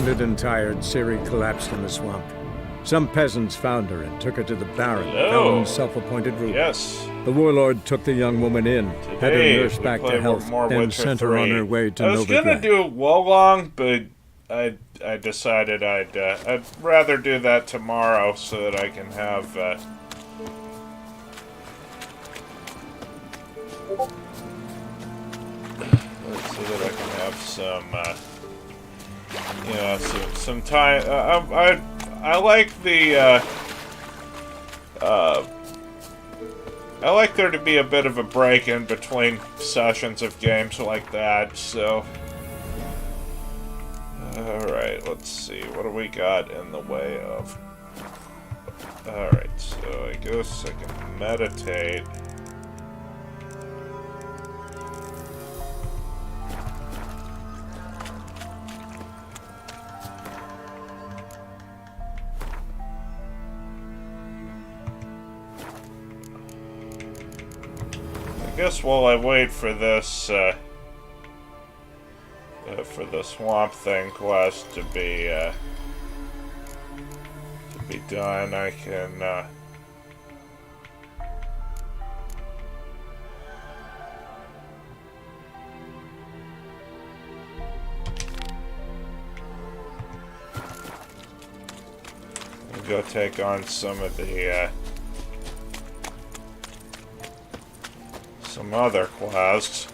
wounded and tired, Ciri collapsed in the swamp. Some peasants found her and took her to the Baron, Valen's self-appointed ruler. Yes. The warlord took the young woman in, had her nursed back to health, then sent her on her way to Novigrad. I was gonna do Wolong, but I decided I'd rather do that tomorrow so that I can have so that I can have some some time. I like the I like there to be a bit of a break in between sessions of games like that, so... Alright, let's see. What do we got in the way of... Alright, so I guess I can meditate. I guess while I wait for this, for the Swamp Thing quest to be done, I can, go take on some of the, some other quests.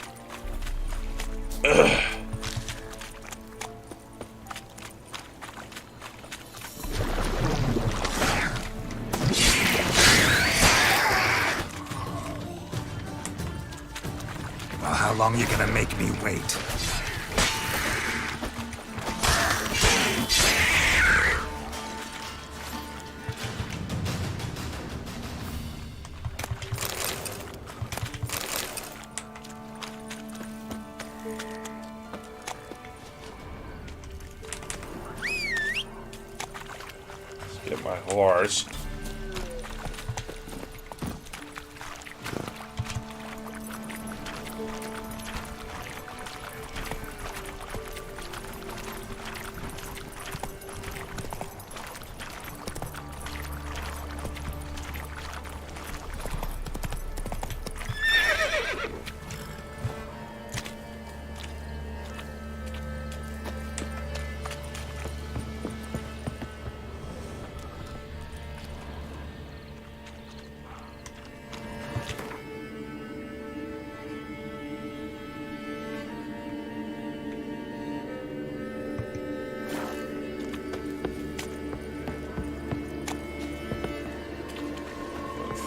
Well, how long are you gonna make me wait? Get my horse.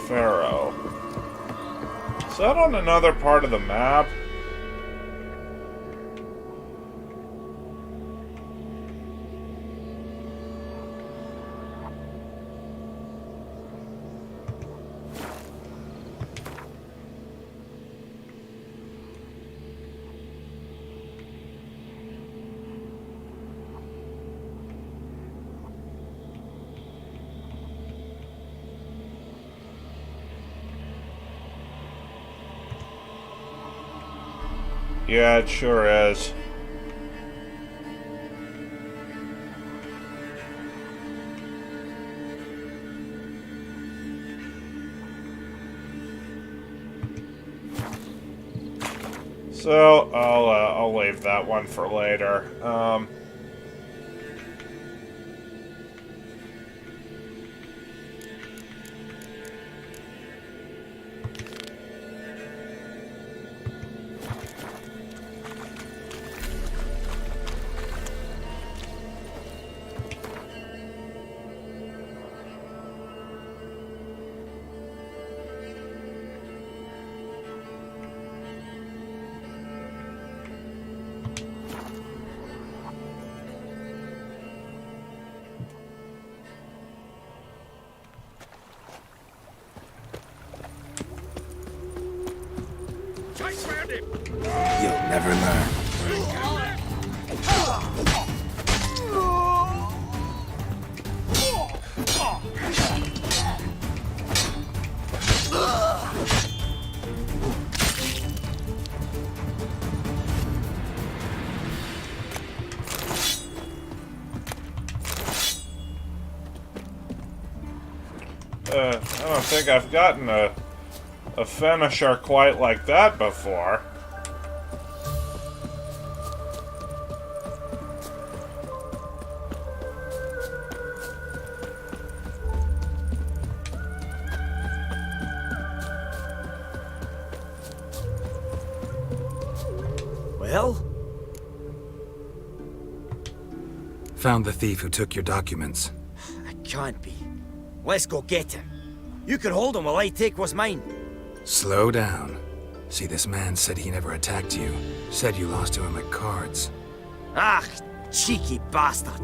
Pharaoh. Is that on another part of the map? Yeah, it sure is. So, I'll leave that one for later. You'll never learn. I don't think I've gotten a finisher quite like that before. Well? Found the thief who took your documents. It can't be. Let's go get him. You can hold him while I take what's mine. Slow down. See, this man said he never attacked you. Said you lost to him at cards. Ah, cheeky bastard.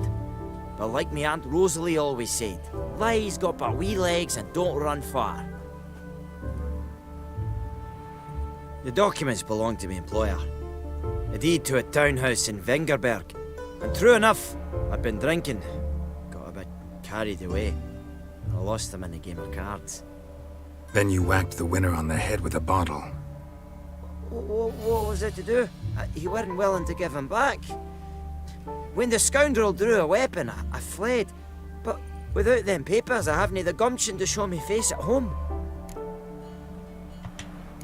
But like me Aunt Rosalie always said, lies got but wee legs and don't run far. The documents belong to my employer. A deed to a townhouse in Vingerberg. And true enough, I've been drinking. Got a bit carried away. I lost them in a game of cards. Then you whacked the winner on the head with a bottle. What was it to do? He weren't willing to give him back. When the scoundrel drew a weapon, I fled. But without them papers, I haven't the gumption to show me face at home.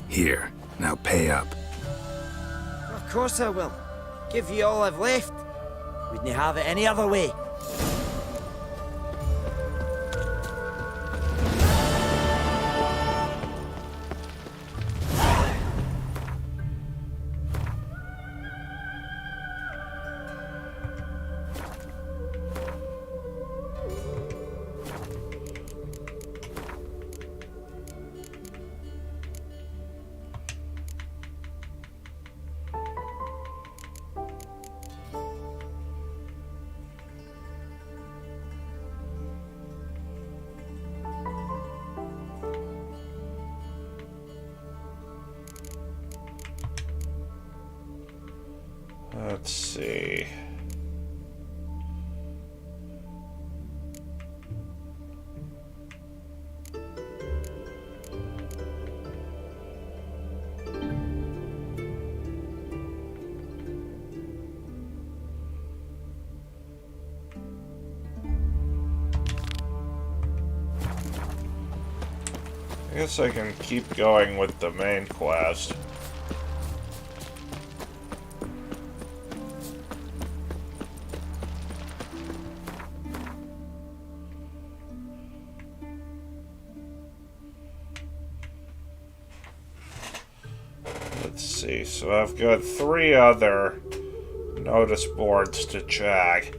Here, now pay up. Of course I will. Give you all I've left. Wouldn't have it any other way. Let's see. I guess I can keep going with the main quest. Let's see, so I've got 3 other notice boards to check.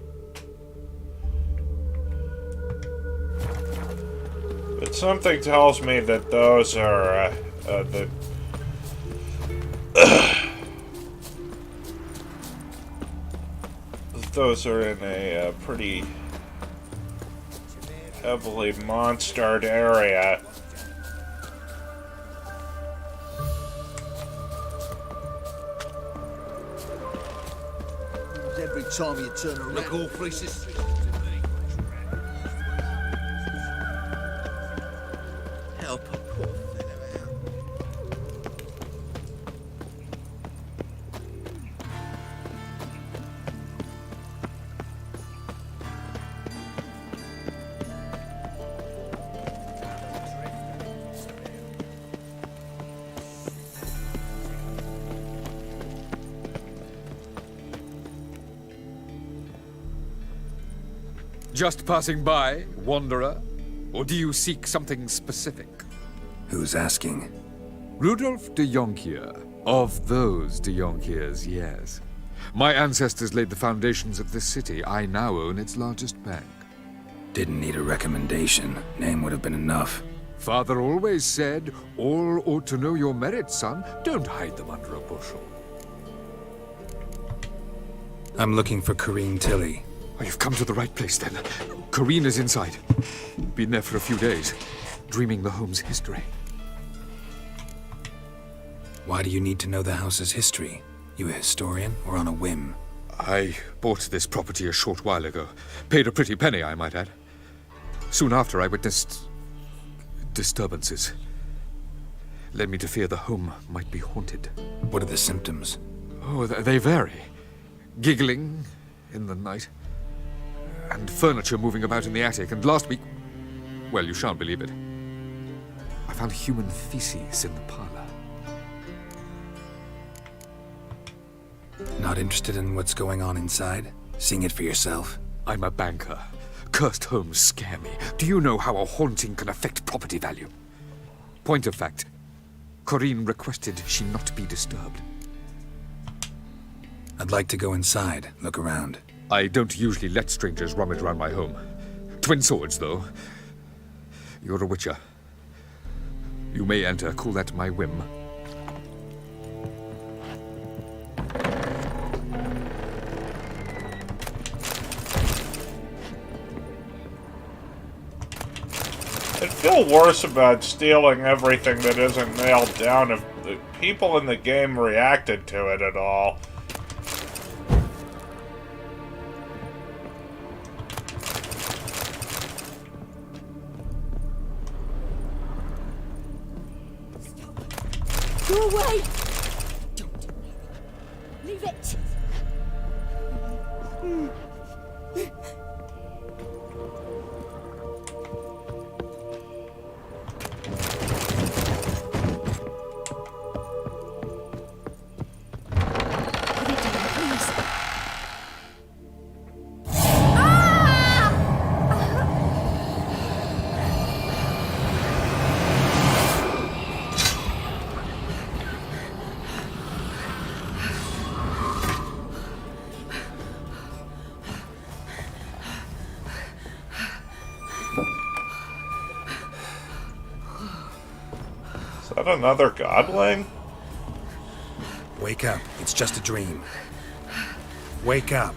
But something tells me that those are those are in a pretty heavily monstered area. Every time you turn around. Look, all faces. Help a poor fellow out. Just passing by, wanderer? Or do you seek something specific? Who's asking? Rudolf de Jonkier. Of those de Jonkiers, yes. My ancestors laid the foundations of this city. I now own its largest bank. Didn't need a recommendation. Name would have been enough. Father always said, all ought to know your merits, son. Don't hide them under a bushel. I'm looking for Corrine Tilly. Oh, you've come to the right place, then. Corrine is inside. Been there for a few days, dreaming the home's history. Why do you need to know the house's history? You a historian, or on a whim? I bought this property a short while ago. Paid a pretty penny, I might add. Soon after, I witnessed disturbances. Led me to fear the home might be haunted. What are the symptoms? Oh, they vary. Giggling in the night. And furniture moving about in the attic. And last week, well, you shan't believe it. I found human feces in the parlor. Not interested in what's going on inside? Seeing it for yourself? I'm a banker. Cursed homes scare me. Do you know how a haunting can affect property value? Point of fact, Corinne requested she not be disturbed. I'd like to go inside, look around. I don't usually let strangers rummage around my home. Twin swords, though. You're a witcher. You may enter, cool at my whim. I'd feel worse about stealing everything that isn't nailed down if the people in the game reacted to it at all. Go away! Don't do that. Leave it! Put it down, please. Is that another godling? Wake up, it's just a dream. Wake up.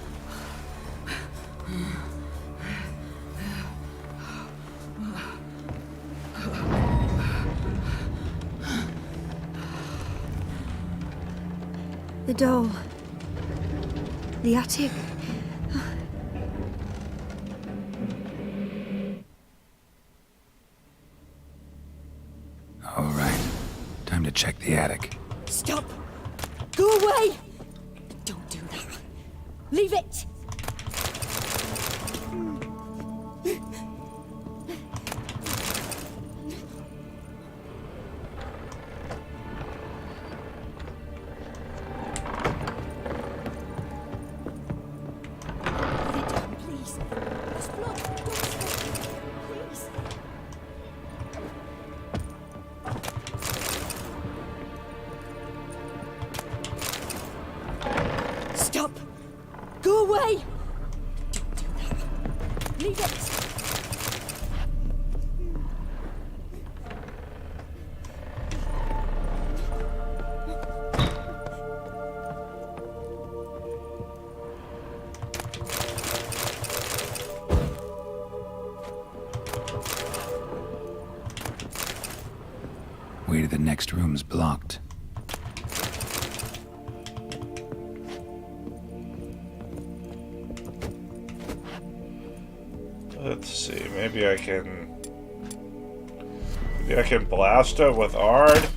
The doll. The attic. All right, time to check the attic. Stop! Go away! Don't do that. Leave it! Put it down, please. There's blood. Don't stop. Please. Stop! Go away! Don't do that. Leave it! Way to the next room's blocked. Let's see, maybe I can blast it with Ard.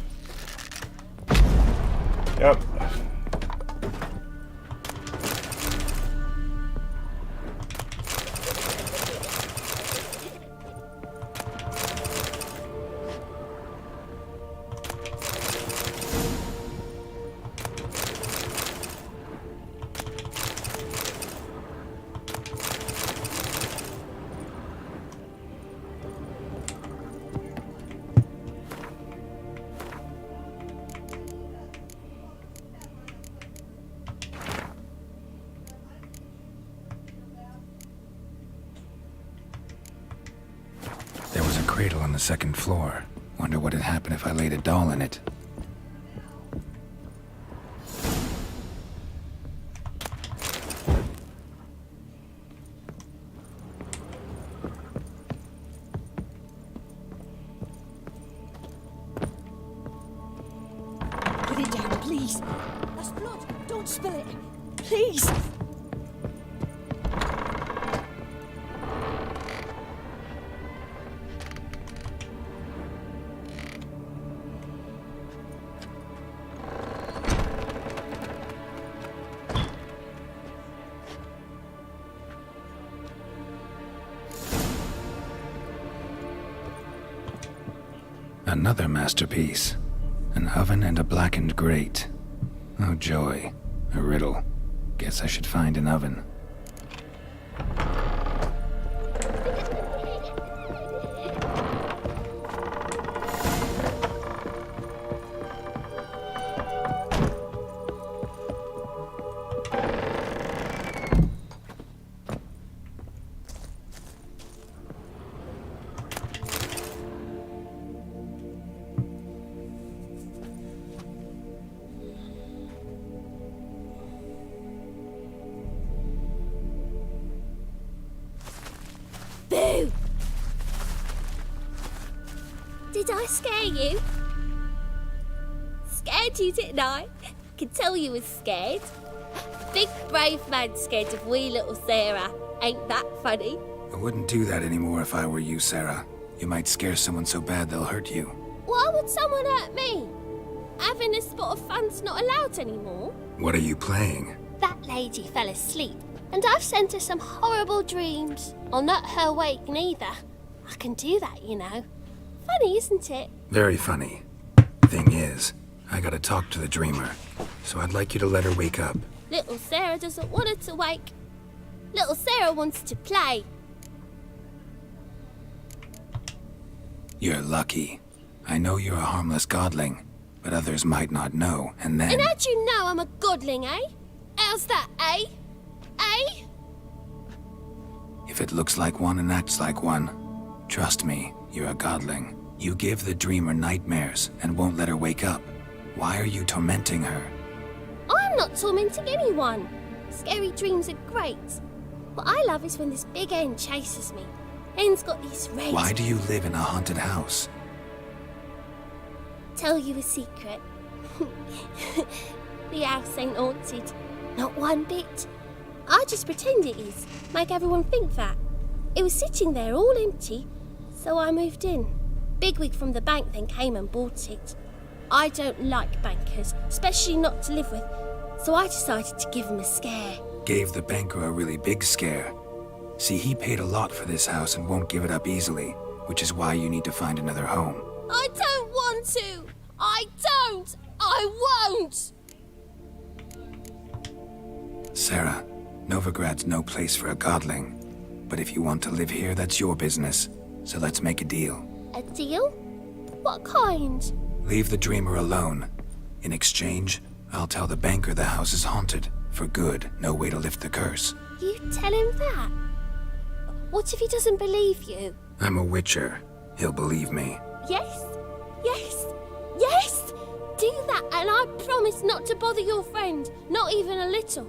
Yep. There was a cradle on the second floor. Wonder what had happened if I laid a doll in it. Put it down, please. There's blood. Don't spill it. Please. Another masterpiece. An oven and a blackened grate. Oh joy. A riddle. Guess I should find an oven. Boo! Did I scare you? Scared you, didn't I? Could tell you was scared. Big brave man scared of wee little Sarah. Ain't that funny? I wouldn't do that anymore if I were you, Sarah. You might scare someone so bad they'll hurt you. Why would someone hurt me? Having a spot of fun's not allowed anymore. What are you playing? That lady fell asleep, and I've sent her some horrible dreams. I'll not her wake neither. I can do that, you know. Funny, isn't it? Very funny. Thing is, I gotta talk to the dreamer, so I'd like you to let her wake up. Little Sarah doesn't want her to wake. Little Sarah wants to play. You're lucky. I know you're a harmless godling, but others might not know, and then... And how'd you know I'm a godling, eh? How's that, eh? Eh? If it looks like one and acts like one, trust me, you're a godling. You give the dreamer nightmares and won't let her wake up. Why are you tormenting her? I'm not tormenting anyone. Scary dreams are great. What I love is when this big hen chases me. Hen's got these red... Why do you live in a haunted house? Tell you a secret. The house ain't haunted. Not one bit. I just pretend it is. Make everyone think that. It was sitting there all empty, so I moved in. Bigwig from the bank then came and bought it. I don't like bankers, especially not to live with, so I decided to give him a scare. Gave the banker a really big scare. See, he paid a lot for this house and won't give it up easily, which is why you need to find another home. I don't want to! I don't! I won't! Sarah, Novigrad's no place for a godling. But if you want to live here, that's your business. So let's make a deal. A deal? What kind? Leave the dreamer alone. In exchange, I'll tell the banker the house is haunted. For good, no way to lift the curse. You tell him that? What if he doesn't believe you? I'm a witcher. He'll believe me. Yes? Yes? Yes! Do that and I promise not to bother your friend. Not even a little.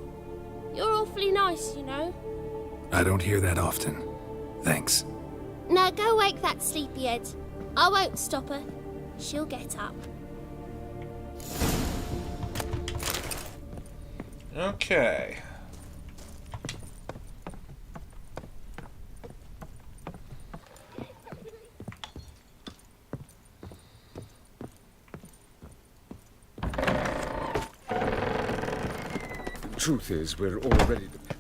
You're awfully nice, you know. I don't hear that often. Thanks. Now go wake that sleepyhead. I won't stop her. She'll get up. Okay. Truth is, we're already dependent.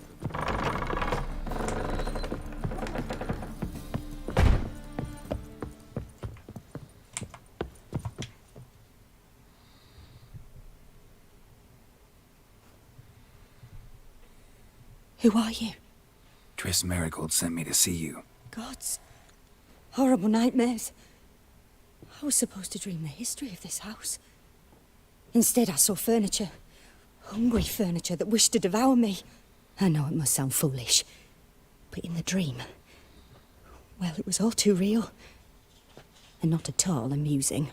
Who are you? Triss Marigold sent me to see you. Gods. Horrible nightmares. I was supposed to dream the history of this house. Instead, I saw furniture. Hungry furniture that wished to devour me. I know it must sound foolish, but in the dream, well, it was all too real. And not at all amusing.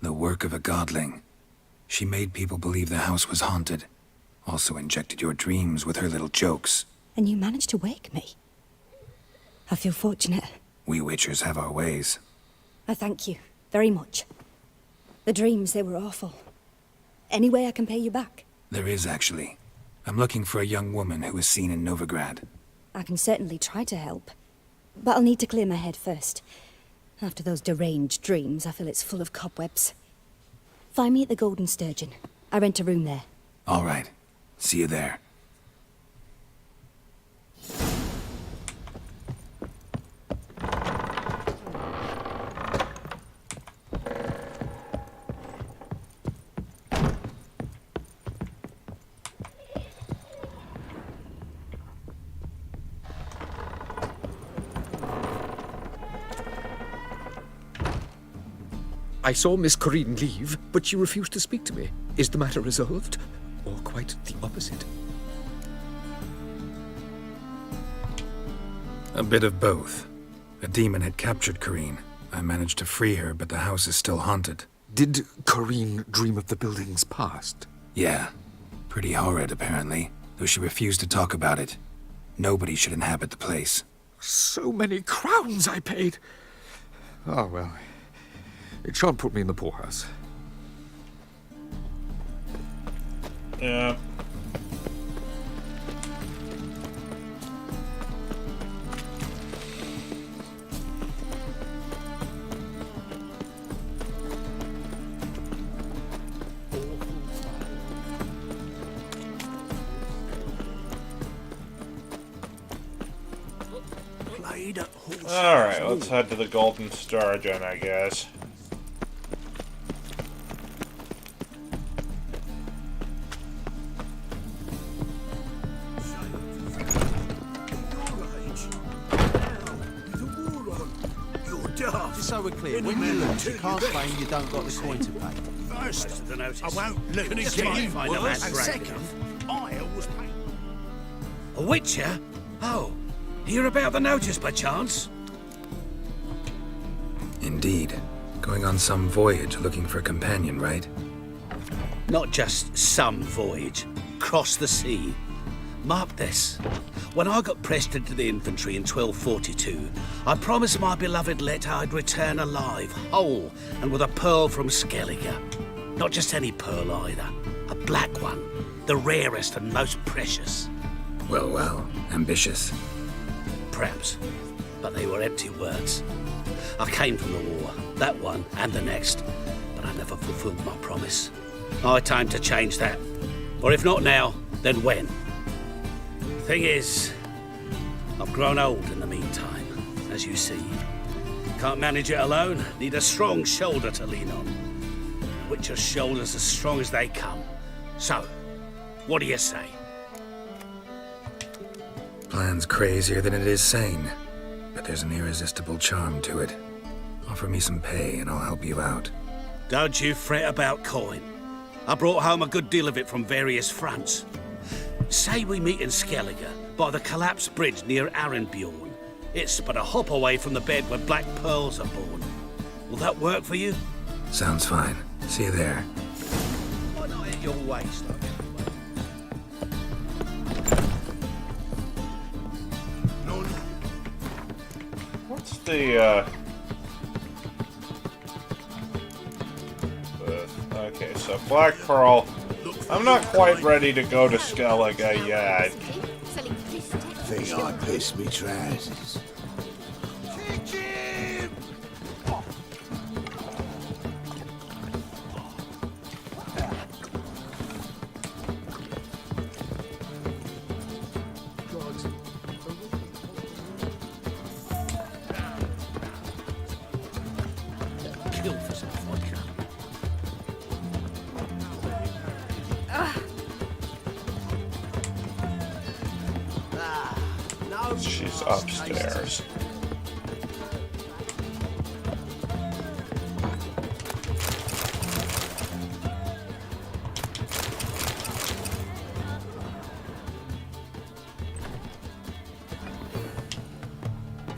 The work of a godling. She made people believe the house was haunted. Also injected your dreams with her little jokes. And you managed to wake me. I feel fortunate. We witchers have our ways. I thank you very much. The dreams, they were awful. Any way I can pay you back? There is, actually. I'm looking for a young woman who was seen in Novigrad. I can certainly try to help. But I'll need to clear my head first. After those deranged dreams, I feel it's full of cobwebs. Find me at the Golden Sturgeon. I rent a room there. All right. See you there. I saw Miss Corinne leave, but she refused to speak to me. Is the matter resolved? Or quite the opposite? A bit of both. A demon had captured Corinne. I managed to free her, but the house is still haunted. Did Corinne dream of the building's past? Yeah. Pretty horrid, apparently, though she refused to talk about it. Nobody should inhabit the place. So many crowns I paid! Oh, well. It shan't put me in the poorhouse. Yeah. Alright, let's head to the Golden Sturgeon, I guess. Just so we're clear, when you lose, you can't claim you don't got the coin to pay. First, I won't lose. And second, I always pay. A witcher? Oh, hear about the notice by chance? Indeed. Going on some voyage looking for a companion, right? Not just some voyage. Cross the sea. Mark this. When I got pressed into the infantry in 1242, I promised my beloved Let I'd return alive, whole, and with a pearl from Skellige. Not just any pearl either. A black one. The rarest and most precious. Well, well. Ambitious. Perhaps. But they were empty words. I came from the war, that one and the next, but I never fulfilled my promise. High time to change that. Or if not now, then when? Thing is, I've grown old in the meantime, as you see. Can't manage it alone, need a strong shoulder to lean on. Witcher's shoulders as strong as they come. So, what do you say? Plan's crazier than it is sane, but there's an irresistible charm to it. Offer me some pay and I'll help you out. Don't you fret about coin. I brought home a good deal of it from various fronts. Say we meet in Skellige, by the collapsed bridge near Arenbjorn. It's but a hop away from the bed where black pearls are born. Will that work for you? Sounds fine. See you there. Why not hit your waist? What's the, okay, so Black Pearl. I'm not quite ready to go to Skellige yet. Think I pissed me trousers. Kill for some vodka. She's upstairs.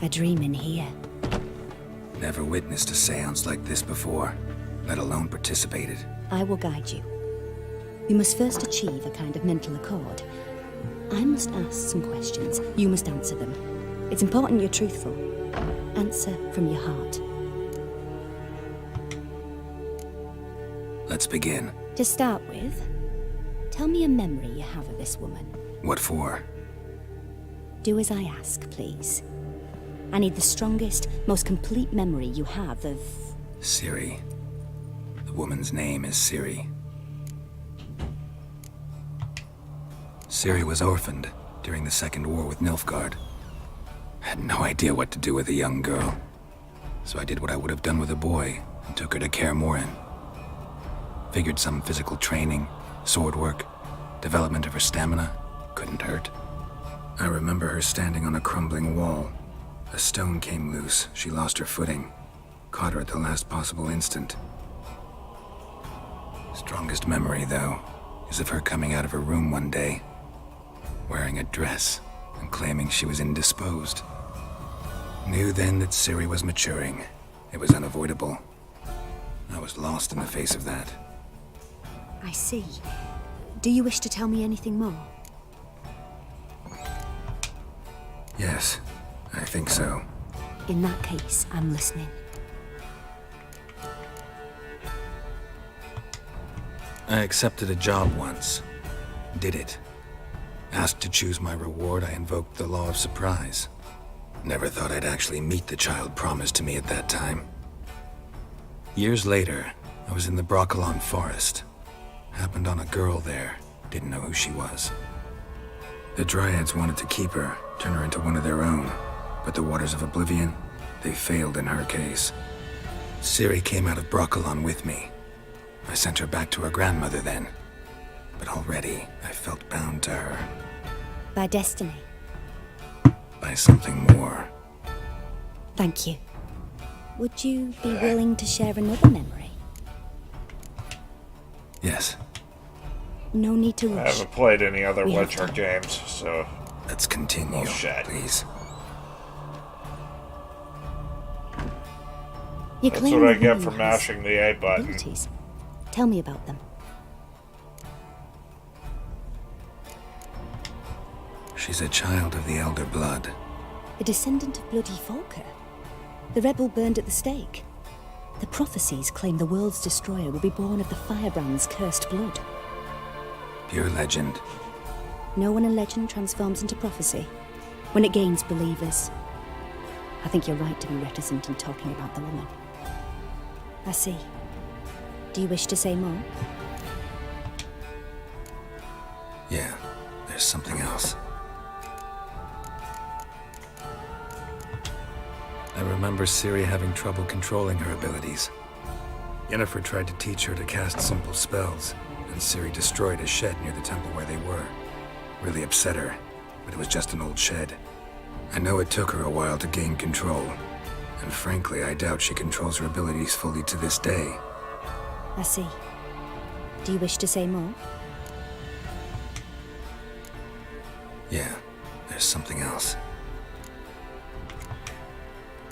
A dream in here. Never witnessed a seance like this before, let alone participated. I will guide you. You must first achieve a kind of mental accord. I must ask some questions. You must answer them. It's important you're truthful. Answer from your heart. Let's begin. To start with, tell me a memory you have of this woman. What for? Do as I ask, please. I need the strongest, most complete memory you have of... Ciri. The woman's name is Ciri. Ciri was orphaned during the Second War with Nilfgaard. I had no idea what to do with a young girl. So I did what I would have done with a boy and took her to Kaer Morhen. Figured some physical training, sword work, development of her stamina couldn't hurt. I remember her standing on a crumbling wall. A stone came loose. She lost her footing. Caught her at the last possible instant. Strongest memory, though, is of her coming out of her room one day, wearing a dress and claiming she was indisposed. Knew then that Ciri was maturing. It was unavoidable. I was lost in the face of that. I see. Do you wish to tell me anything more? Yes, I think so. In that case, I'm listening. I accepted a job once. Did it. Asked to choose my reward, I invoked the law of surprise. Never thought I'd actually meet the child promised to me at that time. Years later, I was in the Broccolon forest. Happened on a girl there. Didn't know who she was. The Dryads wanted to keep her, turn her into one of their own. But the Waters of Oblivion, they failed in her case. Ciri came out of Broccolon with me. I sent her back to her grandmother then. But already, I felt bound to her. By destiny. By something more. Thank you. Would you be willing to share another memory? Yes. No need to I rush. haven't played any other We have Witcher time. games, so... Let's continue, please. You That's claim what I the get woman for has mashing the A button. abilities. Tell me about them. She's a child of the Elder Blood. A descendant of bloody Volker. The rebel burned at the stake. The prophecies claim the world's destroyer will be born of the Firebrand's cursed blood. Pure legend. No one in legend transforms into prophecy when it gains believers. I think you're right to be reticent in talking about the woman. I see. Do you wish to say more? Yeah, there's something else. I remember Ciri having trouble controlling her abilities. Yennefer tried to teach her to cast simple spells, and Ciri destroyed a shed near the temple where they were. Really upset her, but it was just an old shed. I know it took her a while to gain control, and frankly, I doubt she controls her abilities fully to this day. I see. Do you wish to say more? Yeah, there's something else.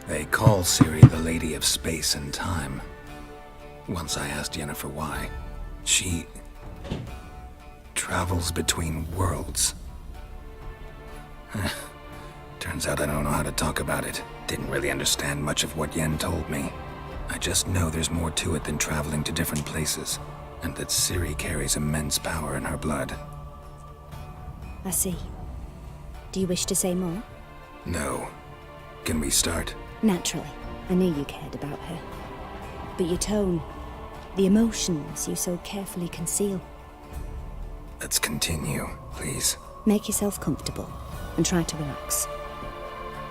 They call Ciri the Lady of Space and Time. Once I asked Yennefer why. She travels between worlds. Turns out I don't know how to talk about it. Didn't really understand much of what Yen told me. I just know there's more to it than traveling to different places, and that Ciri carries immense power in her blood. I see. Do you wish to say more? No. Can we start? Naturally. I knew you cared about her. But your tone, the emotions you so carefully conceal. Let's continue, please. Make yourself comfortable and try to relax.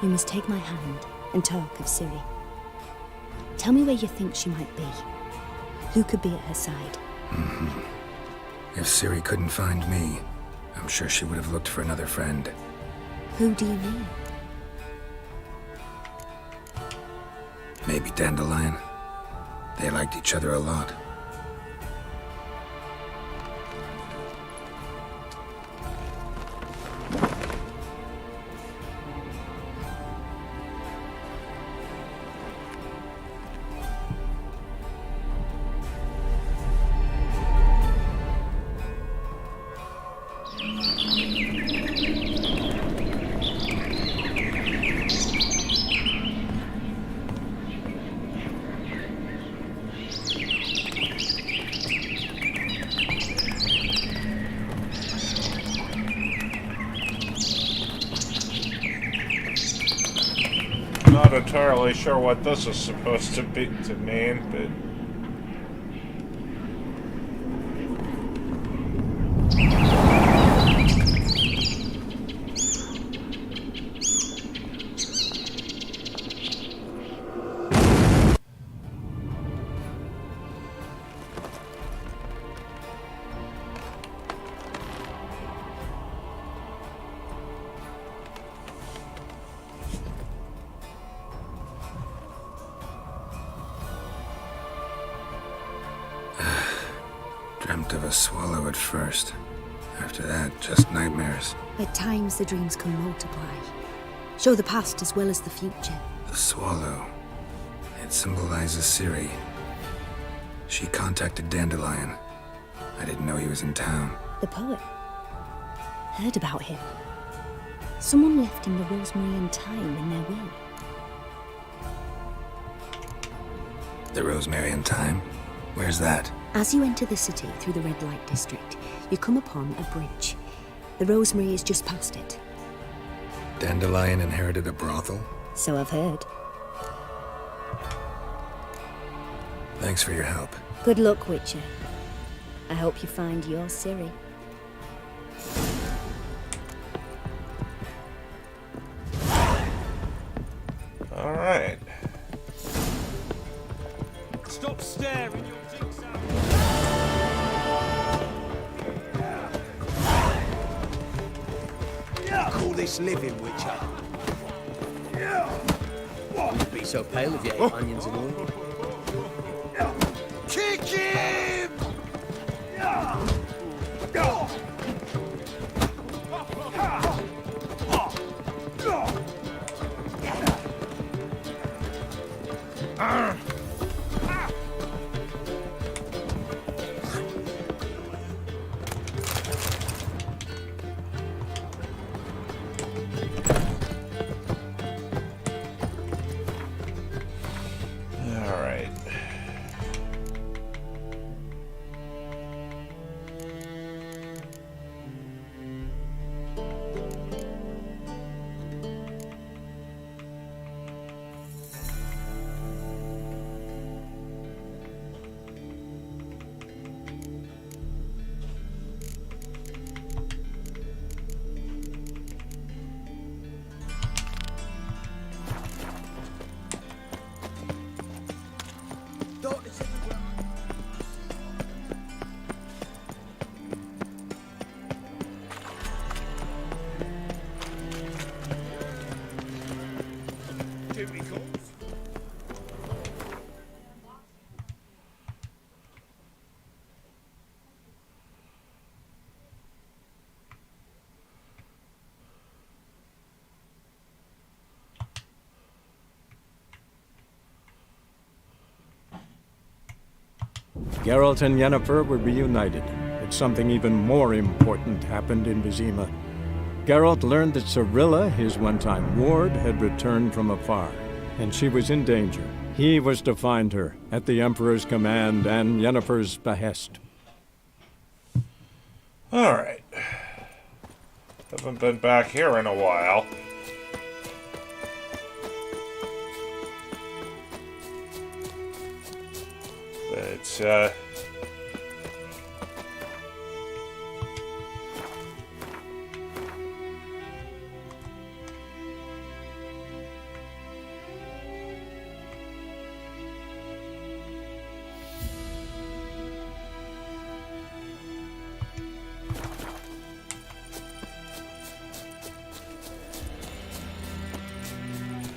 You must take my hand and talk of Ciri. Tell me where you think she might be. Who could be at her side? If Ciri couldn't find me, I'm sure she would have looked for another friend. Who do you mean? Maybe Dandelion. They liked each other a lot. Not entirely sure what this is supposed to mean, but dreamt of a swallow at first. After that, just nightmares. At times, the dreams can multiply. Show the past as well as the future. The swallow. It symbolizes Ciri. She contacted Dandelion. I didn't know he was in town. The poet. Heard about him. Someone left him the rosemary and thyme in their will. The rosemary and thyme? Where's that? As you enter the city through the red light district, you come upon a bridge. The rosemary is just past it. Dandelion inherited a brothel? So I've heard. Thanks for your help. Good luck, Witcher. I hope you find your Ciri. Alright. Stop staring, you'll think so. Call this living, Witcher. Wouldn't be so pale if you ate onions and oil. Kick him! Alright. Duty calls. Geralt and Yennefer were reunited, but something even more important happened in Vizima. Geralt learned that Cirilla, his one-time ward, had returned from afar, and she was in danger. He was to find her, at the Emperor's command and Yennefer's behest. Alright. Haven't been back here in a while. But,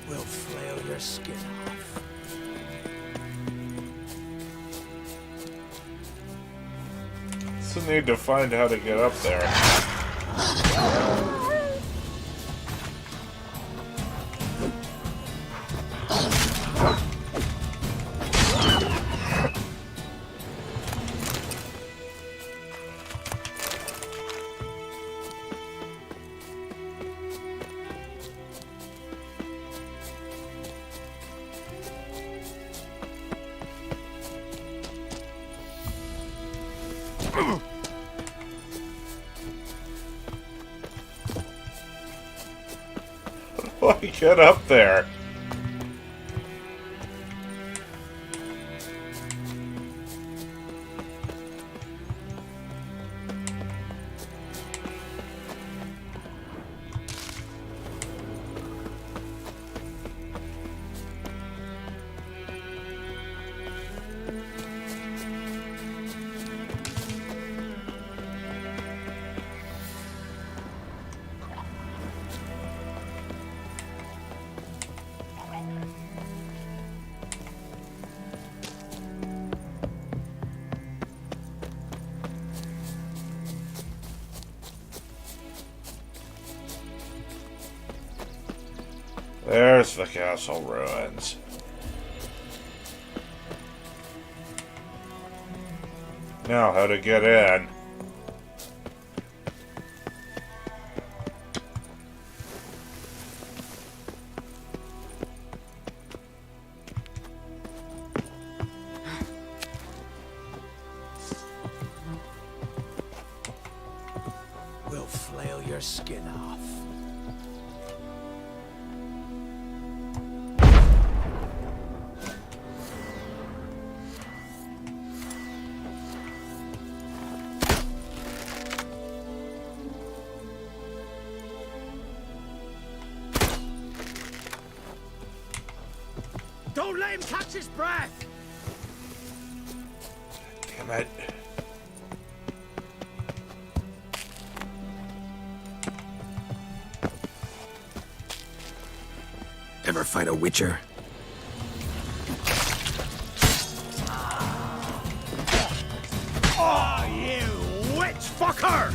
We'll flail your skin off. still need to find how to get up there. How do I get up there? There's the castle ruins. Now, how to get in? We'll flail your skin off. Don't let him catch his breath! Damn it. Ever fight a witcher? Oh, you witch fucker!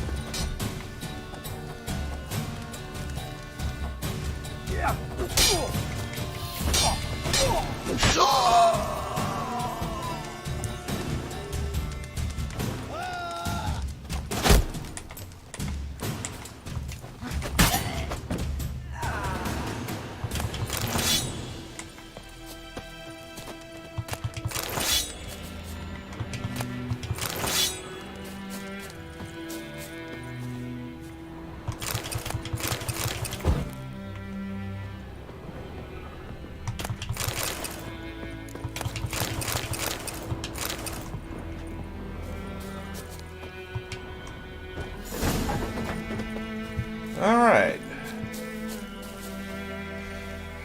Alright.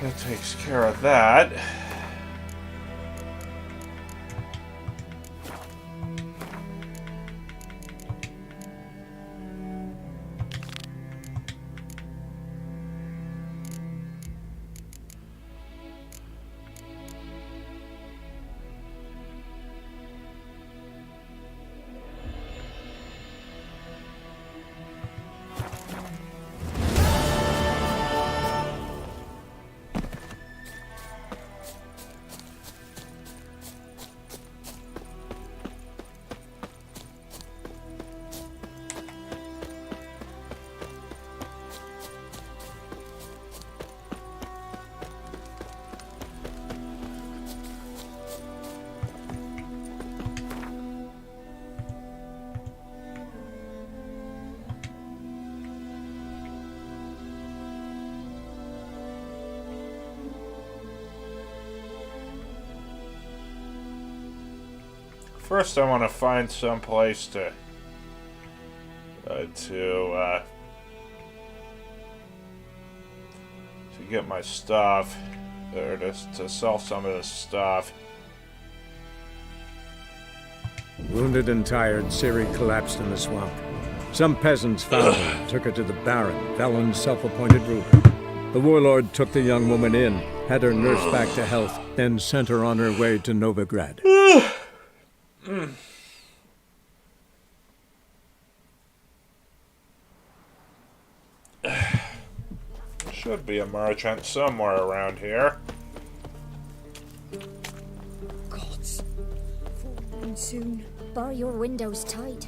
That takes care of that. First, I want to find some place to get my stuff, or to sell some of this stuff. Wounded and tired, Ciri collapsed in the swamp. Some peasants found her and took her to the Baron, Valen's self-appointed ruler. The warlord took the young woman in, had her nursed back to health, then sent her on her way to Novigrad. Should be a merchant somewhere around here. Gods. Full moon soon. Bar your windows tight.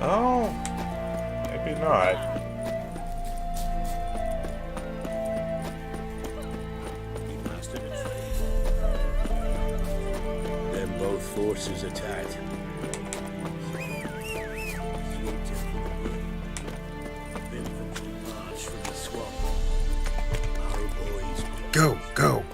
Oh, maybe not. Then both forces attacked. Infantry march from the swamp. Our boys. Go, go.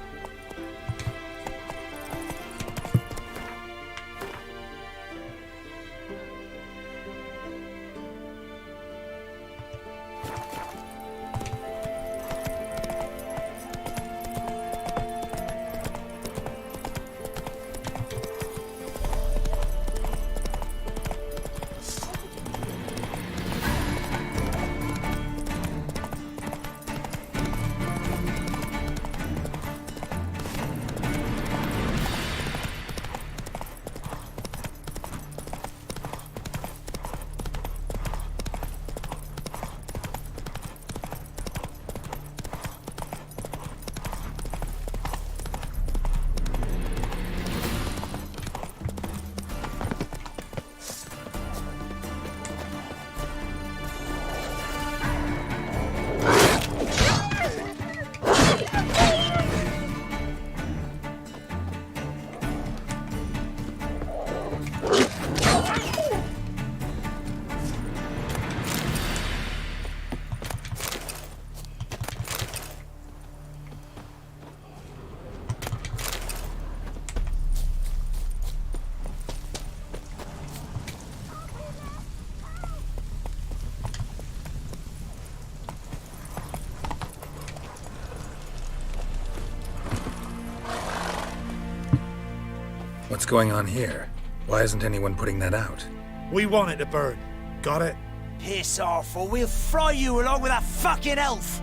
What's going on here? Why isn't anyone putting that out? We want it to burn. Got it? Piss off, or we'll fry you along with that fucking elf!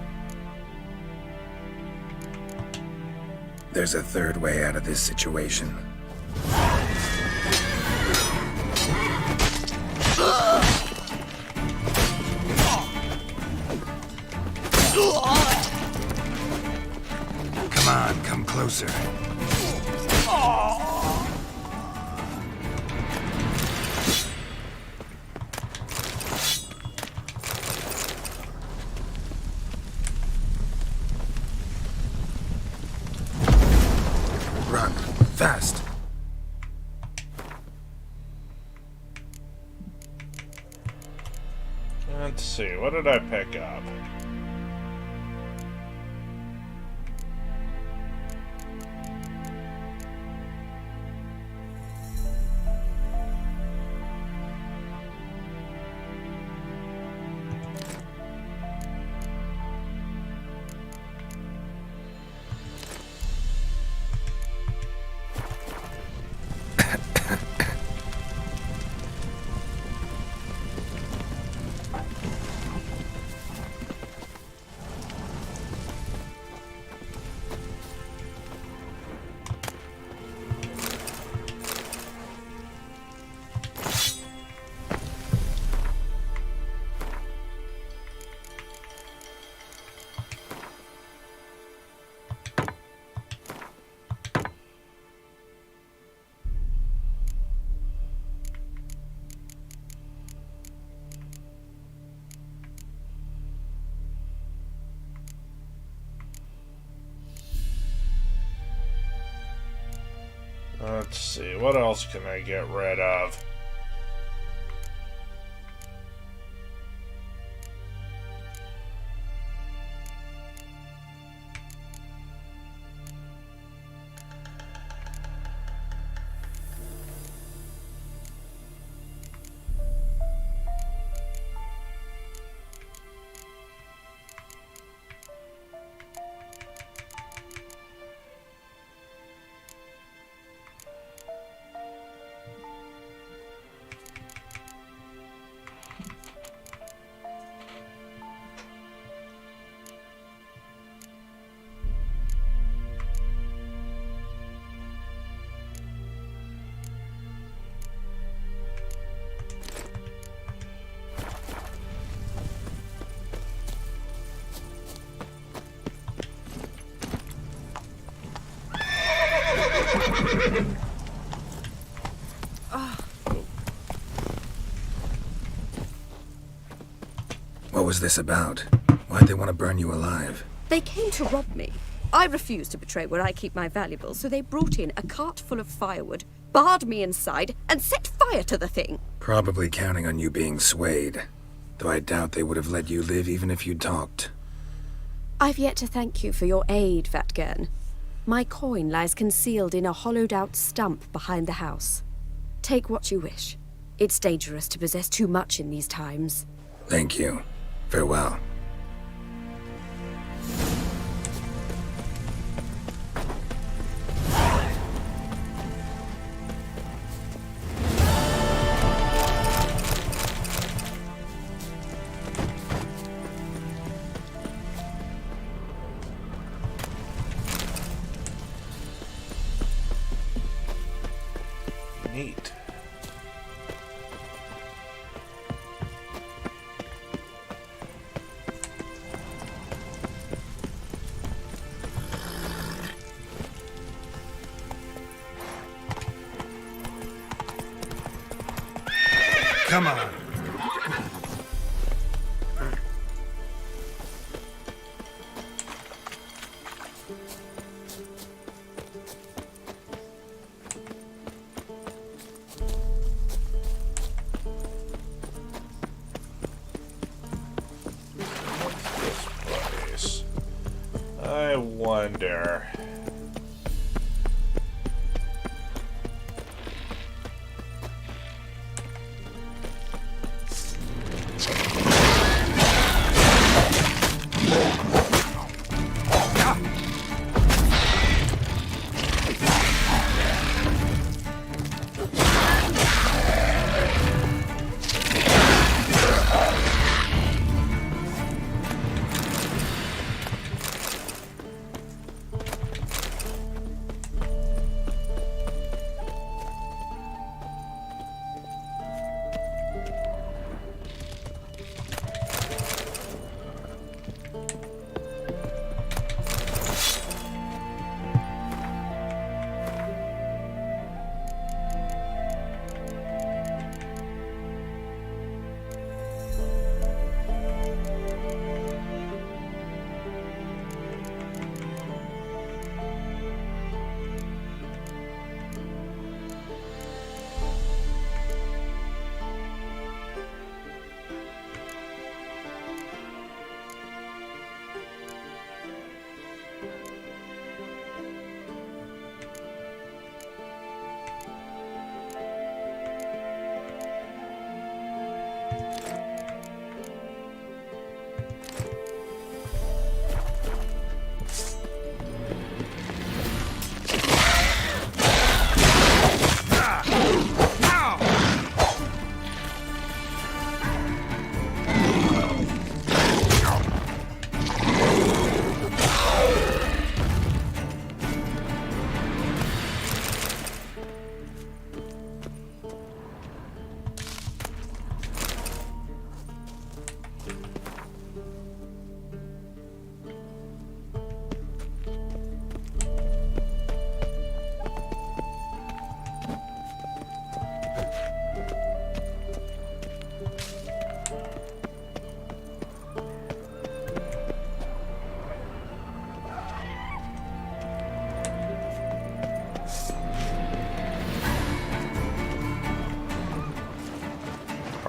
There's a third way out of this situation. Come on, come closer. Run, fast. Let's see, what did I pick up? Let's see, what else can I get rid of? What was this about? Why'd they want to burn you alive? They came to rob me. I refused to betray where I keep my valuables, so they brought in a cart full of firewood, barred me inside, and set fire to the thing. Probably counting on you being swayed. Though I doubt they would have let you live even if you talked. I've yet to thank you for your aid, Vatgern. My coin lies concealed in a hollowed-out stump behind the house. Take what you wish. It's dangerous to possess too much in these times. Thank you. Farewell. Neat. Come on. This place. I wonder.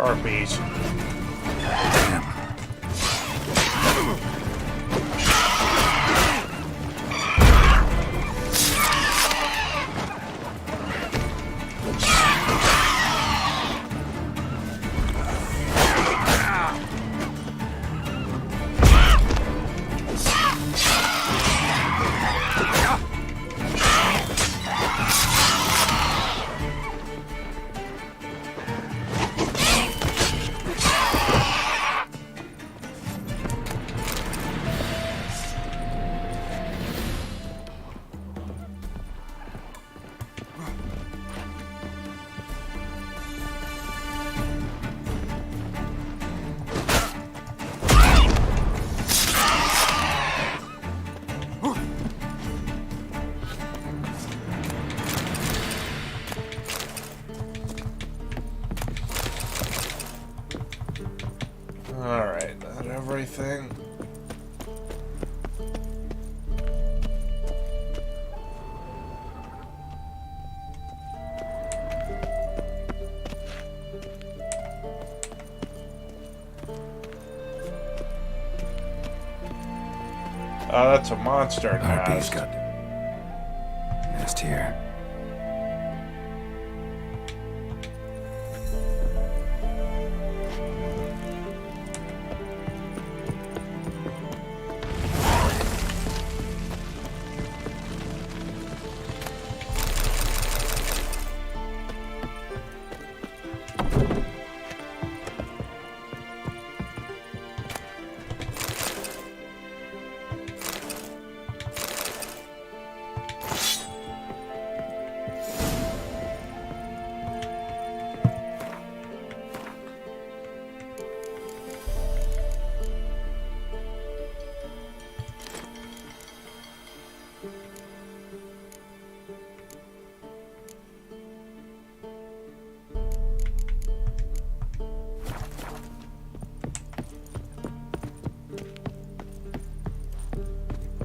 Harpies. Alright, that everything? Oh, that's a monster Harpy's nest. got nest here.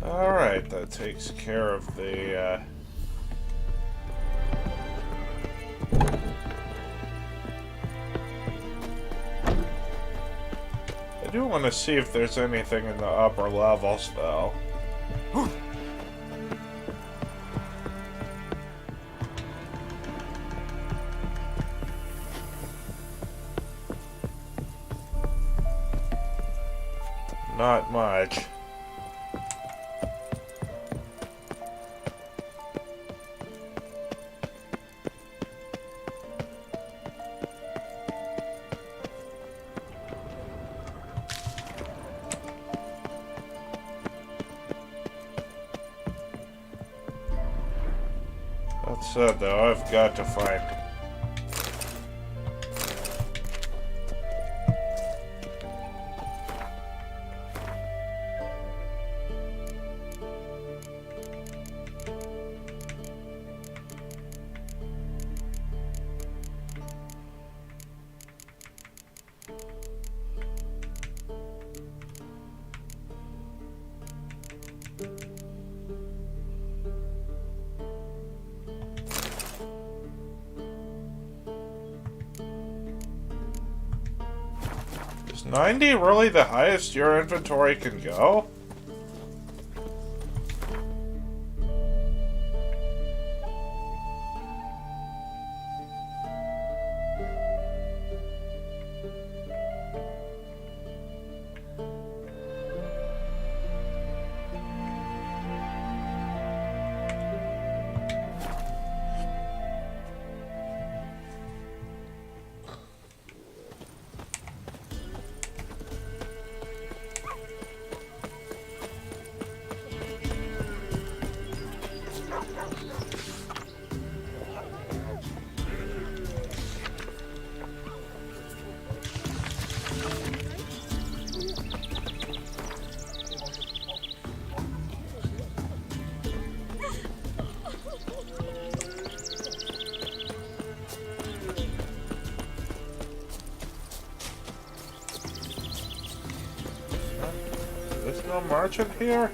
Alright, that takes care of the, I do want to see if there's anything in the upper levels, though. Not much. That said, though, I've got to find... Is 90 really the highest your inventory can go? There's no merchant here?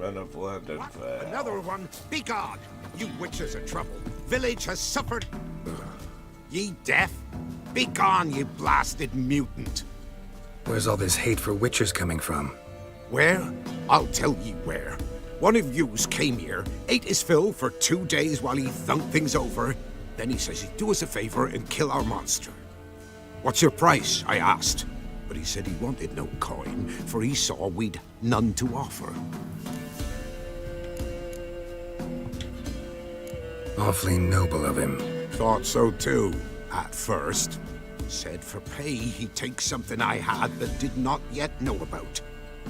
Men of London Vale. Another one? Begone! You witches of trouble. Village has suffered. Ye deaf? Begone, you blasted mutant. Where's all this hate for witchers coming from? Where? I'll tell ye where. One of yous came here, ate his fill for 2 days while he thunked things over. Then he says he'd do us a favor and kill our monster. What's your price? I asked. But he said he wanted no coin, for he saw we'd none to offer. Awfully noble of him. Thought so too, at first. Said for pay he'd take something I had that did not yet know about.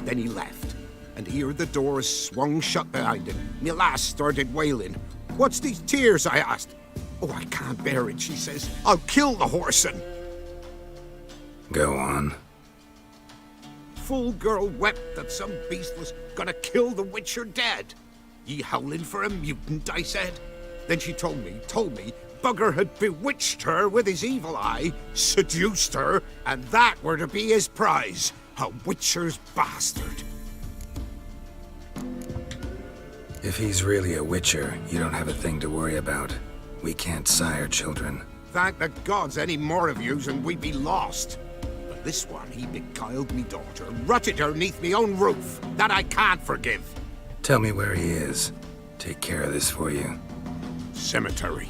Then he left, and here the doors swung shut behind him. Me lass started wailing. What's these tears? I asked. Oh, I can't bear it, she says. I'll kill the whoreson. Go on. Full girl wept that some beast was gonna kill the witcher dead. Ye howling for a mutant, I said. Then she told me, Bugger had bewitched her with his evil eye, seduced her, and that were to be his prize. A witcher's bastard. If he's really a witcher, you don't have a thing to worry about. We can't sire children. Thank the gods any more of yous and we'd be lost. But this one, he beguiled me daughter, rutted her neath me own roof. That I can't forgive. Tell me where he is. Take care of this for you. Cemetery.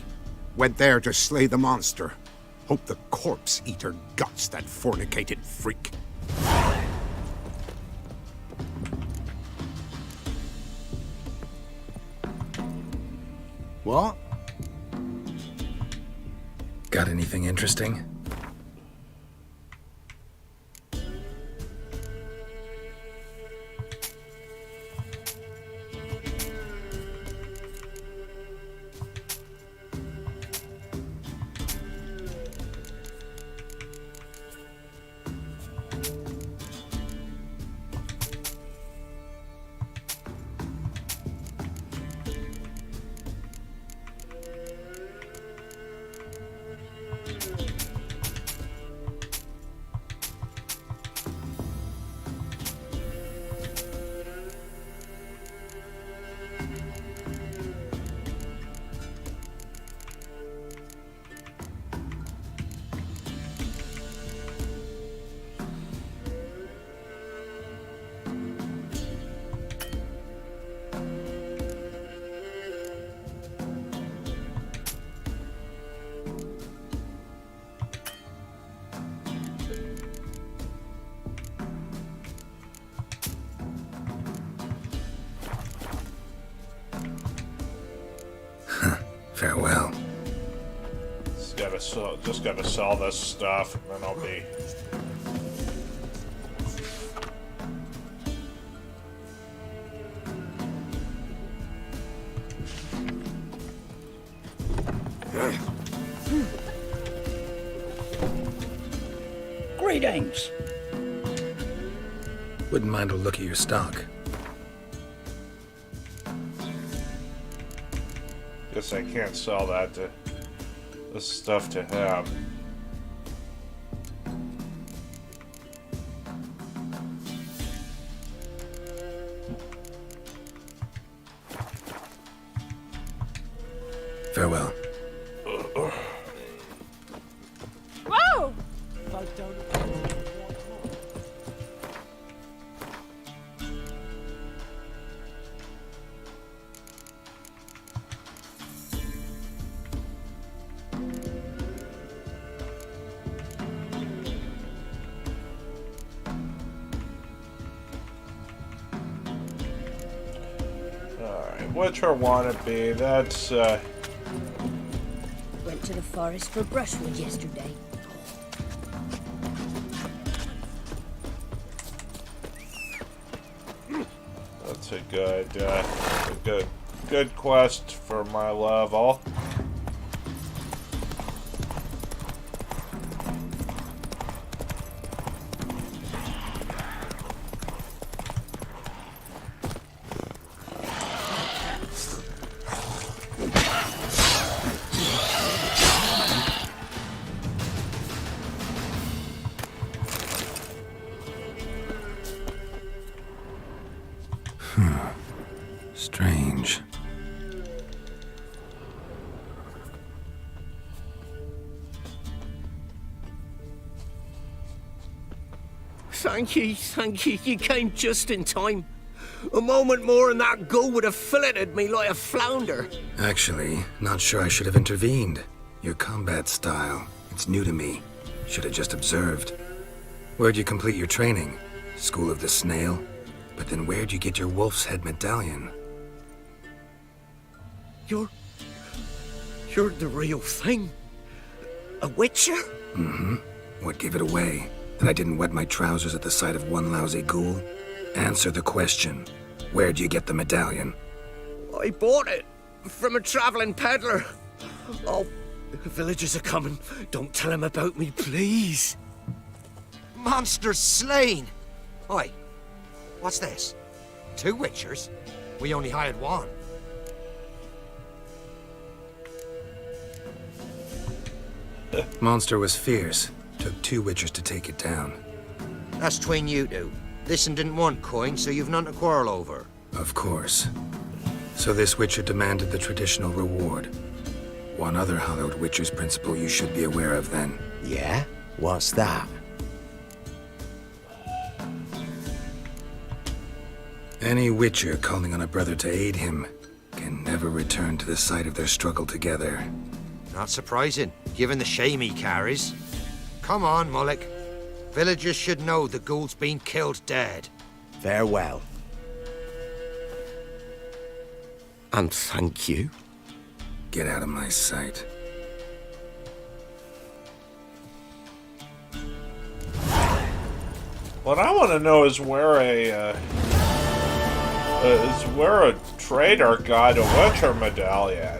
Went there to slay the monster. Hope the corpse eat her guts, that fornicated freak. What? Got anything interesting? Farewell. Just gotta sell this stuff, and then I'll be. Greetings. Wouldn't mind a look at your stock. Guess I can't sell that to this stuff to him. Farewell. Whoa! Witcher wannabe, that's, Went to the forest for brushwood yesterday. that's a good quest for my level. Strange. Thank you. You came just in time. A moment more and that gull would have filleted me like a flounder. Actually, not sure I should have intervened. Your combat style, it's new to me. Should have just observed. Where'd you complete your training? School of the Snail? But then where'd you get your wolf's head medallion? You're the real thing. A witcher? Mm-hmm. What gave it away? That I didn't wet my trousers at the sight of one lousy ghoul? Answer the question. Where'd you get the medallion? I bought it from a traveling peddler. Oh, the villagers are coming. Don't tell them about me, please. Monster slain! Oi, what's this? 2 witchers? We only hired one. Monster was fierce. Took 2 witchers to take it down. That's between you two. This'n didn't want coin, so you've none to quarrel over. Of course. So this witcher demanded the traditional reward. One other hallowed witcher's principle you should be aware of then. Yeah? What's that? Any witcher calling on a brother to aid him can never return to the site of their struggle together. Not surprising, given the shame he carries. Come on, Mullock. Villagers should know the ghoul's been killed dead. Farewell. And thank you. Get out of my sight. What I want to know is where a trader got a Witcher medallion.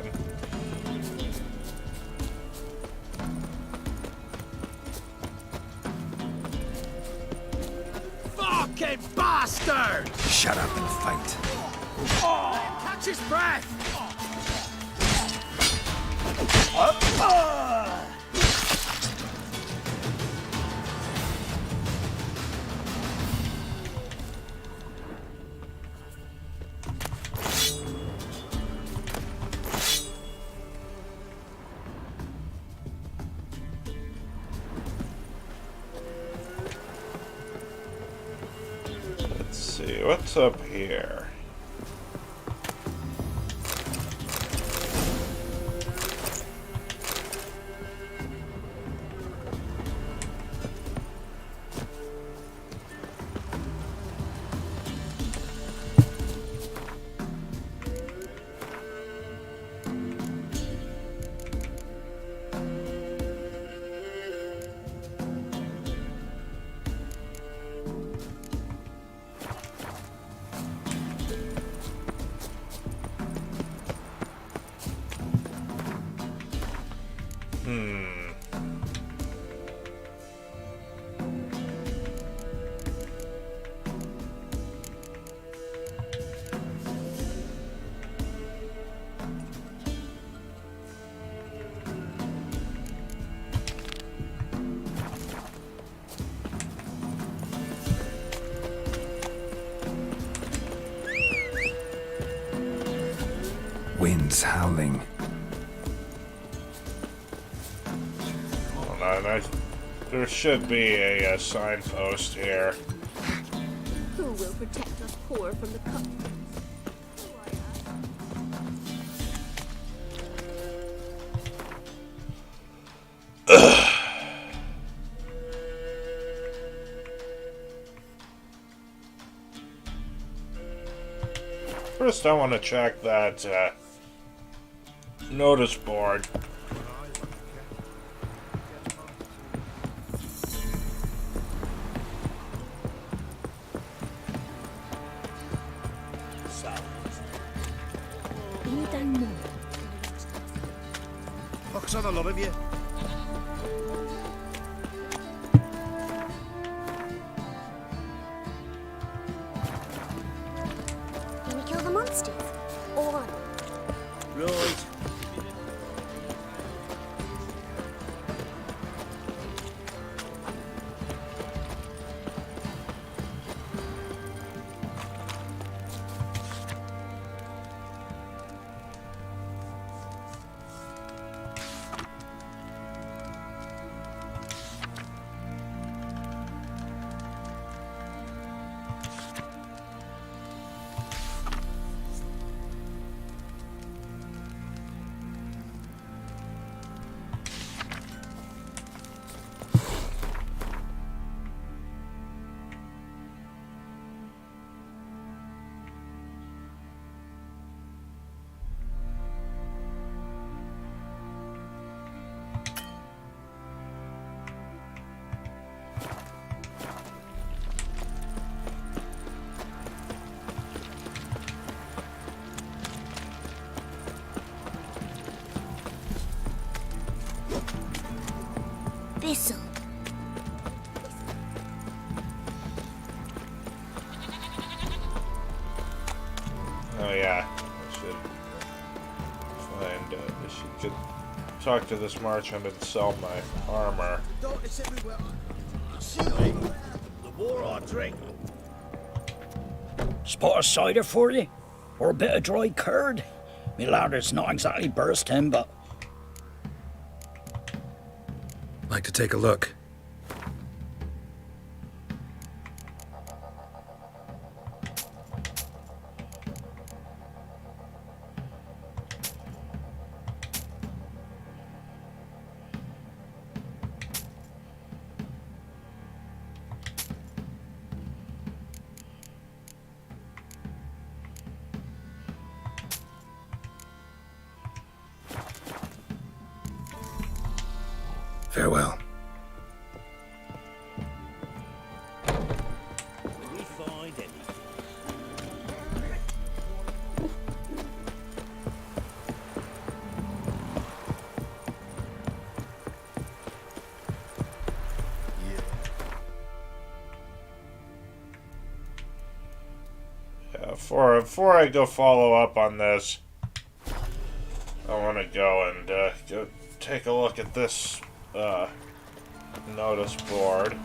Fucking bastard! Shut up and fight. Oh, catch his breath! Let's see, what's up here? Winds howling. Hold on, there should be a signpost here. Who will protect us poor from the cut? First, I want to check that notice board. Fuck's on a lot of you. Can we kill the monsters? All of them? Right. whistle. Oh yeah, I should find. I should get, talk to this merchant and sell my armor. The more I drink. Spot of cider for you? Or a bit of dry curd? Me larder's not exactly bursting, but... Like to take a look. Farewell. Will we find anything? Yeah, before I go follow up on this, I want to go and go take a look at this notice board.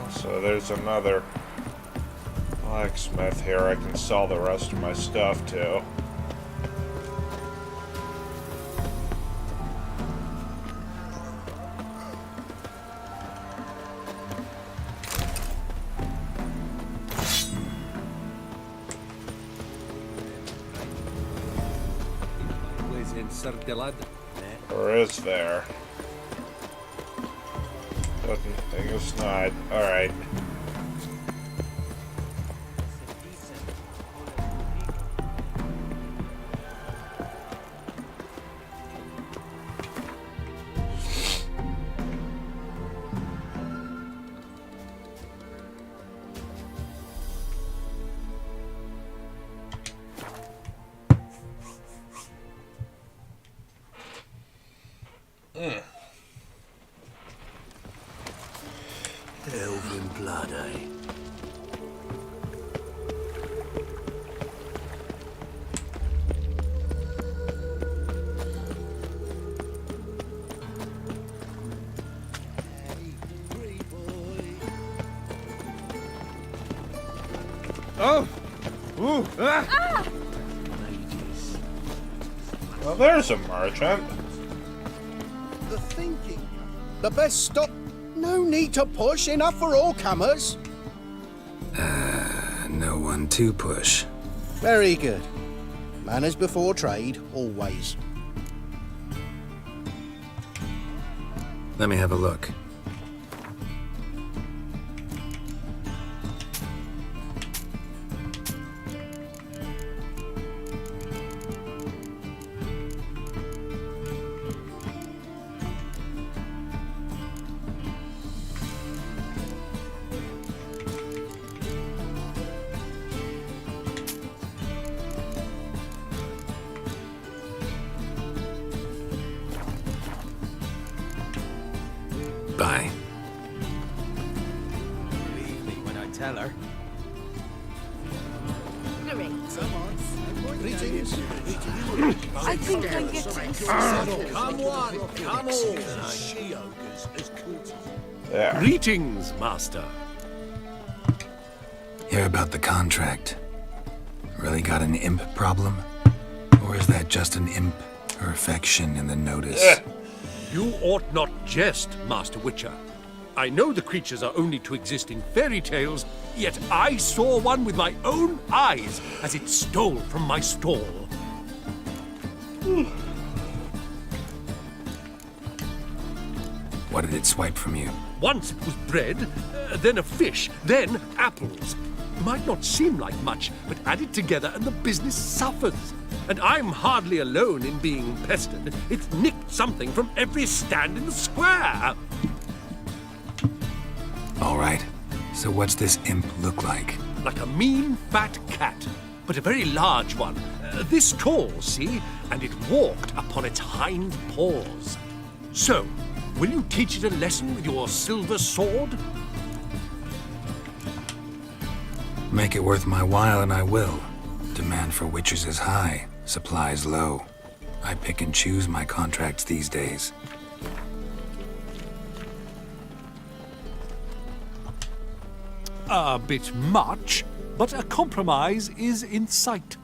So there's another blacksmith here I can sell the rest of my stuff to. Or is there? I guess not. Alright. Elven blood, eh? Oh! Ooh! Ah! Well, there's a merchant. The thinking. The best stop. No need to push. Enough for all comers. No one to push. Very good. Manners before trade, always. Let me have a look. Bye. Believe me when I tell her. Greetings. I think I'm getting Come one, come all. She-ogres as cooties. Yeah. Greetings, master. Hear about the contract. Really got an imp problem? Or is that just an imp perfection in the notice? You ought not jest, Master Witcher. I know the creatures are only to exist in fairy tales, yet I saw one with my own eyes as it stole from my stall. What did it swipe from you? Once it was bred, then a fish, then apples. Might not seem like much, but add it together and the business suffers. And I'm hardly alone in being pestered. It's nicked something from every stand in the square. All right. So what's this imp look like? Like a mean, fat cat, but a very large one. This tall, see? And it walked upon its hind paws. So, will you teach it a lesson with your silver sword? Make it worth my while and I will. Demand for witches is high, supplies low. I pick and choose my contracts these days. A bit much, but a compromise is in sight.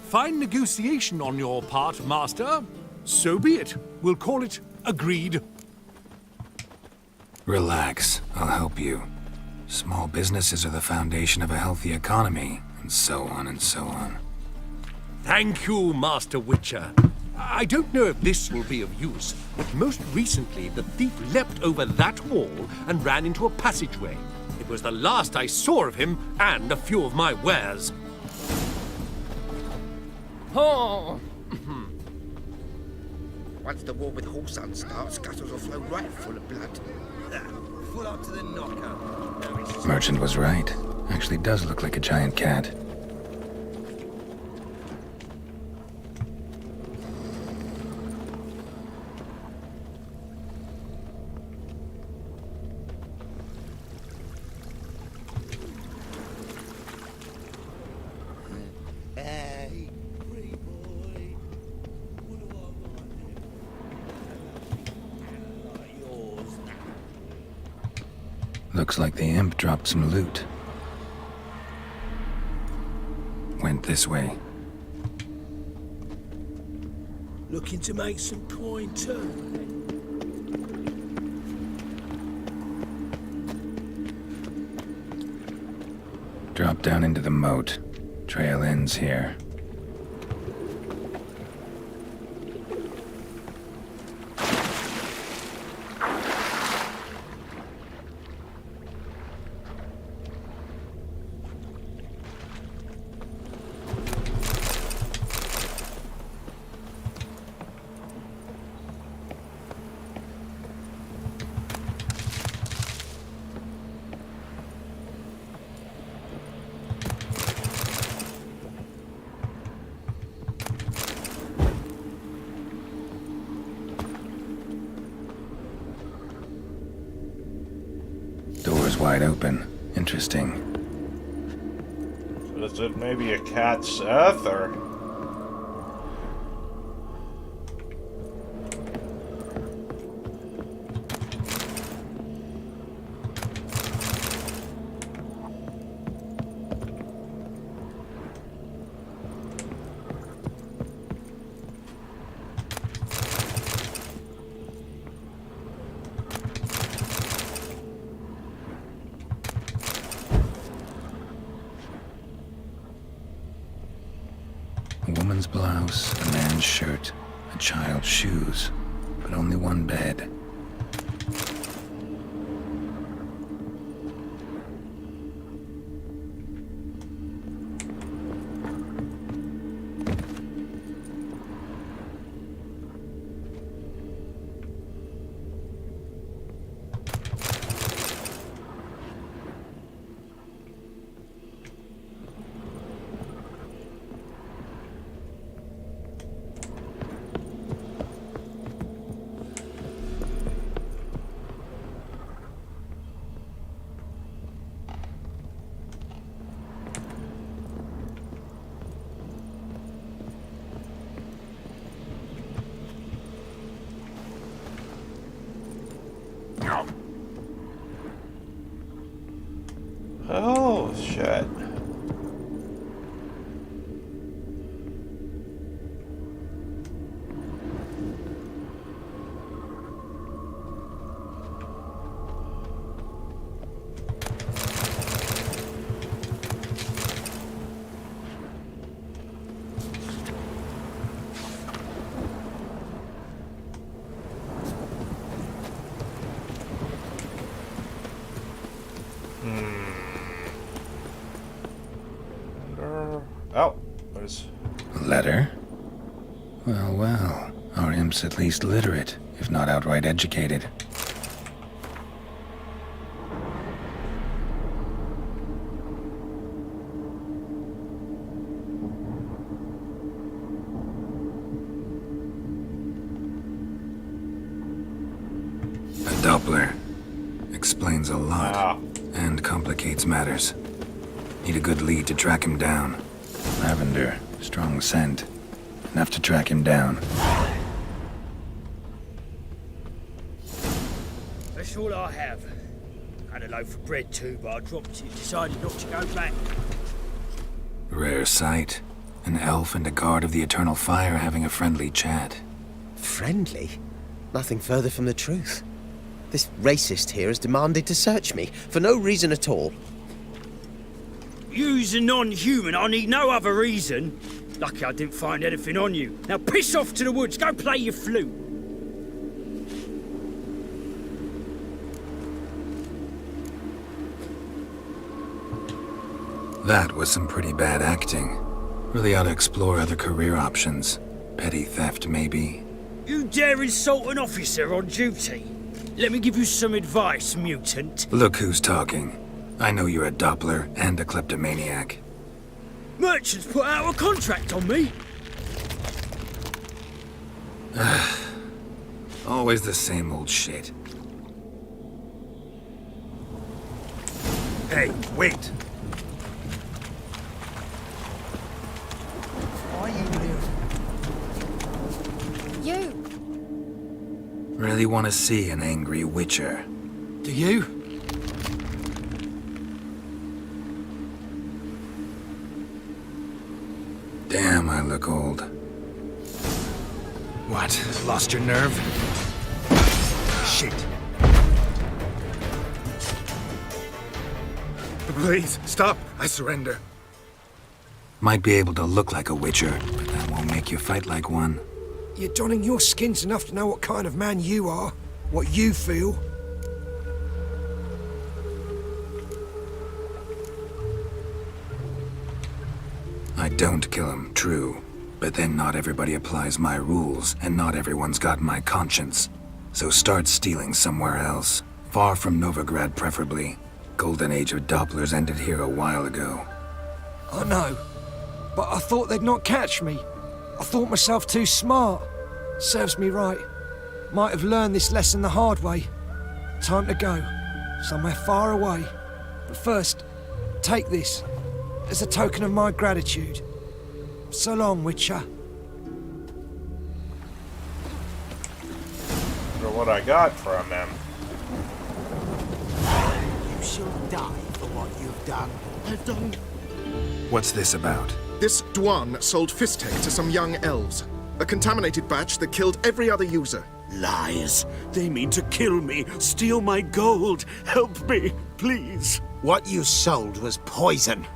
Fine negotiation on your part, Master. So be it. We'll call it agreed. Relax, I'll help you. Small businesses are the foundation of a healthy economy, and so on and so on. Thank you, Master Witcher. I don't know if this will be of use, but most recently the thief leapt over that wall and ran into a passageway. It was the last I saw of him and a few of my wares. Oh! Once the war with Horsan starts, gutters will flow right full of blood. Full up to the knocker. Merchant was right. Actually does look like a giant cat. Looks like the imp dropped some loot. Went this way. Looking to make some coin too. Drop down into the moat. Trail ends here. Door's wide open. Interesting. So is it maybe a cat's Seth, or? A woman's blouse, a man's shirt, a child's shoes, but only one bed. Oh, shit. Oh, there's... A letter? Well, well. Our imp's at least literate, if not outright educated. A Doppler. Explains a lot. And complicates matters. Need a good lead to track him down. Lavender. Strong scent. Enough to track him down. That's all I have. Had a loaf of bread too, but I dropped it. Decided not to go back. Rare sight. An elf and a guard of the Eternal Fire having a friendly chat. Friendly? Nothing further from the truth. This racist here has demanded to search me, for no reason at all. You's a non-human, I need no other reason. Lucky I didn't find anything on you. Now piss off to the woods, go play your flute. That was some pretty bad acting. Really ought to explore other career options. Petty theft, maybe. You dare insult an officer on duty? Let me give you some advice, mutant. Look who's talking. I know you're a Doppler and a kleptomaniac. Merchants put out a contract on me. Always the same old shit. Hey, wait. Why you live? You. Really want to see an angry witcher. Do you? Damn, I look old. What? Lost your nerve? Shit. Please, stop. I surrender. Might be able to look like a witcher, but that won't make you fight like one. You're donning your skins enough to know what kind of man you are, what you feel. I don't kill him, true. But then not everybody applies my rules, and not everyone's got my conscience. So start stealing somewhere else. Far from Novigrad, preferably. Golden age of Dopplers ended here a while ago. I know, but I thought they'd not catch me. I thought myself too smart. Serves me right. Might have learned this lesson the hard way. Time to go. Somewhere far away. But first, take this. As a token of my gratitude. So long, Witcher. Wonder what I got from him. You shall die for what you've done. I've done. What's this about? This Dwan sold Fistek to some young elves. A contaminated batch that killed every other user. Lies. They mean to kill me, steal my gold. Help me, please. What you sold was poison.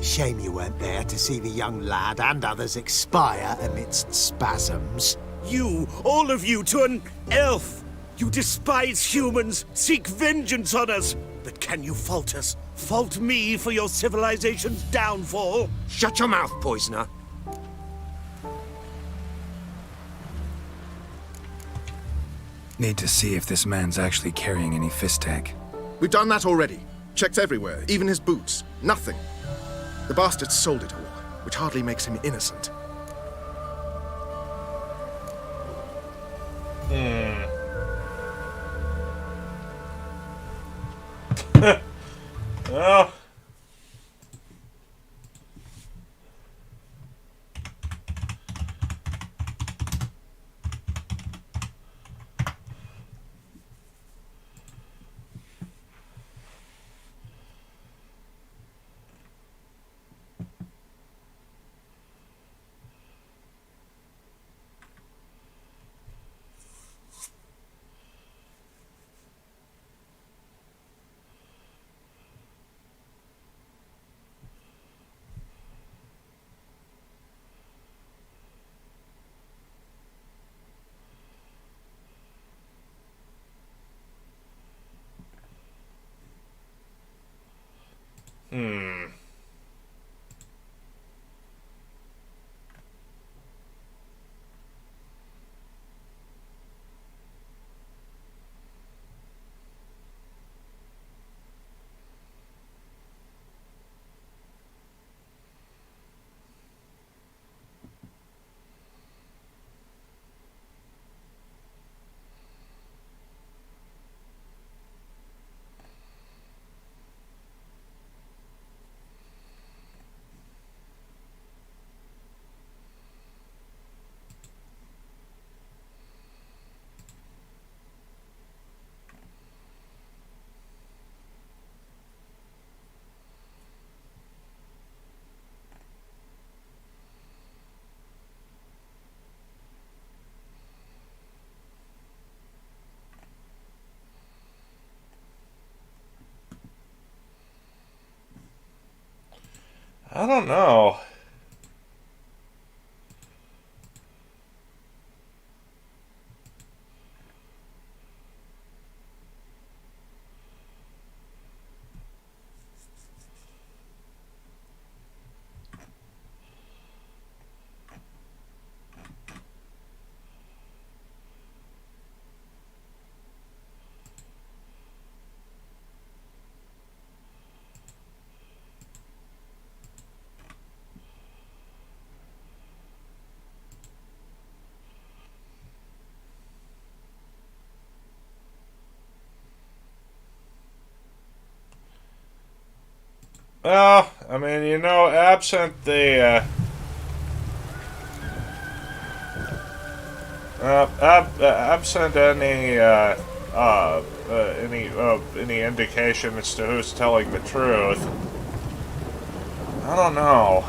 Shame you weren't there to see the young lad and others expire amidst spasms. You, all of you, to an elf. You despise humans, seek vengeance on us. But can you fault us? Fault me for your civilization's downfall? Shut your mouth, poisoner. Need to see if this man's actually carrying any Fistek. We've done that already. Checked everywhere, even his boots. Nothing. The bastard sold it all, which hardly makes him innocent. Oh. I don't know. Well, I mean, you know, absent the, absent any indication as to who's telling the truth, I don't know.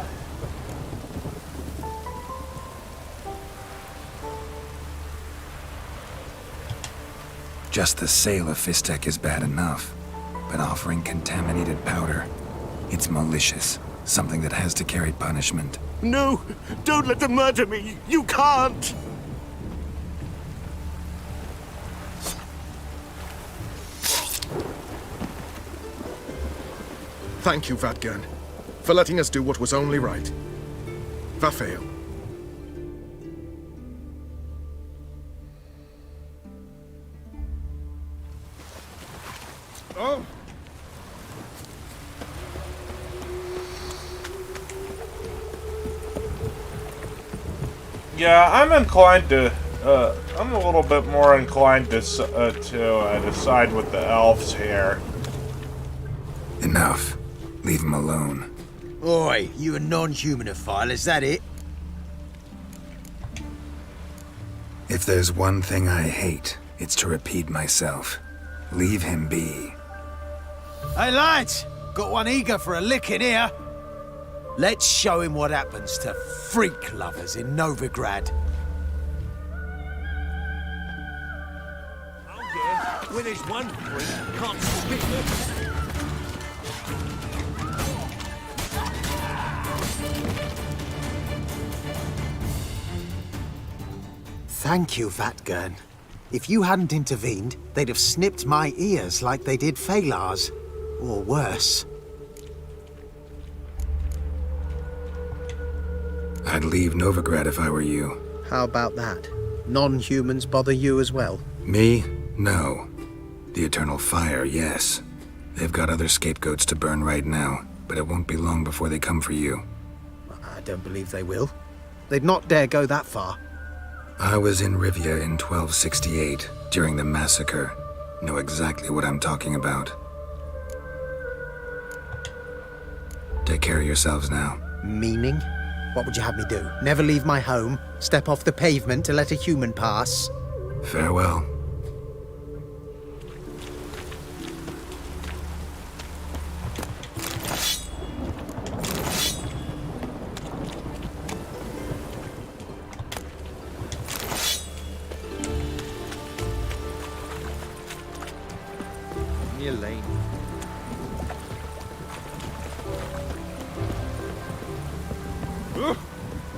Just the sale of Fistek is bad enough, but offering contaminated powder, it's malicious. Something that has to carry punishment. No! Don't let them murder me! You can't! Thank you, Vatgern, for letting us do what was only right. Vafael. Oh! Yeah, I'm inclined to, I'm a little bit more inclined to decide with the elves here. Enough. Leave him alone. Oi, you a non-humanophile, is that it? If there's one thing I hate, it's to repeat myself. Leave him be. Hey lads, got one eager for a licking here. Let's show him what happens to freak lovers in Novigrad. Where there's one freak, can't spit it. Thank you, Vatgern. If you hadn't intervened, they'd have snipped my ears like they did Phalar's. Or worse. I'd leave Novigrad if I were you. How about that? Non-humans bother you as well? Me? No. The Eternal Fire, yes. They've got other scapegoats to burn right now, but it won't be long before they come for you. I don't believe they will. They'd not dare go that far. I was in Rivia in 1268, during the massacre. Know exactly what I'm talking about. Take care of yourselves now. Meaning? What would you have me do? Never leave my home? Step off the pavement to let a human pass? Farewell. Near lane.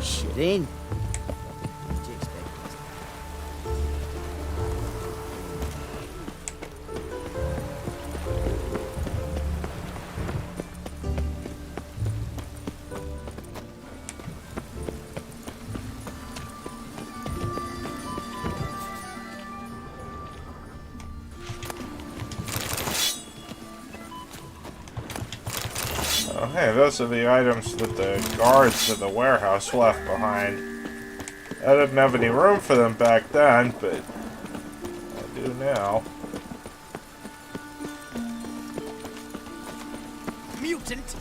Shit in. What do you expect? Oh, hey, those are the items that the guards in the warehouse left behind. I didn't have any room for them back then, but I do now. Mutant!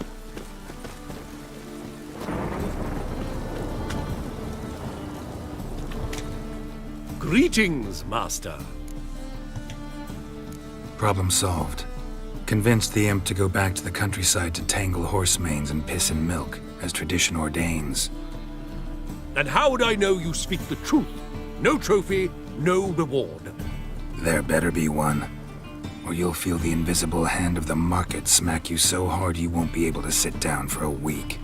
Greetings, Master. Problem solved. Convinced the imp to go back to the countryside to tangle horse manes and piss in milk, as tradition ordains. And how would I know you speak the truth? No trophy, no reward. There better be one, or you'll feel the invisible hand of the market smack you so hard you won't be able to sit down for a week.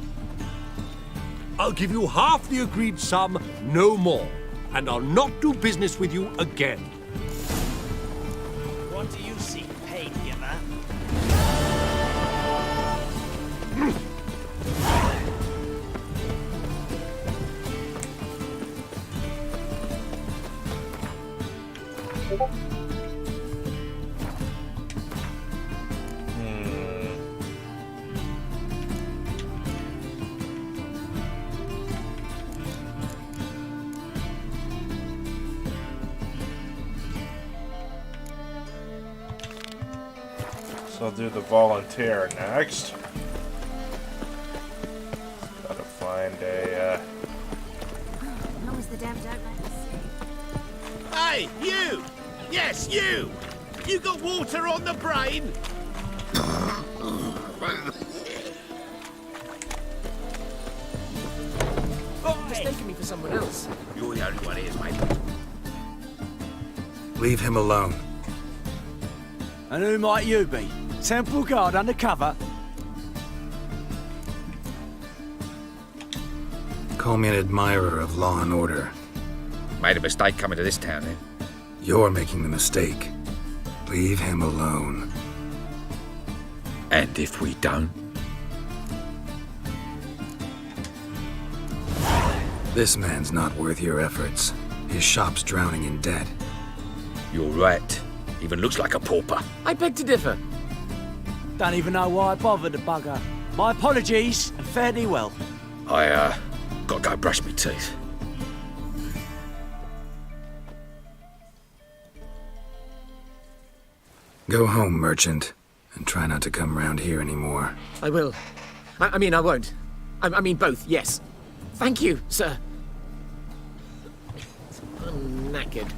I'll give you half the agreed sum, no more. And I'll not do business with you again. What do you seek, paid giver? So I'll do the volunteer next. Gotta find a, As long as the damn don't let us see. Hey, you! Yes, you! You got water on the brain? Mistaken me for someone else. You're the only one here, mate. Leave him alone. And who might you be? Temple Guard undercover? Call me an admirer of law and order. Made a mistake coming to this town, eh? You're making the mistake. Leave him alone. And if we don't? This man's not worth your efforts. His shop's drowning in debt. You're right. Even looks like a pauper. I beg to differ. Don't even know why I bothered the bugger. My apologies, and fare thee well. I, gotta go brush me teeth. Go home, merchant, and try not to come round here anymore. I will. I mean, I won't. I mean both, yes. Thank you, sir. I'm knackered.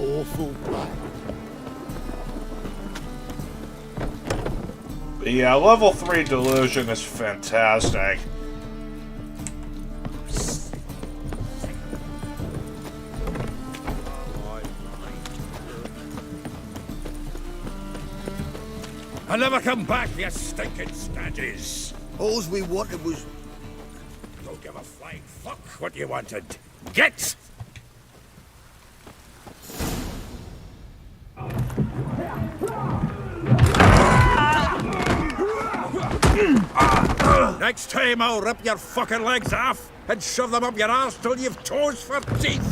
Awful blood. But yeah, level 3 delusion is fantastic. I never come back, you stinking stagges. All we wanted was... Don't give a flying fuck what you wanted. Get! Next time I'll rip your fucking legs off and shove them up your arse till you've toes for teeth.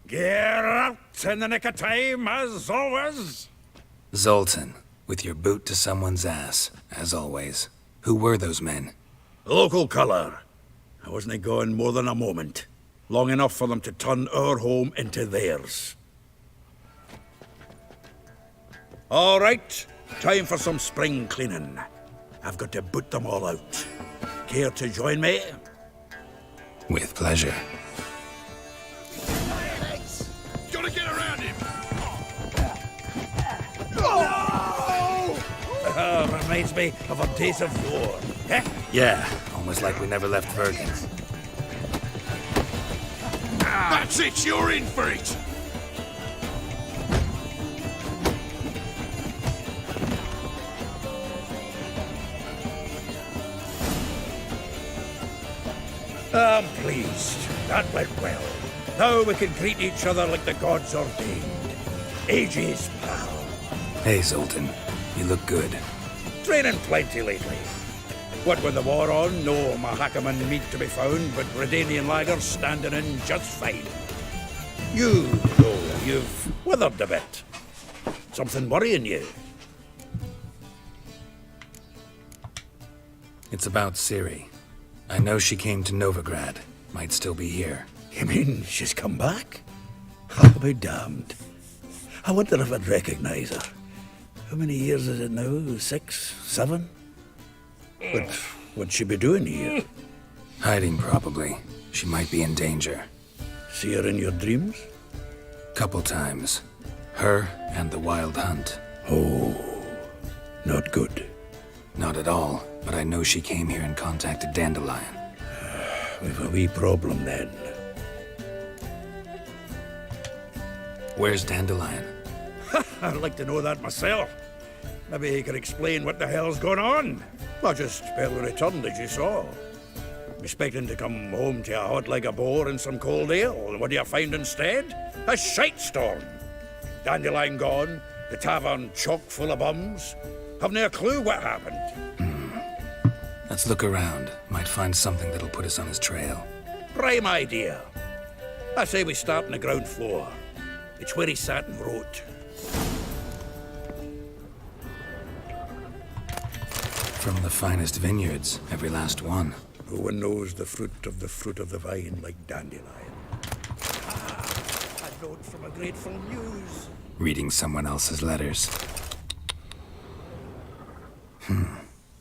Get out in the nick of time, as always. Zoltan, with your boot to someone's ass, as always. Who were those men? Local colour. I wasn't gone more than a moment. Long enough for them to turn our home into theirs. All right, time for some spring cleaning. I've got to boot them all out. Care to join me? With pleasure. Gotta get around him! Reminds me of our days of yore. Eh? Yeah, almost like we never left Bergen. That's it, you're in for it! I'm pleased. That went well. Now we can greet each other like the gods ordained. Ages, pal. Hey, Zoltan. You look good. Training plenty lately. What with the war on, no Mahakaman meat to be found, but Redanian lagers standing in just fine. You, though, you've withered a bit. Something worrying you? It's about Ciri. I know she came to Novigrad. Might still be here. You mean she's come back? I'll be damned. I wonder if I'd recognize her. How many years is it now? 6, 7? But what'd she be doing here? Hiding, probably. She might be in danger. See her in your dreams? Couple times. Her and the Wild Hunt. Oh, not good. Not at all, but I know she came here and contacted Dandelion. We've a wee problem then. Where's Dandelion? I'd like to know that myself. Maybe he can explain what the hell's going on. I just barely returned, as you saw. Expecting to come home to a hot like a boar and some cold ale, and what do you find instead? A shite storm. Dandelion gone, the tavern chock full of bums. Haven't a clue what happened. Let's look around. Might find something that'll put us on his trail. Prime idea. I say we start on the ground floor. It's where he sat and wrote. From the finest vineyards, every last one. No one knows the fruit of the vine like Dandelion. A note from a grateful muse. Reading someone else's letters.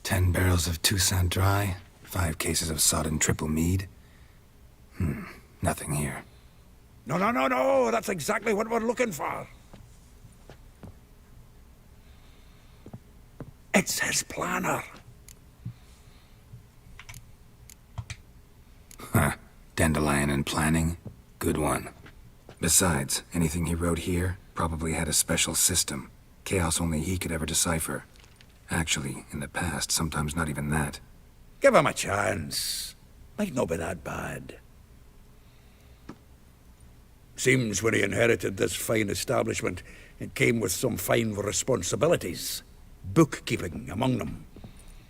10 barrels of Toussaint Dry, 5 cases of sodden triple mead. Nothing here. No, that's exactly what we're looking for. It's his planner. Dandelion and planning? Good one. Besides, anything he wrote here probably had a special system. Chaos only he could ever decipher. Actually, in the past, sometimes not even that. Give him a chance. Might not be that bad. Seems when he inherited this fine establishment, it came with some fine responsibilities. Bookkeeping among them.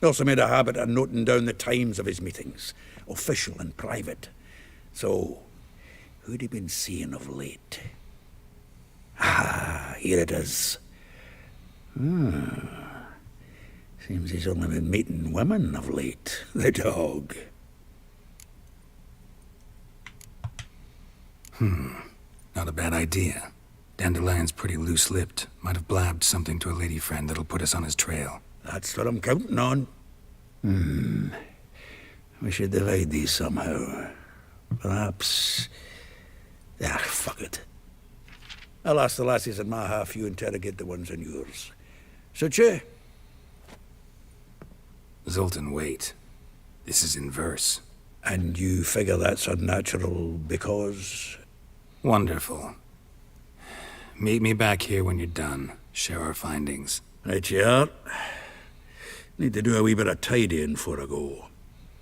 He also made a habit of noting down the times of his meetings, official and private. So, who'd he been seeing of late? Here it is. Seems he's only been meeting women of late, the dog. Not a bad idea. Dandelion's pretty loose-lipped. Might have blabbed something to a lady friend that'll put us on his trail. That's what I'm counting on. We should divide these somehow. Perhaps... fuck it. I'll ask the lassies in my half, you interrogate the ones in yours. Suit you? Zoltan, wait. This is in verse. And you figure that's unnatural because... Wonderful. Meet me back here when you're done. Share our findings. Right you are. Need to do a wee bit of tidying before I go.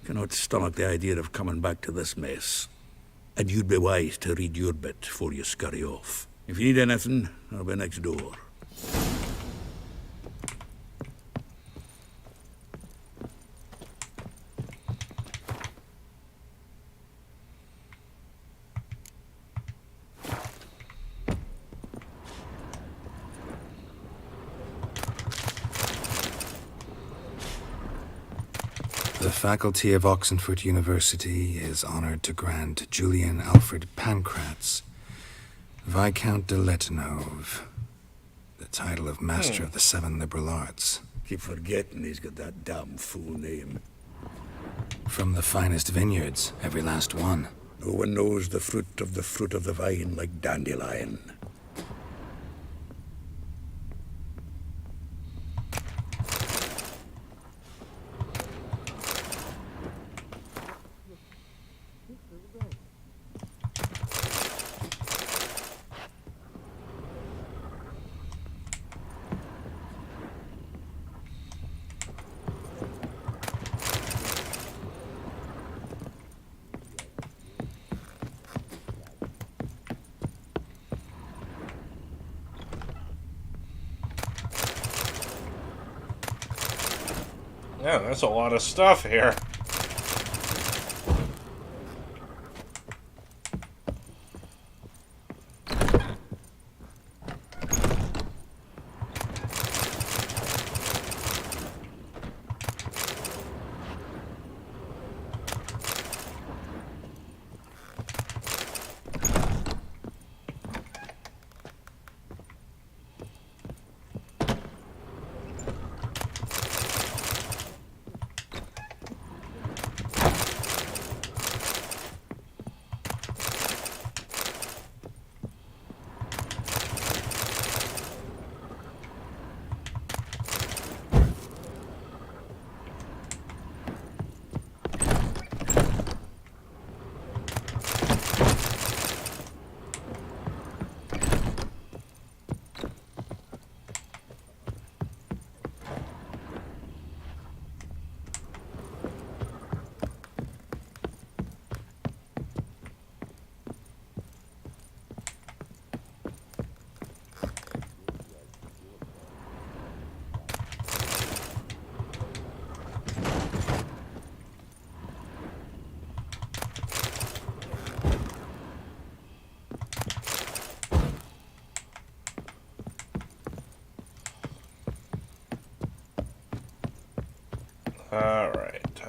Cannot stomach the idea of coming back to this mess. And you'd be wise to read your bit before you scurry off. If you need anything, I'll be next door. The faculty of Oxenford University is honored to grant Julian Alfred Pancratz, Viscount de Letenove, the title of Master of the Seven Liberal Arts. Keep forgetting he's got that damn fool name. From the finest vineyards, every last one. No one knows the fruit of the vine like Dandelion. Yeah, there's a lot of stuff here.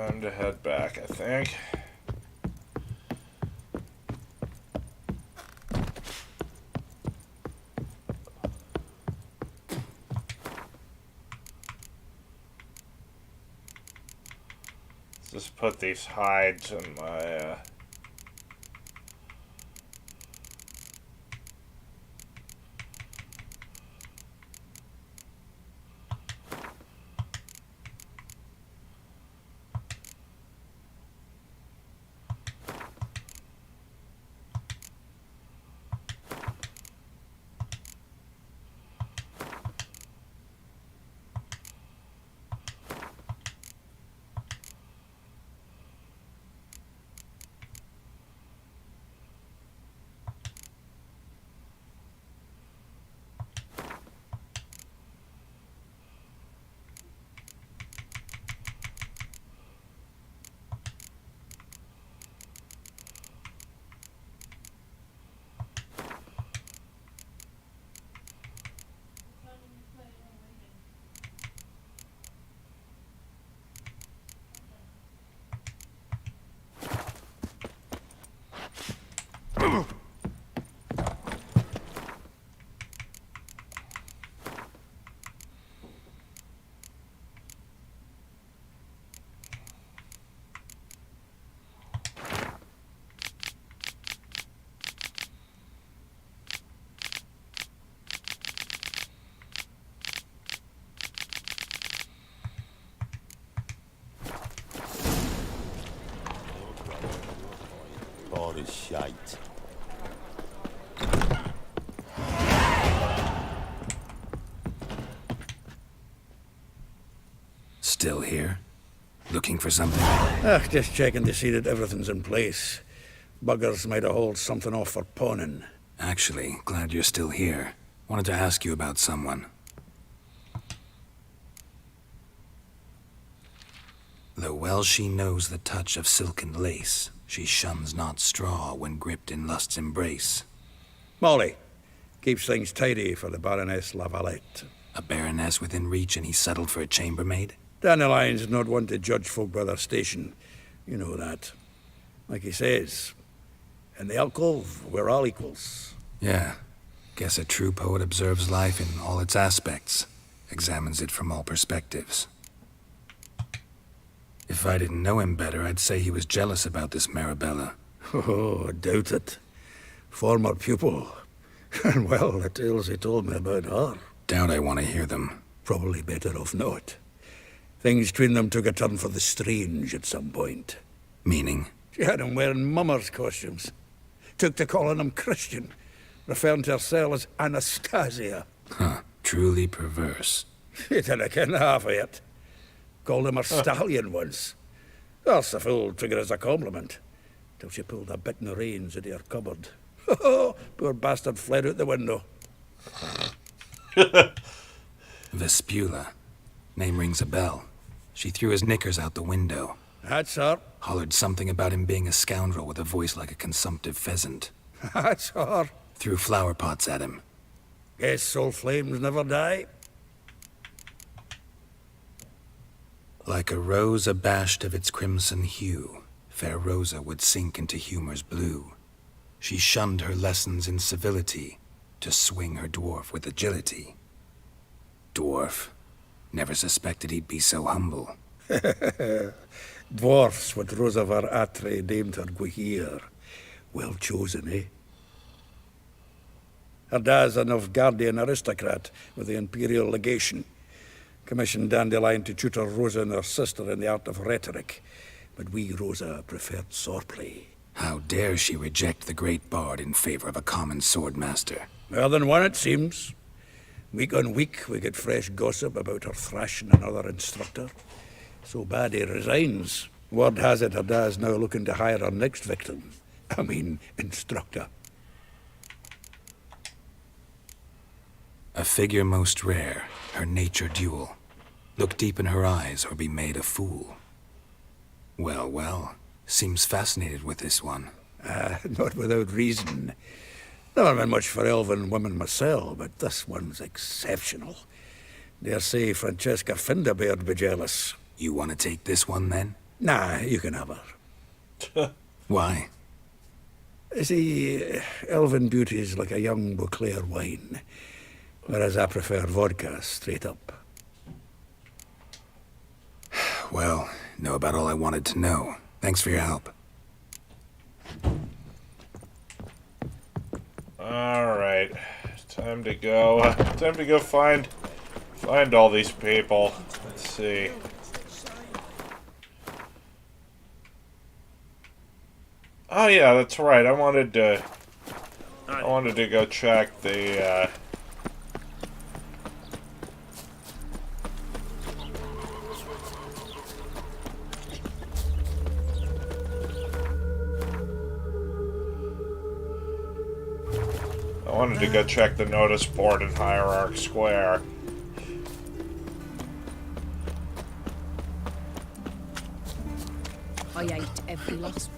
Time to head back, I think. Let's just put these hides in my, Shite. Still here? Looking for something? Just checking to see that everything's in place. Buggers might have hauled something off for pawning. Actually, glad you're still here. Wanted to ask you about someone. Though well she knows the touch of silken lace, she shuns not straw when gripped in lust's embrace. Molly. Keeps things tidy for the Baroness Lavalette. A baroness within reach and he settled for a chambermaid? Dandelion's not one to judge folk by their station. You know that. Like he says, in the alcove, we're all equals. Yeah. Guess a true poet observes life in all its aspects, examines it from all perspectives. If I didn't know him better, I'd say he was jealous about this Marabella. Oh, doubt it. Former pupil. And well, the tales he told me about her. Doubt I want to hear them. Probably better off not. Things between them took a turn for the strange at some point. Meaning? She had him wearing mummers' costumes. Took to calling him Christian, referring to herself as Anastasia. Huh. Truly perverse. She didn't ken half of it. Called him a stallion once. That's the fool took it as a compliment. Till she pulled a bit in the reins into her cupboard. Poor bastard fled out the window. Vespula. Name rings a bell. She threw his knickers out the window. That's her. Hollered something about him being a scoundrel with a voice like a consumptive pheasant. That's her. Threw flower pots at him. Guess soul flames never die. Like a rose abashed of its crimson hue, fair Rosa would sink into humor's blue. She shunned her lessons in civility, to swing her dwarf with agility. Dwarf. Never suspected he'd be so humble. Dwarfs what Rosa var Atre named her Guihir. Well chosen, eh? Her dad's a Novgardian aristocrat with the Imperial Legation. Commissioned Dandelion to tutor Rosa and her sister in the art of rhetoric. But we, Rosa, preferred swordplay. How dare she reject the great bard in favor of a common swordmaster? More than one, it seems. Week on week, we get fresh gossip about her thrashing another instructor. So bad he resigns. Word has it her dad's now looking to hire her next victim. I mean, instructor. A figure most rare, her nature dual. Look deep in her eyes or be made a fool. Well, well, seems fascinated with this one. Not without reason. Never been much for elven women myself, but this one's exceptional. Dare say Francesca Finderbeard be jealous. You want to take this one, then? Nah, you can have her. Why? See, elven beauty's like a young Beauclair wine, whereas I prefer vodka straight up. Well, know about all I wanted to know. Thanks for your help. Alright. Time to go. Time to go find all these people. Let's see. Oh yeah, that's right. I wanted to go check the notice board in Hierarch Square. I ate every last one.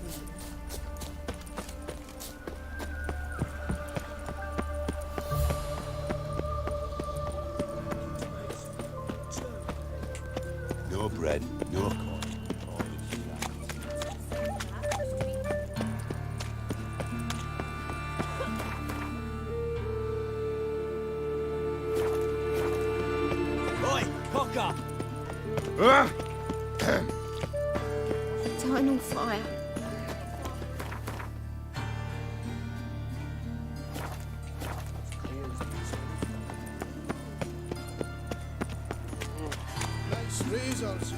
No bread, no corn. Oi, cock up! Dine on fire. Nice razors.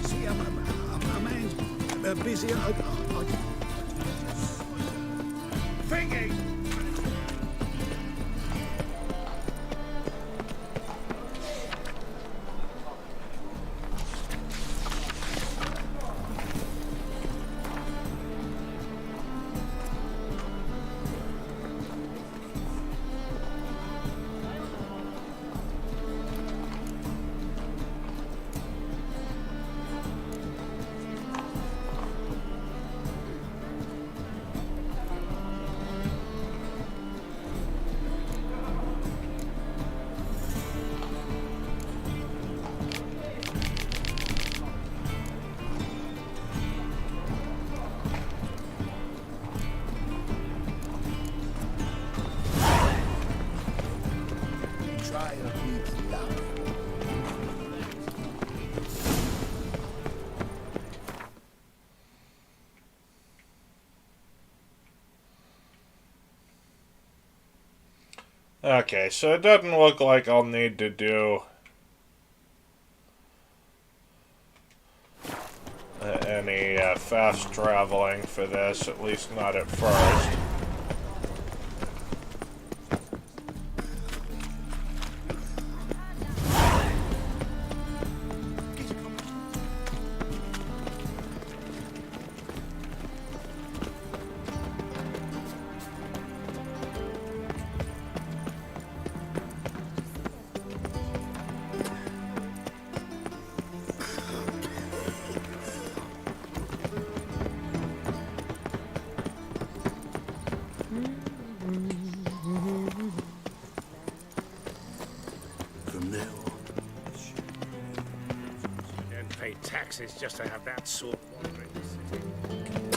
See, a man's busy. Thinking. Okay, so it doesn't look like I'll need to do any fast traveling for this, at least not at first. Taxes just to have that sort wandering the city.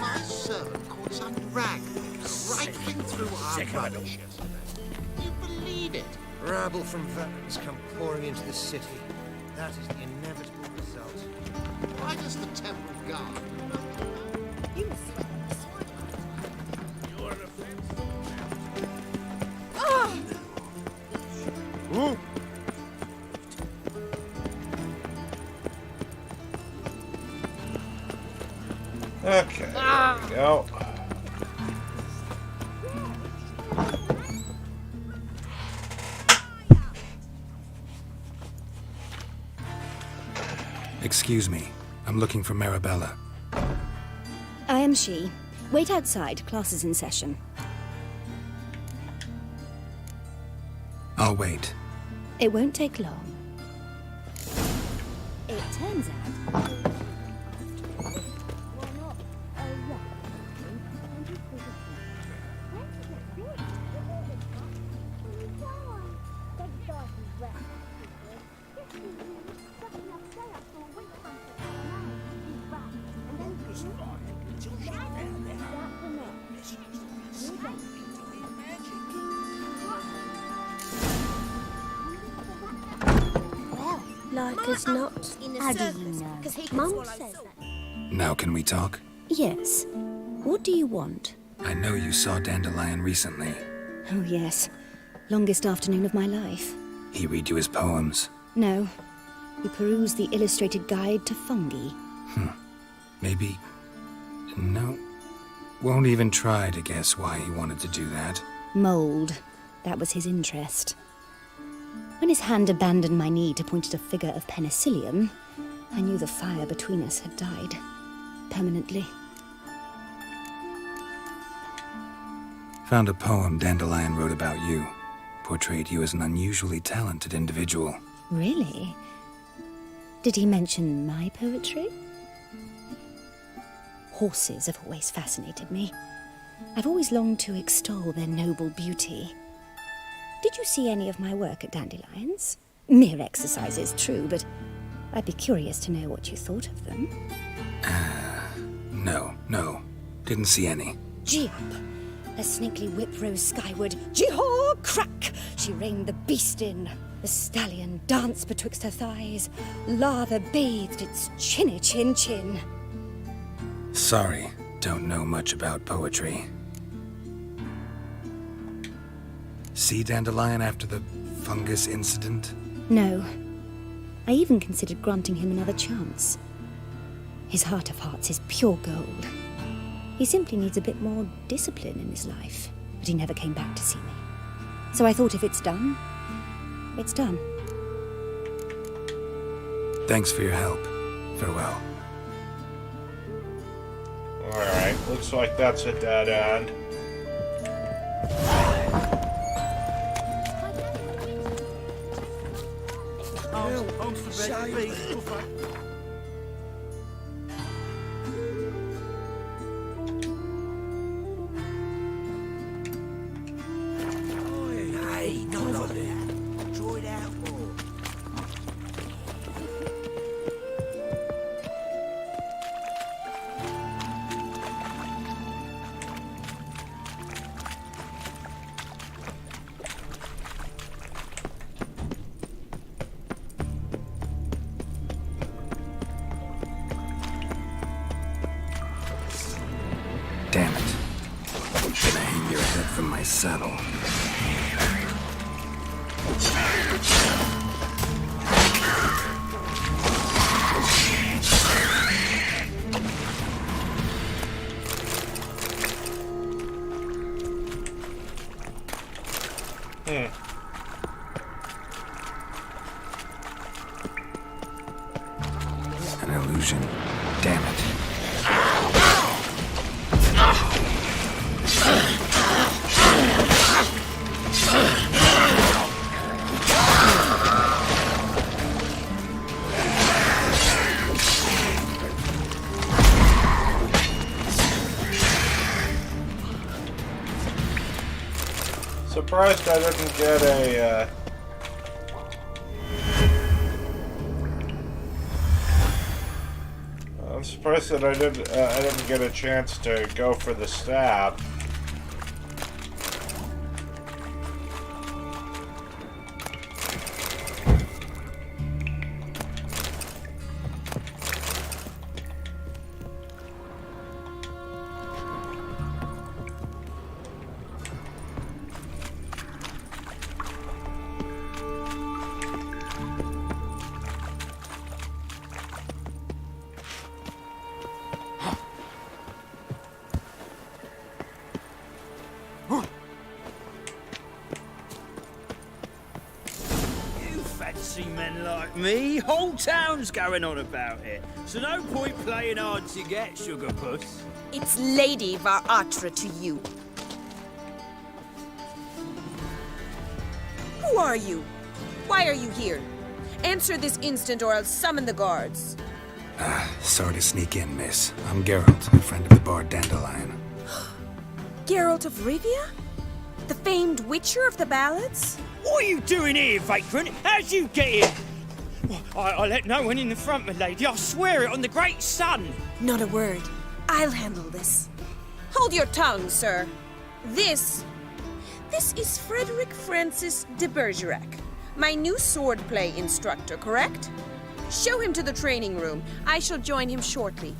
My servant caught some rag rifling through our rubbish. You believe it? Rabble from veterans come pouring into the city. That is the inevitable result. Why does the temple guard? You must swear on the sword. You're an offense. Oh! Okay, there we go. Excuse me. I'm looking for Marabella. I am she. Wait outside. Class is in session. I'll wait. It won't take long. It turns out... like as not. How do you know? Mum says that. Now can we talk? Yes. What do you want? I know you saw Dandelion recently. Oh, yes. Longest afternoon of my life. He read you his poems. No. We perused the illustrated guide to fungi. Maybe... No. Won't even try to guess why he wanted to do that. Mold. That was his interest. When his hand abandoned my knee to point at a figure of penicillium, I knew the fire between us had died. Permanently. Found a poem Dandelion wrote about you. Portrayed you as an unusually talented individual. Really? Did he mention my poetry? Horses have always fascinated me. I've always longed to extol their noble beauty. Did you see any of my work at Dandelion's? Mere exercises, true, but I'd be curious to know what you thought of them. No. Didn't see any. Gee up! A snaky whip rose skyward. Gee-haw! Crack! She reined the beast in. The stallion danced betwixt her thighs. Lather bathed its chinny chin. Sorry, don't know much about poetry. See Dandelion after the fungus incident? No. I even considered granting him another chance. His heart of hearts is pure gold. He simply needs a bit more discipline in his life, but he never came back to see me. So I thought if it's done, it's done. Thanks for your help. Farewell. Alright, looks like that's a dead end. Hey, not like that. Draw it out more. Damn it. I'm gonna hang your head from my saddle. An illusion. Damn it. Surprised I didn't get a, I'm surprised that I didn't get a chance to go for the stab. Fancy men like me, whole town's going on about it. So no point playing hard to get, sugar puss. It's Lady Varatra to you. Who are you? Why are you here? Answer this instant or I'll summon the guards. Sorry to sneak in, miss. I'm Geralt, a friend of the bard Dandelion. Geralt of Rivia? The famed witcher of the ballads? What are you doing here, vagrant? How'd you get here? Well, I let no one in the front, my lady. I swear it on the great sun. Not a word. I'll handle this. Hold your tongue, sir. This is Frederick Francis de Bergerac, my new swordplay instructor, correct? Show him to the training room. I shall join him shortly.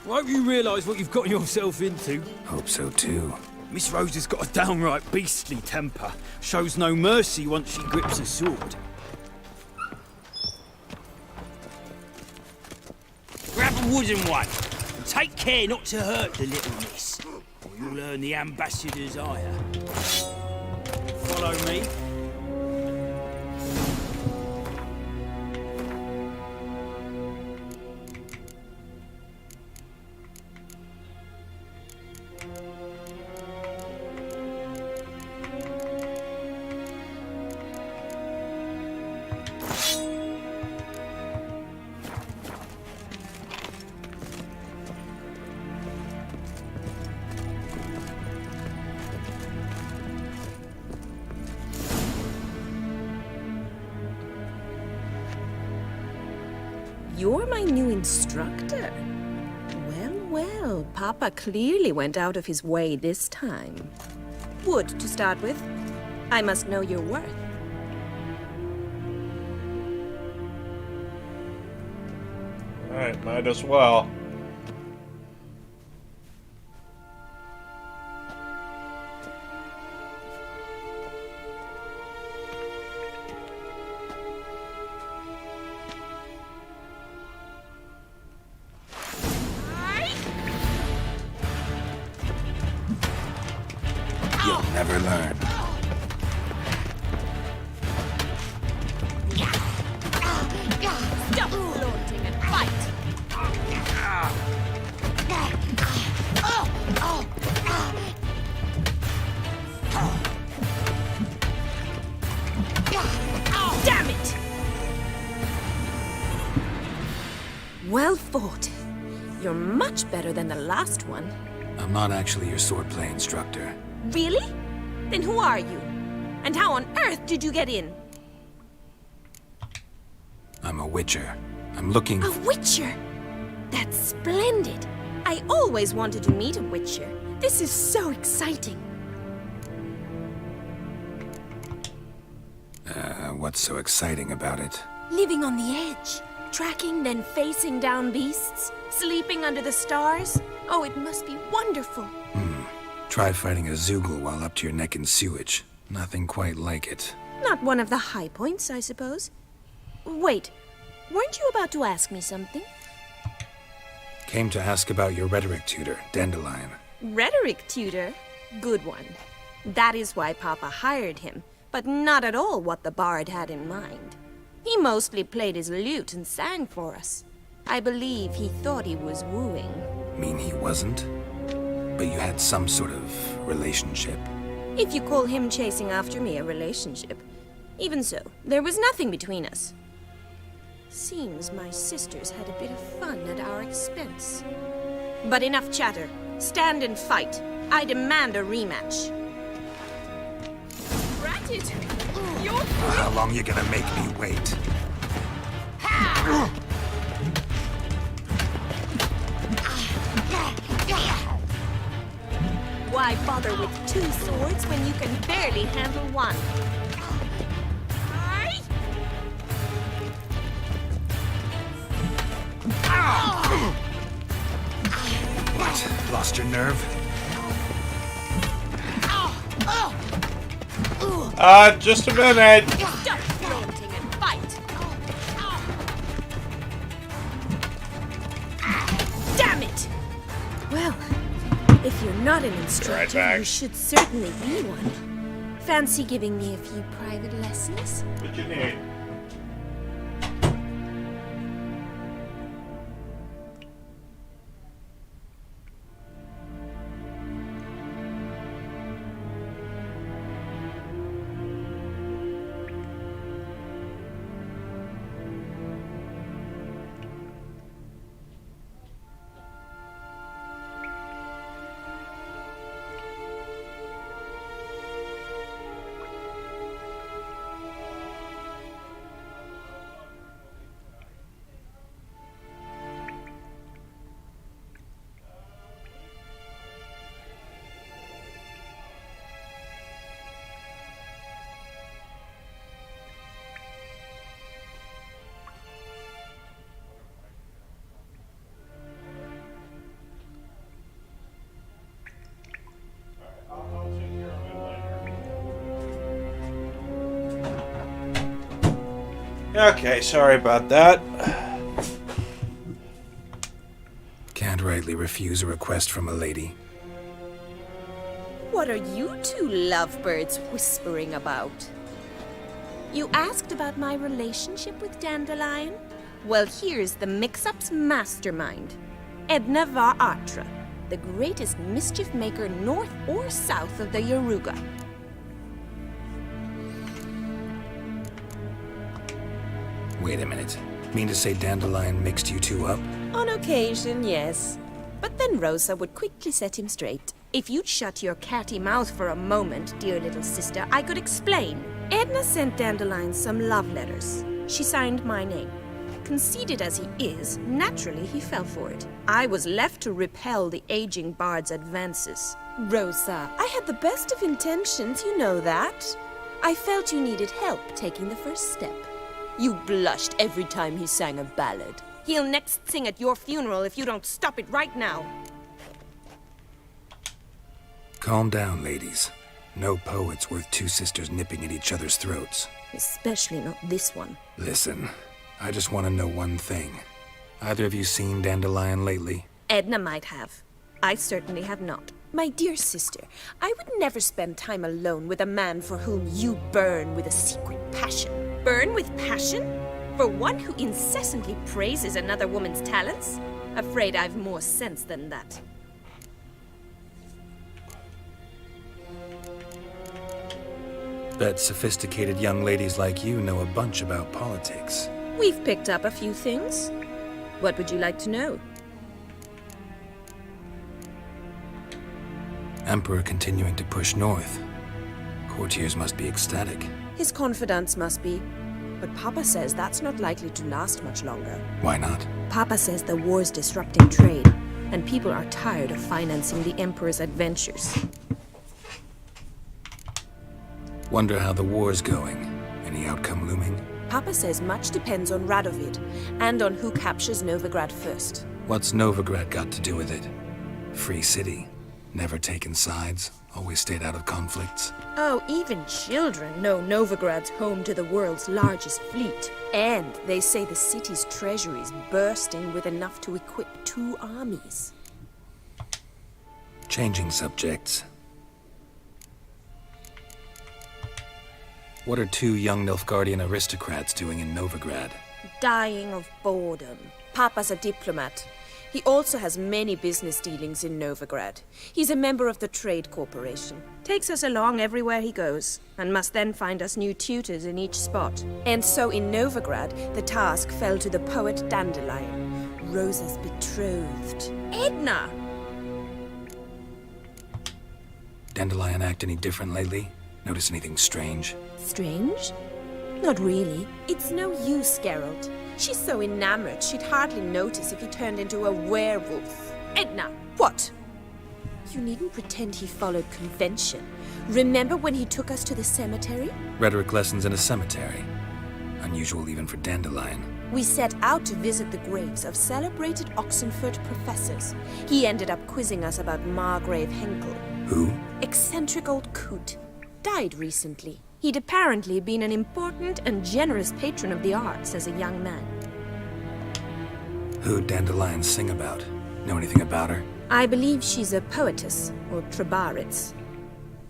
I hope you realise what you've got yourself into. Hope so too. Miss Rose has got a downright beastly temper. Shows no mercy once she grips a sword. Grab a wooden one. And take care not to hurt the little miss, or you'll earn the ambassador's ire. Follow me. You're my new instructor? Well, well, Papa clearly went out of his way this time. Wood, to start with. I must know your worth. Alright, might as well. You'll never learn. Stop flaunting and fight! Damn it! Well fought. You're much better than the last one. I'm not actually your swordplay instructor. Really? Then who are you? And how on earth did you get in? I'm a witcher. I'm looking A witcher? That's splendid. I always wanted to meet a witcher. This is so exciting. What's so exciting about it? Living on the edge. Tracking, then facing down beasts. Sleeping under the stars. Oh, it must be wonderful. Try fighting a Zoogle while up to your neck in sewage. Nothing quite like it. Not one of the high points, I suppose. Wait, weren't you about to ask me something? Came to ask about your rhetoric tutor, Dandelion. Rhetoric tutor? Good one. That is why Papa hired him, but not at all what the bard had in mind. He mostly played his lute and sang for us. I believe he thought he was wooing. Mean he wasn't? But you had some sort of relationship. If you call him chasing after me a relationship. Even so, there was nothing between us. Seems my sisters had a bit of fun at our expense. But enough chatter. Stand and fight. I demand a rematch. Rat it! You're How long you gonna make me wait? Why bother with two swords when you can barely handle one? What? Lost your nerve? Just a minute. Stop flaunting and fight! Damn it! Well, if you're not an instructor, you should certainly be one. Fancy giving me a few private lessons? What you need? Okay, sorry about that. Can't rightly refuse a request from a lady. What are you two lovebirds whispering about? You asked about my relationship with Dandelion? Well, here's the mix-up's mastermind. Edna var Atra, the greatest mischief maker north or south of the Yaruga. Wait a minute. Mean to say Dandelion mixed you two up? On occasion, yes. But then Rosa would quickly set him straight. If you'd shut your catty mouth for a moment, dear little sister, I could explain. Edna sent Dandelion some love letters. She signed my name. Conceited as he is, naturally he fell for it. I was left to repel the aging bard's advances. Rosa, I had the best of intentions, you know that. I felt you needed help taking the first step. You blushed every time he sang a ballad. He'll next sing at your funeral if you don't stop it right now. Calm down, ladies. No poet's worth two sisters nipping at each other's throats. Especially not this one. Listen, I just want to know one thing. Either of you seen Dandelion lately? Edna might have. I certainly have not. My dear sister, I would never spend time alone with a man for whom you burn with a secret passion. Burn with passion? For one who incessantly praises another woman's talents? Afraid I've more sense than that. Bet sophisticated young ladies like you know a bunch about politics. We've picked up a few things. What would you like to know? Emperor continuing to push north. Courtiers must be ecstatic. His confidants must be. But Papa says that's not likely to last much longer. Why not? Papa says the war's disrupting trade, and people are tired of financing the Emperor's adventures. Wonder how the war's going. Any outcome looming? Papa says much depends on Radovid, and on who captures Novigrad first. What's Novigrad got to do with it? Free city. Never taken sides. Always stayed out of conflicts. Oh, even children know Novigrad's home to the world's largest fleet. And they say the city's treasury's bursting with enough to equip 2 armies. Changing subjects. What are 2 young Nilfgaardian aristocrats doing in Novigrad? Dying of boredom. Papa's a diplomat. He also has many business dealings in Novigrad. He's a member of the Trade Corporation. Takes us along everywhere he goes, and must then find us new tutors in each spot. And so in Novigrad, the task fell to the poet Dandelion, Rosa's betrothed. Edna! Dandelion act any different lately? Notice anything strange? Strange? Not really. It's no use, Geralt. She's so enamored she'd hardly notice if he turned into a werewolf. Edna, what? You needn't pretend he followed convention. Remember when he took us to the cemetery? Rhetoric lessons in a cemetery. Unusual even for Dandelion. We set out to visit the graves of celebrated Oxenford professors. He ended up quizzing us about Margrave Henkel. Who? Eccentric old coot. Died recently. He'd apparently been an important and generous patron of the arts as a young man. Who'd Dandelion sing about? Know anything about her? I believe she's a poetess, or trabaritz.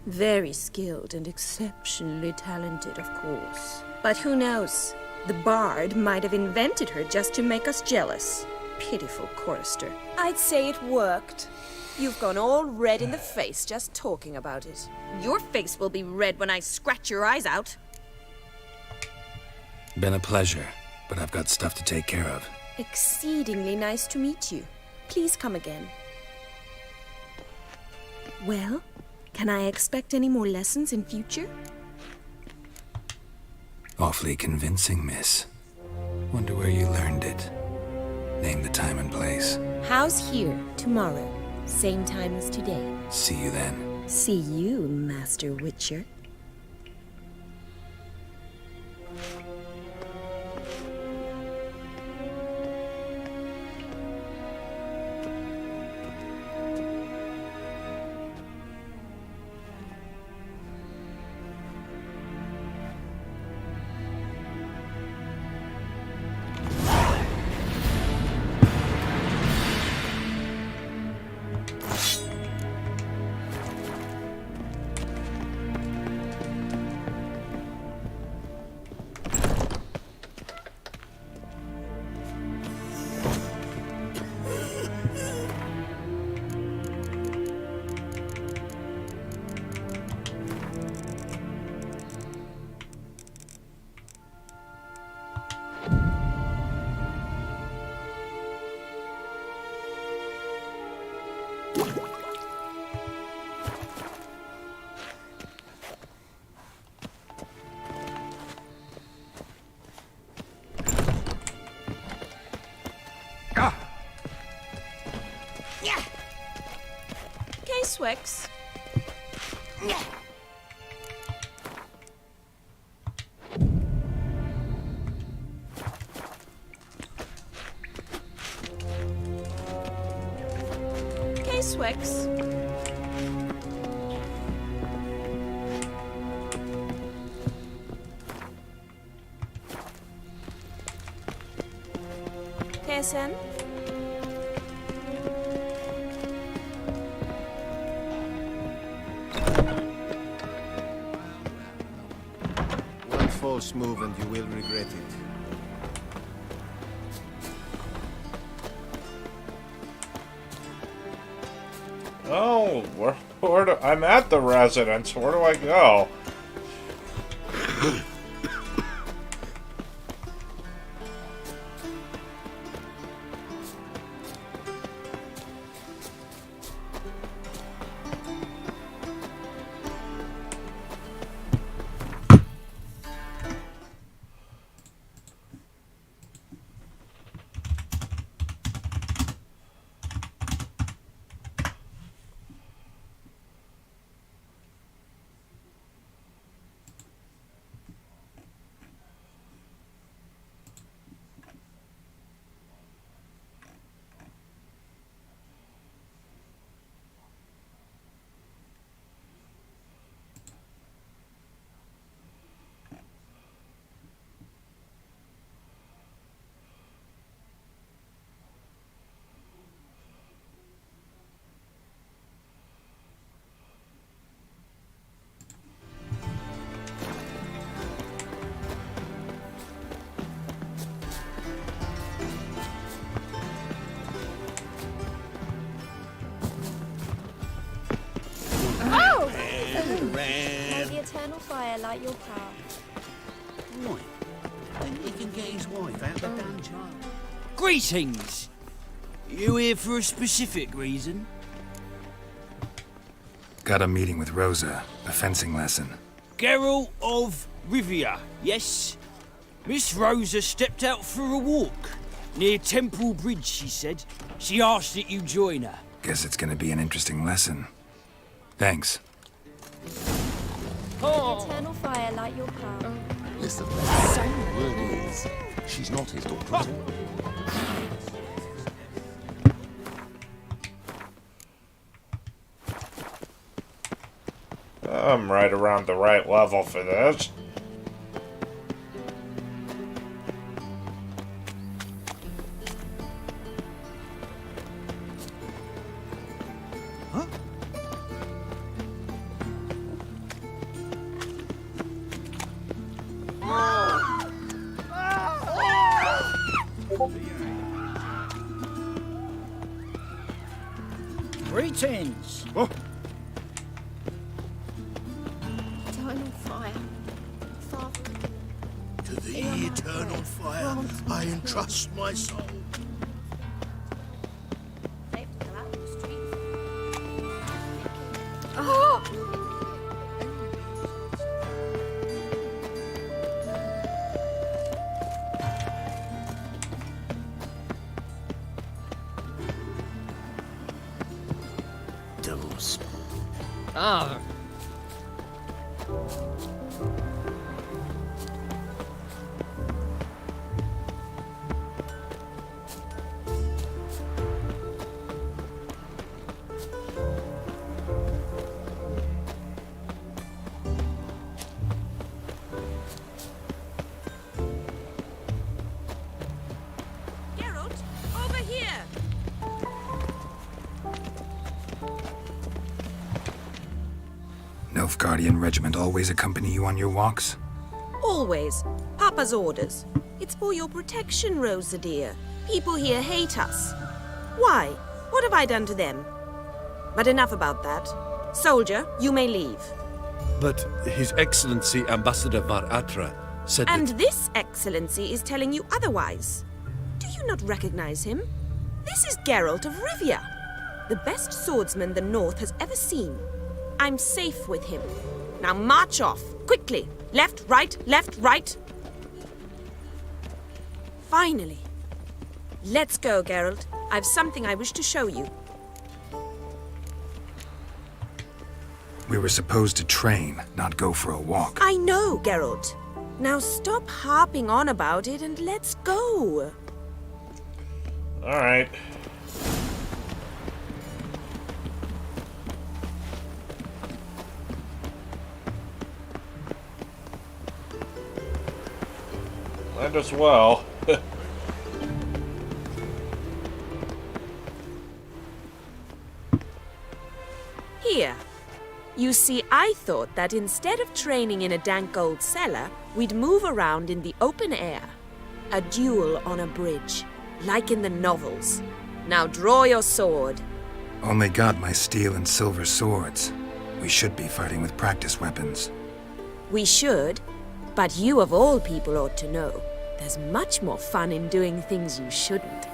Very skilled and exceptionally talented, of course. But who knows? The bard might have invented her just to make us jealous. Pitiful chorister. I'd say it worked. You've gone all red in the face just talking about it. Your face will be red when I scratch your eyes out. Been a pleasure, but I've got stuff to take care of. Exceedingly nice to meet you. Please come again. Well, can I expect any more lessons in future? Awfully convincing, miss. Wonder where you learned it. Name the time and place. House here, tomorrow. Same time as today. See you then. See you, Master Witcher. Swix. Swix. KSN. One false move and you will regret it. Oh, I'm at the residence. Where do I go? May the eternal fire light your path. Right. Then he can get his wife out the dungeon. Greetings! You here for a specific reason? Got a meeting with Rosa, a fencing lesson. Geralt of Rivia, yes? Miss Rosa stepped out for a walk. Near Temple Bridge, she said. She asked that you join her. Guess it's gonna be an interesting lesson. Thanks. May the eternal fire light your path. Listen, the word is, she's not his daughter at all. I'm right around the right level for this. Greetings! Eternal fire. Father. To the eternal fire, I entrust my soul. Oh! Devils. Ah. Geralt, over here! Nilfgaardian regiment always accompany you on your walks? Always. Papa's orders. It's for your protection, Rosa dear. People here hate us. Why? What have I done to them? But enough about that. Soldier, you may leave. But His Excellency Ambassador Var Atra said And that... this excellency is telling you otherwise. Do you not recognize him? This is Geralt of Rivia, the best swordsman the North has ever seen. I'm safe with him. Now march off, quickly. Left, right, left, right. Finally. Let's go, Geralt. I've something I wish to show you. We were supposed to train, not go for a walk. I know, Geralt. Now stop harping on about it and let's go. Alright. Might as well. Here. You see, I thought that instead of training in a dank old cellar, we'd move around in the open air. A duel on a bridge, like in the novels. Now draw your sword. Only got my steel and silver swords. We should be fighting with practice weapons. We should, but you of all people ought to know. There's much more fun in doing things you shouldn't.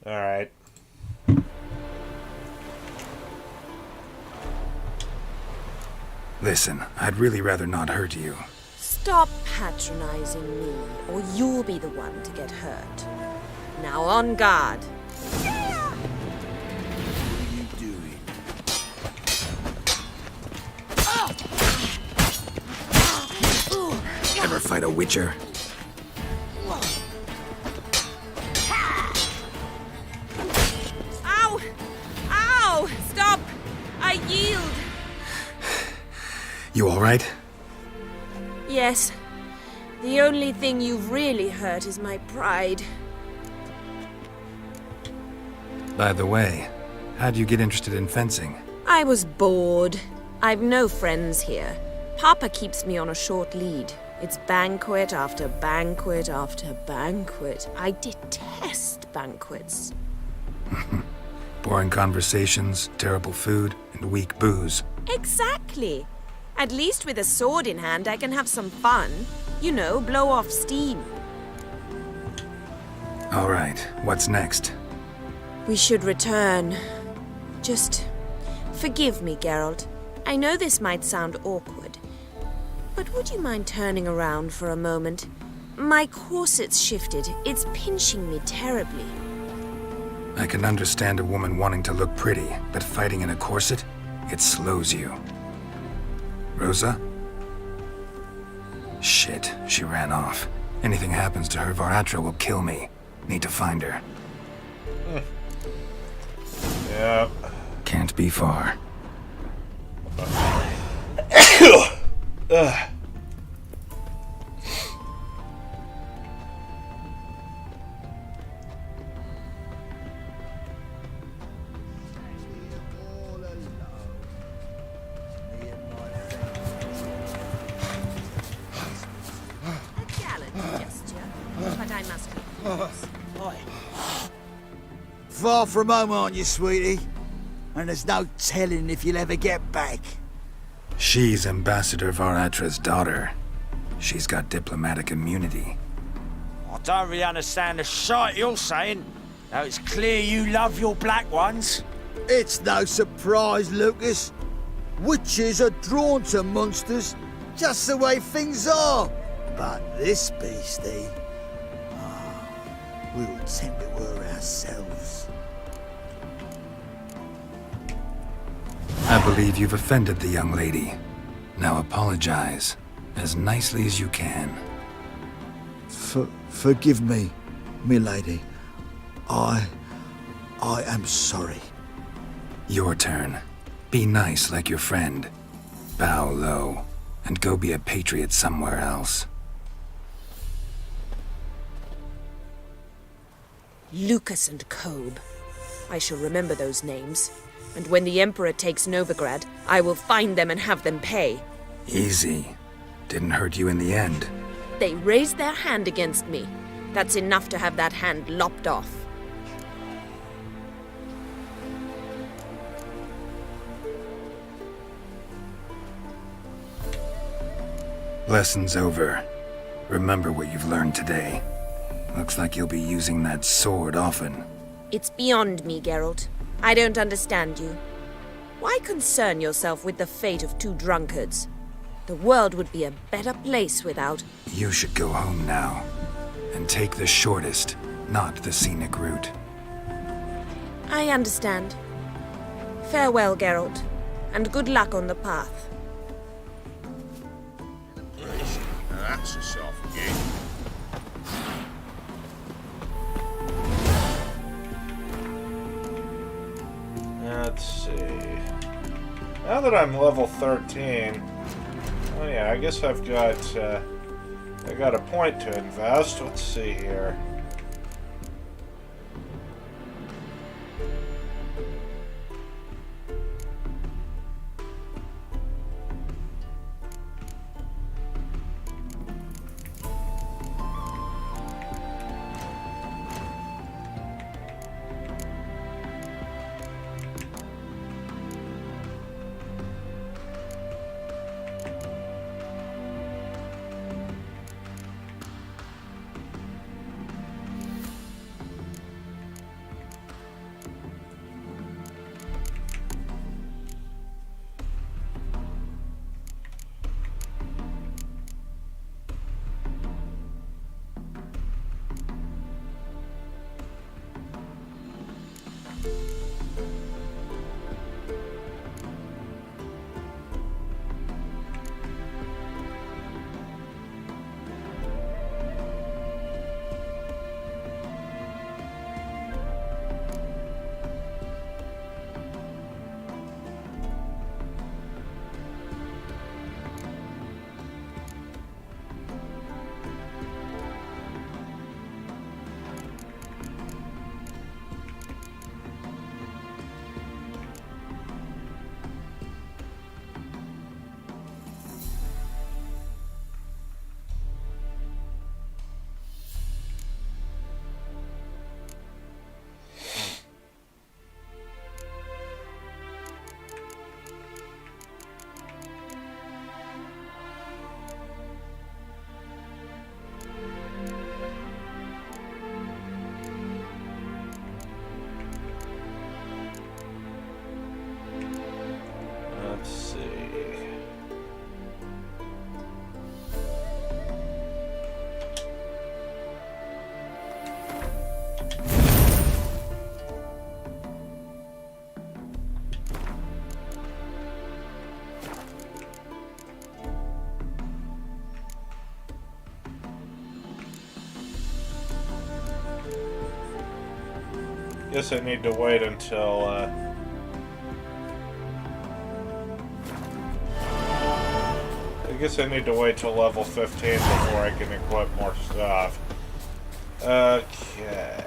Alright. Listen, I'd really rather not hurt you. Stop patronizing me, or you'll be the one to get hurt. Now on guard. Ever fight a witcher? Ow! Ow! Stop! I yield! You alright? Yes. The only thing you've really hurt is my pride. By the way, how'd you get interested in fencing? I was bored. I've no friends here. Papa keeps me on a short lead. It's banquet after banquet after banquet. I detest banquets. Boring conversations, terrible food, and weak booze. Exactly. At least with a sword in hand, I can have some fun. You know, blow off steam. All right, what's next? We should return. Just forgive me, Geralt. I know this might sound awkward, but would you mind turning around for a moment? My corset's shifted. It's pinching me terribly. I can understand a woman wanting to look pretty, but fighting in a corset, it slows you. Rosa? Shit, she ran off. Anything happens to her, Varatra will kill me. Need to find her. Yep. Can't be far. Far from home, aren't you, sweetie? And there's no telling if you'll ever get back. She's Ambassador Varatra's daughter. She's got diplomatic immunity. I don't really understand the shite you're saying. Now it's clear you love your black ones. It's no surprise, Lucas. Witches are drawn to monsters, just the way things are. But this beastie, we'll tend to her ourselves. I believe you've offended the young lady. Now apologize, as nicely as you can. Forgive me, milady. I am sorry. Your turn. Be nice like your friend. Bow low, and go be a patriot somewhere else. Lucas and Kobe. I shall remember those names. And when the Emperor takes Novigrad, I will find them and have them pay. Easy. Didn't hurt you in the end. They raised their hand against me. That's enough to have that hand lopped off. Lesson's over. Remember what you've learned today. Looks like you'll be using that sword often. It's beyond me, Geralt. I don't understand you. Why concern yourself with the fate of two drunkards? The world would be a better place without... You should go home now. And take the shortest, not the scenic route. I understand. Farewell, Geralt. And good luck on the path. That's a soft gate. Let's see. Now that I'm level 13, oh yeah, I guess I got a point to invest. Let's see here. Let's see. Guess I need to wait until I guess I need to wait till level 15 before I can equip more stuff. Okay.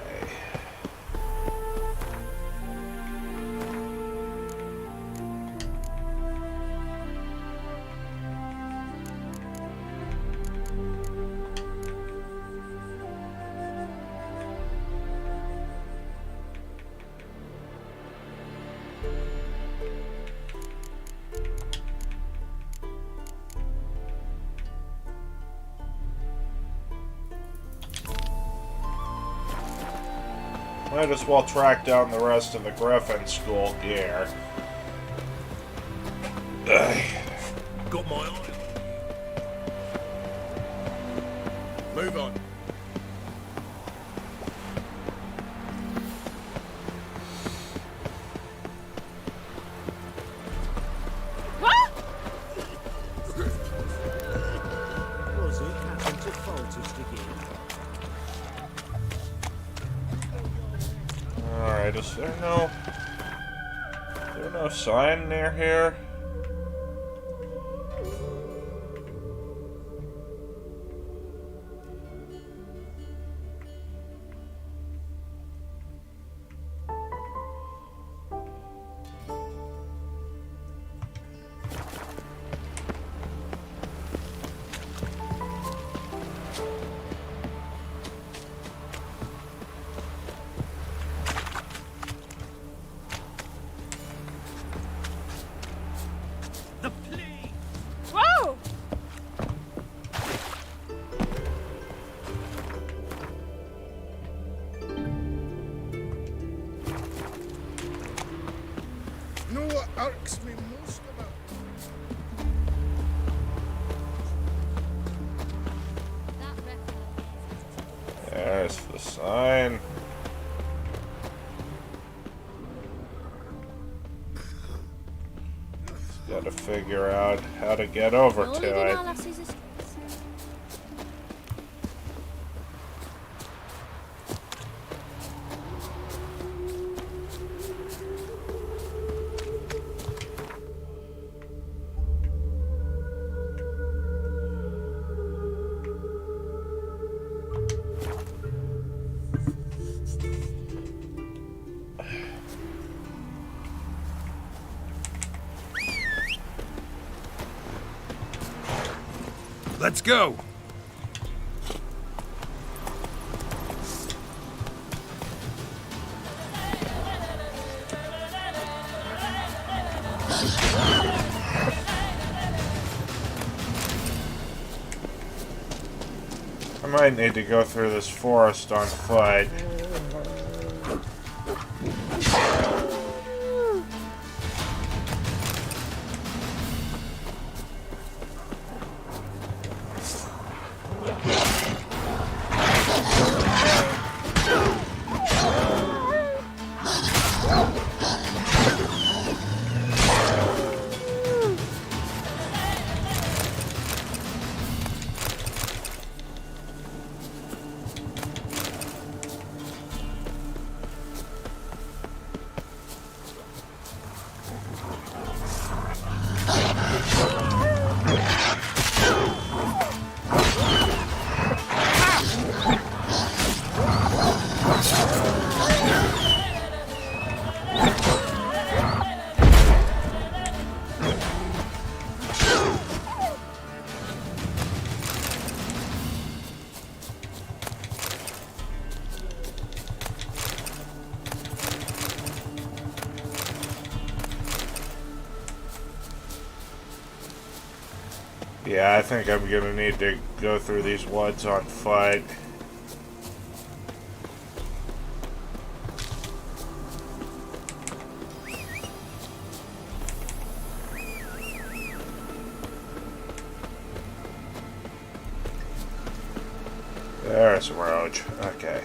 Might as well track down the rest of the Griffin School gear. Got my eye. Move on. Was it happened to falters again? Alright, is there no sign near here? Whoa! You know what irks me most about There's the sign. Just gotta figure out how to get over Only to did it. our lassies escape. Let's go. I might need to go through this forest on foot. Yeah, I think I'm gonna need to go through these woods on foot. There's Roach. Okay.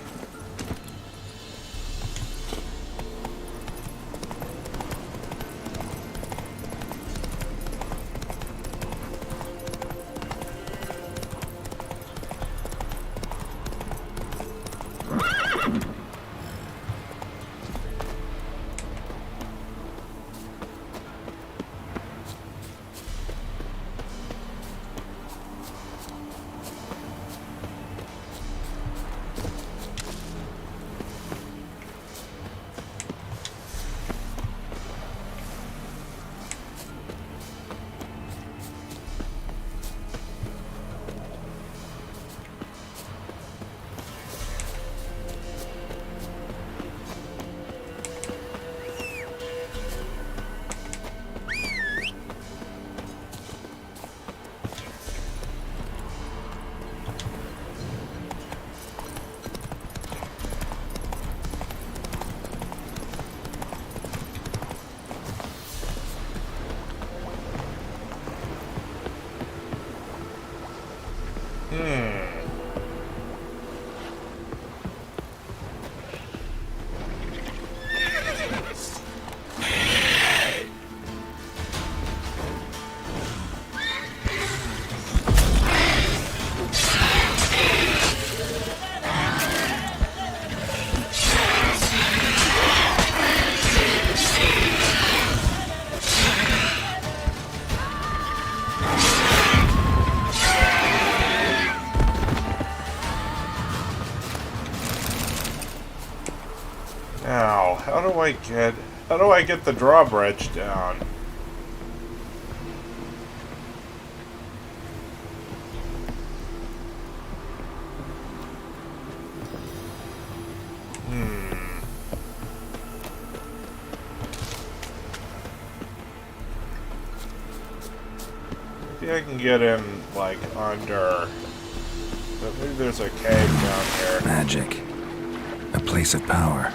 Now, how do I get the drawbridge down? Maybe I can get in, like, under... But maybe there's a cave down here. Magic. A place of power.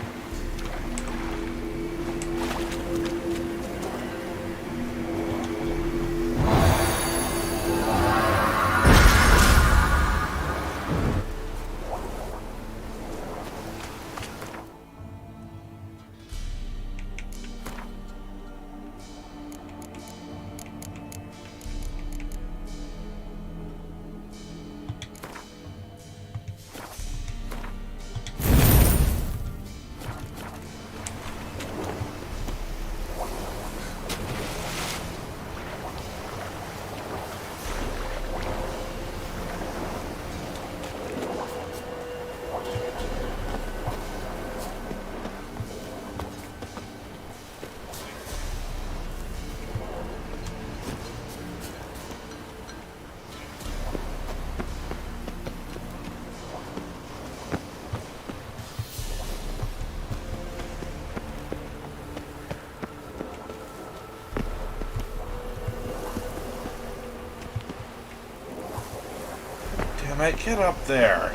Damn it, get up there.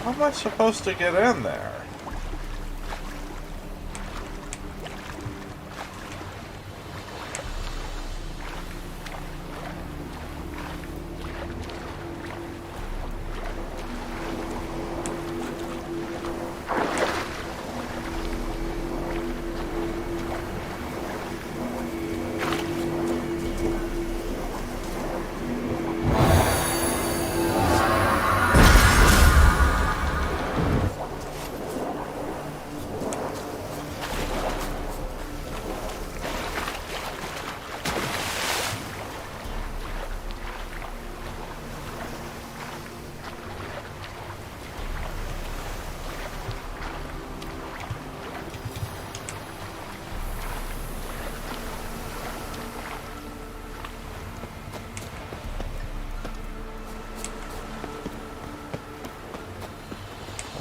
How am I supposed to get in there?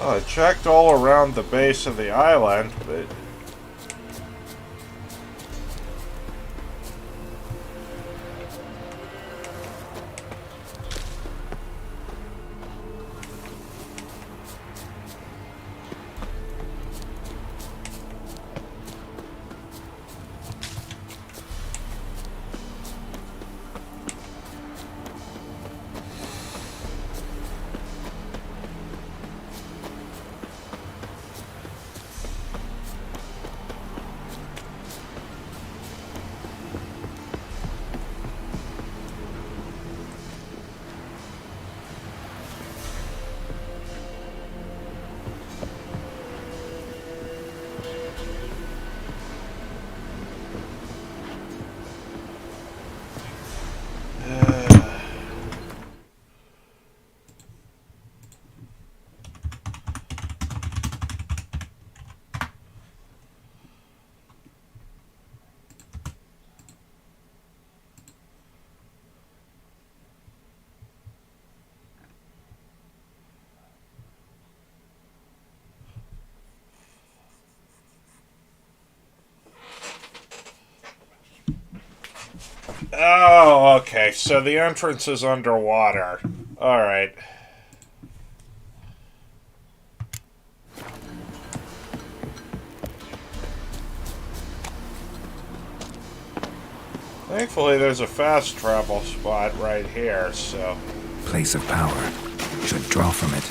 Well, I checked all around the base of the island, but... Oh, okay, so the entrance is underwater. Alright. Thankfully, there's a fast travel spot right here, so... Place of power. Should draw from it.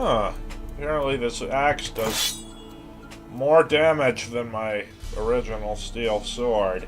Huh. Apparently this axe does more damage than my original steel sword.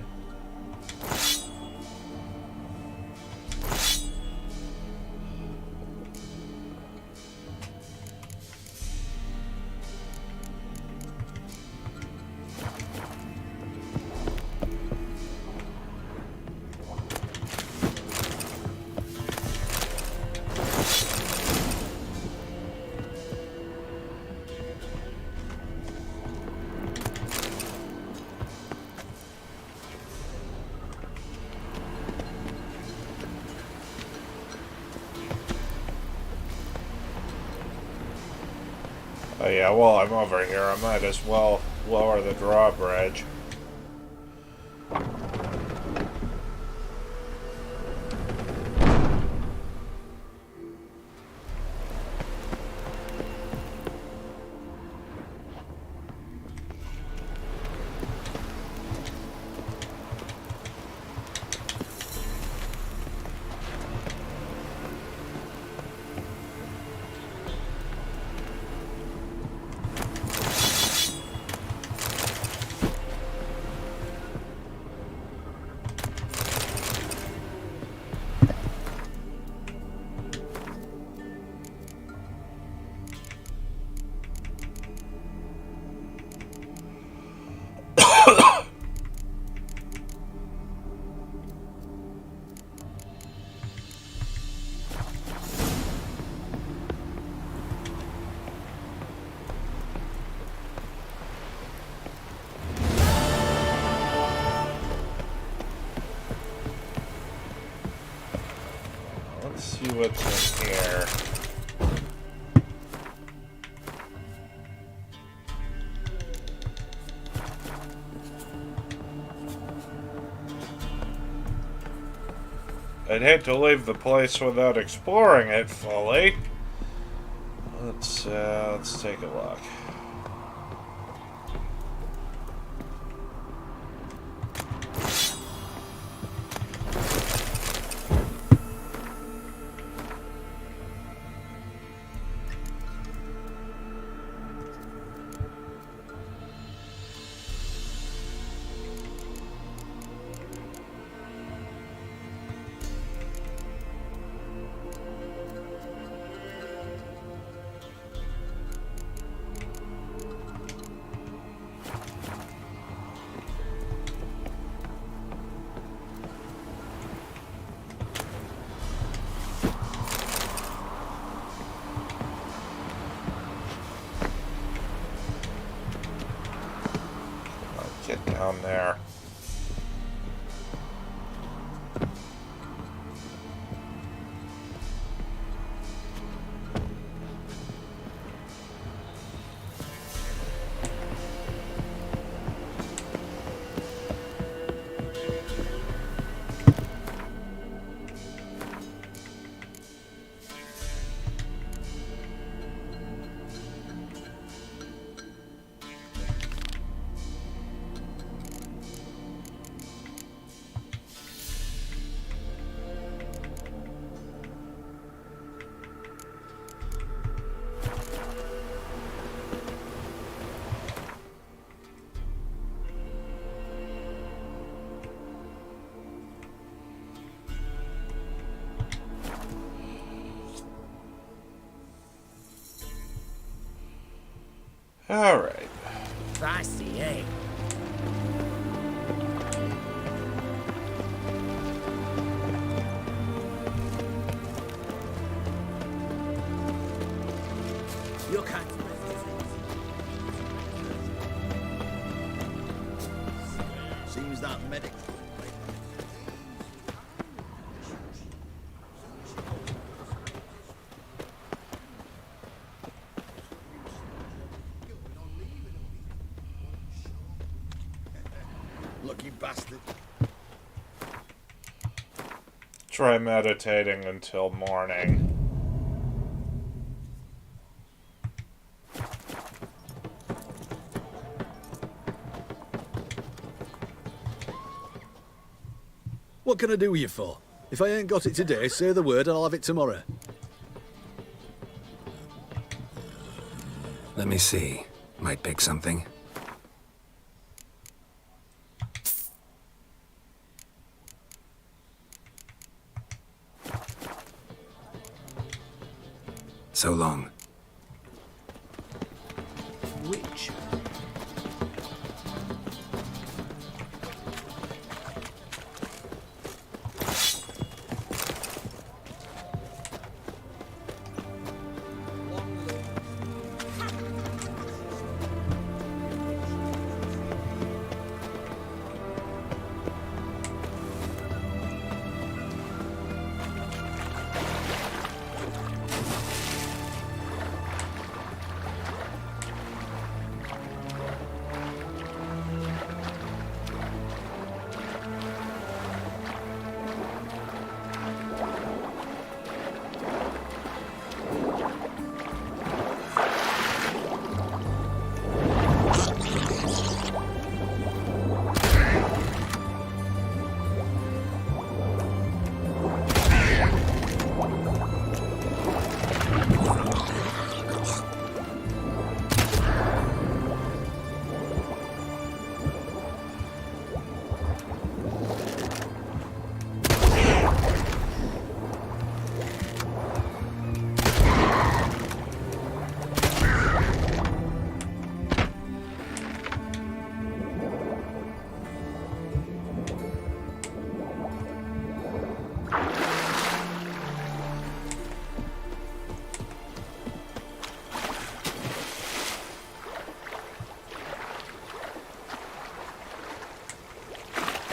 Oh yeah, while I'm over here, I might as well lower the drawbridge. Let's see what's in here. I'd hate to leave the place without exploring it fully. Let's take a look. Get down there. All right. Feisty, eh? You can't. Seems that medic. Lucky bastard. Try meditating until morning. What can I do with you for? If I ain't got it today, say the word and I'll have it tomorrow. Let me see. Might pick something. So long. Which?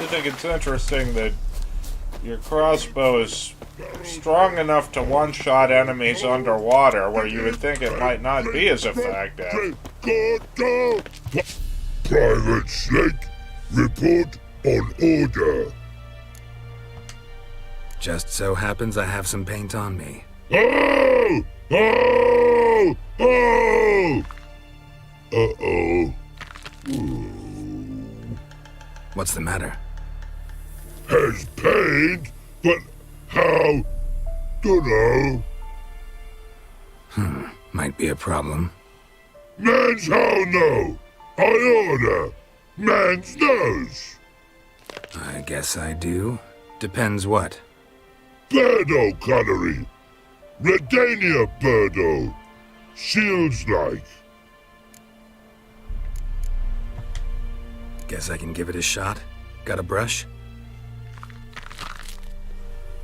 I think it's interesting that your crossbow is strong enough to one-shot enemies underwater, where you would think it might not be as effective. Private Snake, report on order. Just so happens I have some paint on me. Oh! Oh! Oh! Uh-oh. What's the matter? Has paint, but how? Dunno. Might be a problem. Man's how no. I order. Man's knows. I guess I do. Depends what. Birdo cutlery. Redania birdo. Shields like. Guess I can give it a shot. Got a brush?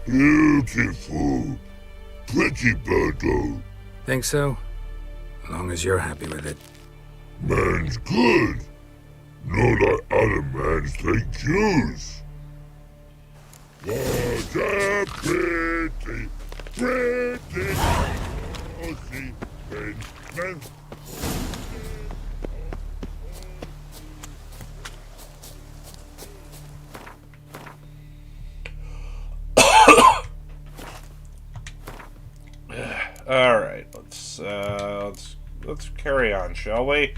Beautiful. Pretty birdo. Think so? As long as you're happy with it. Man's good. Not like other mans take cues. What a pretty, pretty pussy man. All right, let's carry on, shall we?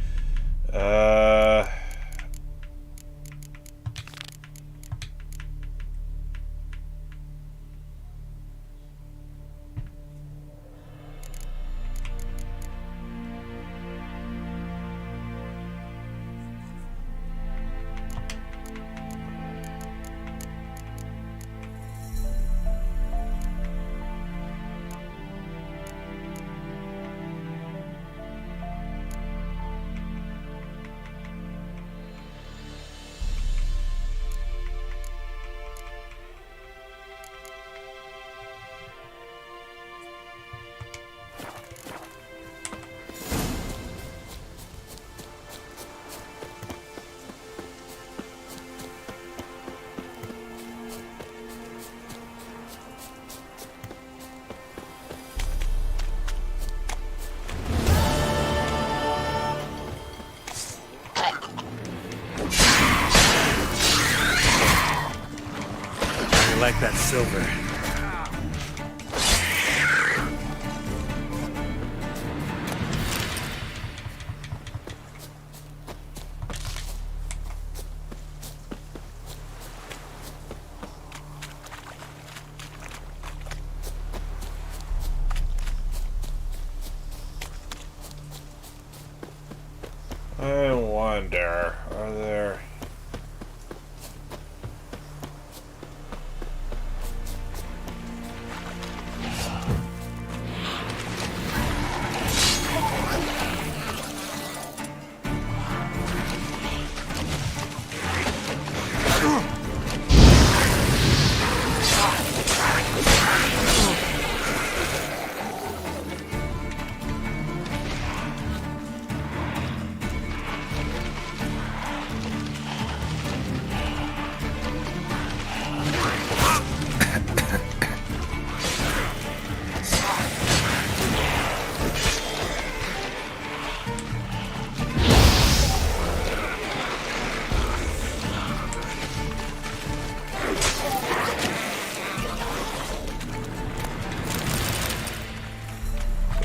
I like that silver. I wonder, are there...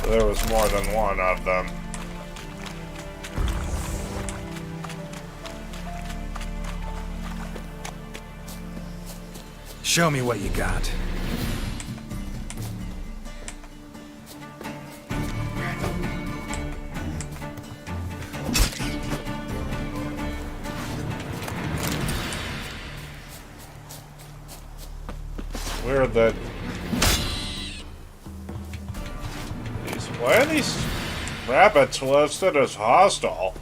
There was more than one of them. Show me what you got. Weird that... Why are these rabbits listed as hostile?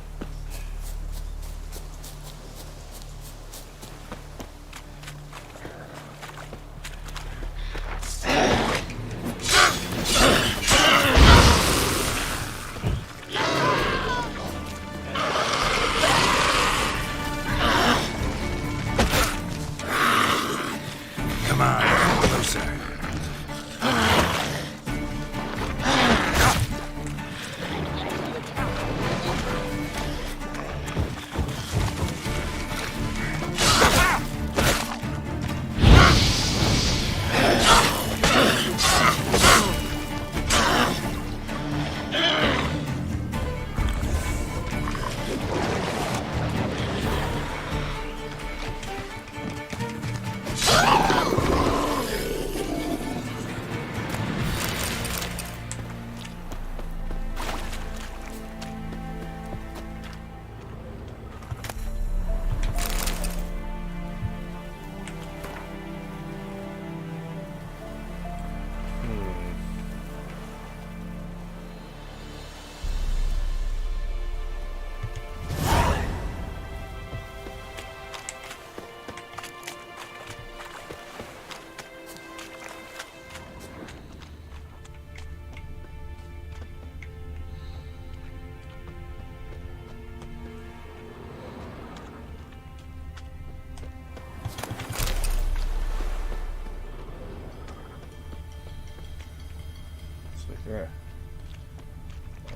Come on, closer.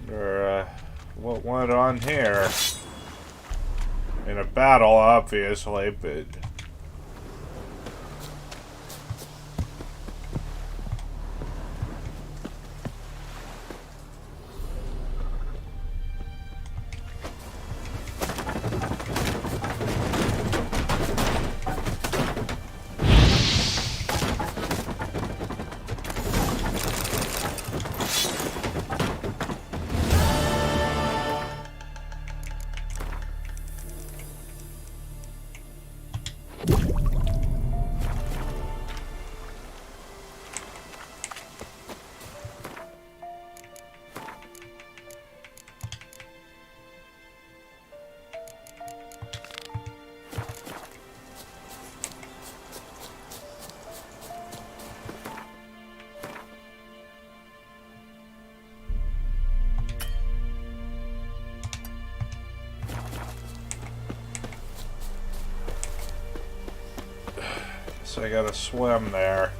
Wonder what went on here. In a battle, obviously, but... So I gotta swim there.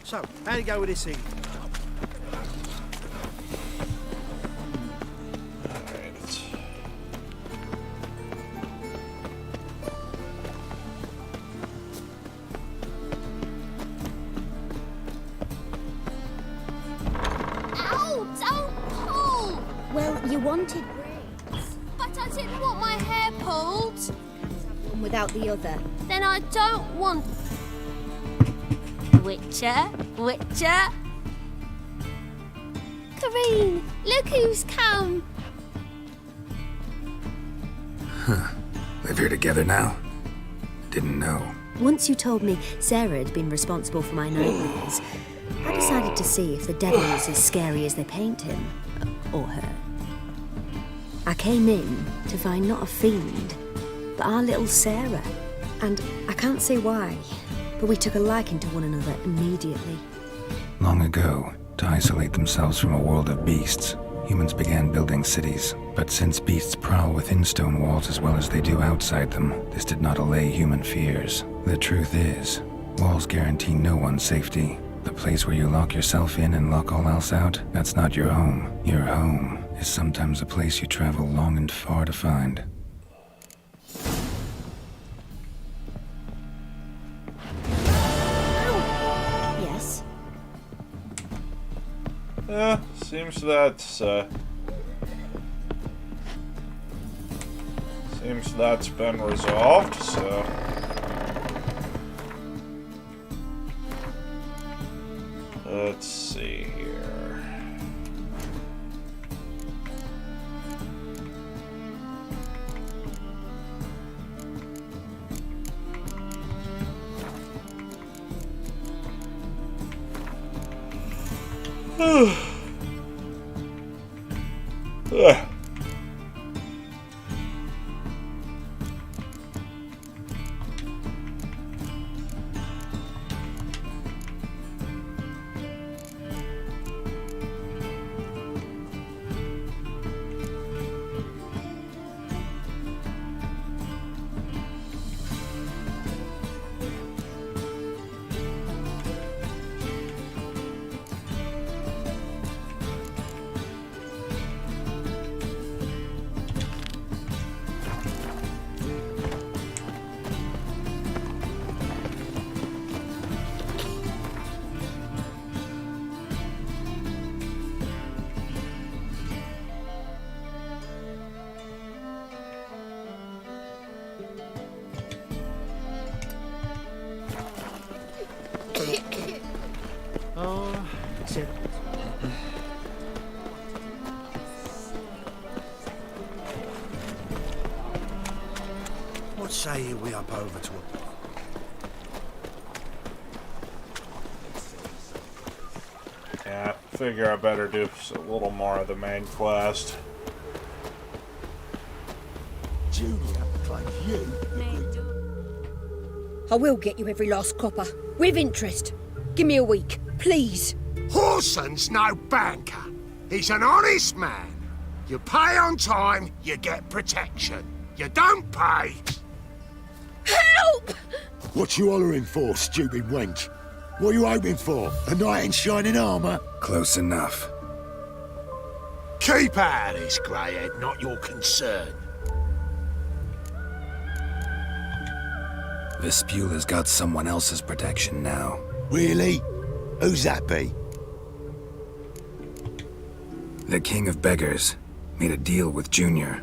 So, how'd it go with this thing? Ow! Don't pull! Well, you wanted braids. But I didn't want my hair pulled. One without the other. Then I don't want... Witcher? Witcher? Kareen, look who's come. Huh. Live here together now? Didn't know. Once you told me Sarah had been responsible for my nightmares, I decided to see if the devil was as scary as they paint him. Or her. I came in to find not a fiend, but our little Sarah. And I can't say why, but we took a liking to one another immediately. Long ago, to isolate themselves from a world of beasts, humans began building cities. But since beasts prowl within stone walls as well as they do outside them, this did not allay human fears. The truth is, walls guarantee no one's safety. The place where you lock yourself in and lock all else out, that's not your home. Your home is sometimes a place you travel long and far to find. Yes? Seems that's been resolved, so... Let's see here. Oh, except... What say we up over to a... Yeah, figure I better do a little more of the main quest. Julia claims you. I will get you every last copper. With interest. Give me a week, please. Horson's no banker. He's an honest man. You pay on time, you get protection. You don't pay... Help! What you hollering for, stupid wench? What you hoping for? A knight in shining armour? Close enough. Keep out of this, greyhead, not your concern. Vespula's got someone else's protection now. Really? Who's that be? The King of Beggars made a deal with Junior.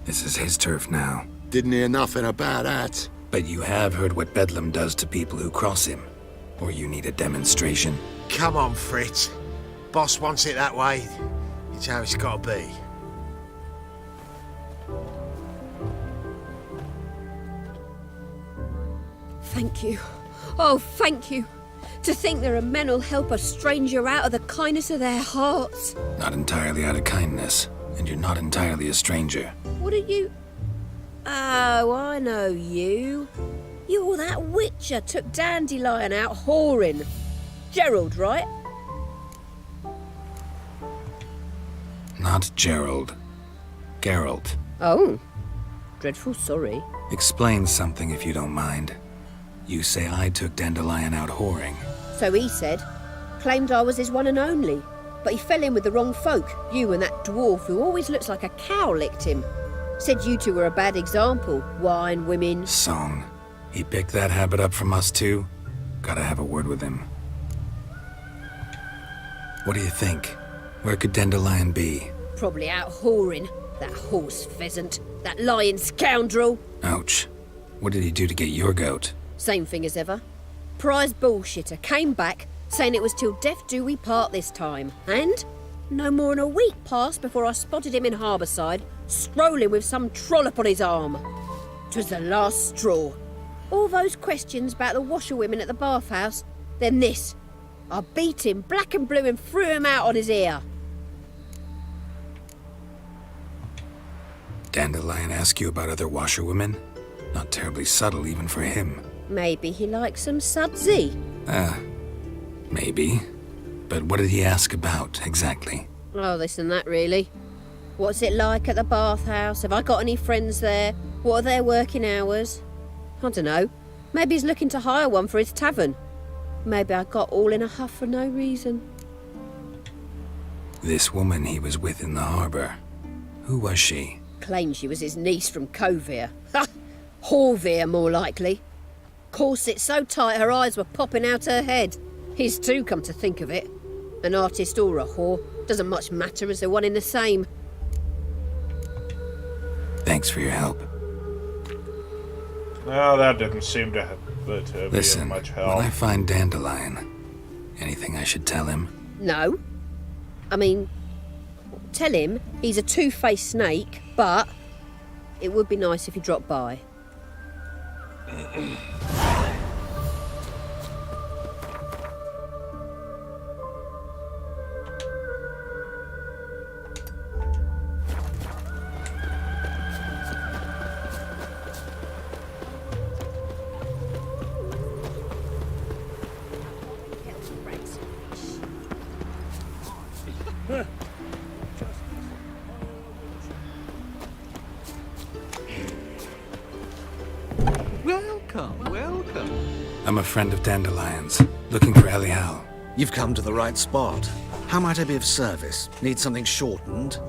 This is his turf now. Didn't hear nothing about that. But you have heard what Bedlam does to people who cross him. Or you need a demonstration? Come on, Fritz. Boss wants it that way. It's how it's got to be. Thank you. Oh, thank you. To think there are men who'll help a stranger out of the kindness of their hearts. Not entirely out of kindness, and you're not entirely a stranger. What are you... Oh, I know you. You're that witcher took Dandelion out whoring. Gerald, right? Not Gerald. Geralt. Oh. Dreadful sorry. Explain something if you don't mind. You say I took Dandelion out whoring. So he said. Claimed I was his one and only, but he fell in with the wrong folk. You and that dwarf who always looks like a cow licked him. Said you two were a bad example. Wine, women... Song. He picked that habit up from us too? Gotta have a word with him. What do you think? Where could Dandelion be? Probably out whoring. That horse pheasant. That lying scoundrel. Ouch. What did he do to get your goat? Same thing as ever. Prize bullshitter came back, saying it was till death do we part this time. And no more than a week passed before I spotted him in Harbourside, strolling with some trollop on his arm. 'Twas the last straw. All those questions about the washerwomen at the bathhouse, then this. I beat him black and blue and threw him out on his ear. Dandelion ask you about other washerwomen? Not terribly subtle even for him. Maybe he likes some sudsy. Maybe. But what did he ask about, exactly? Oh, this and that, really. What's it like at the bathhouse? Have I got any friends there? What are their working hours? I don't know. Maybe he's looking to hire one for his tavern. Maybe I got all in a huff for no reason. This woman he was with in the harbour. Who was she? Claimed she was his niece from Covere. Ha! Horvere, more likely. Corset so tight her eyes were popping out her head. His too, come to think of it. An artist or a whore. Doesn't much matter as they're one in the same. Thanks for your help. No, that didn't seem to be Listen, of much help. when I find Dandelion, anything I should tell him? No. I mean, tell him he's a two-faced snake, but it would be nice if he dropped by. Welcome, welcome. I'm a friend of Dandelion's, looking for Elial. You've come to the right spot. How might I be of service? Need something shortened?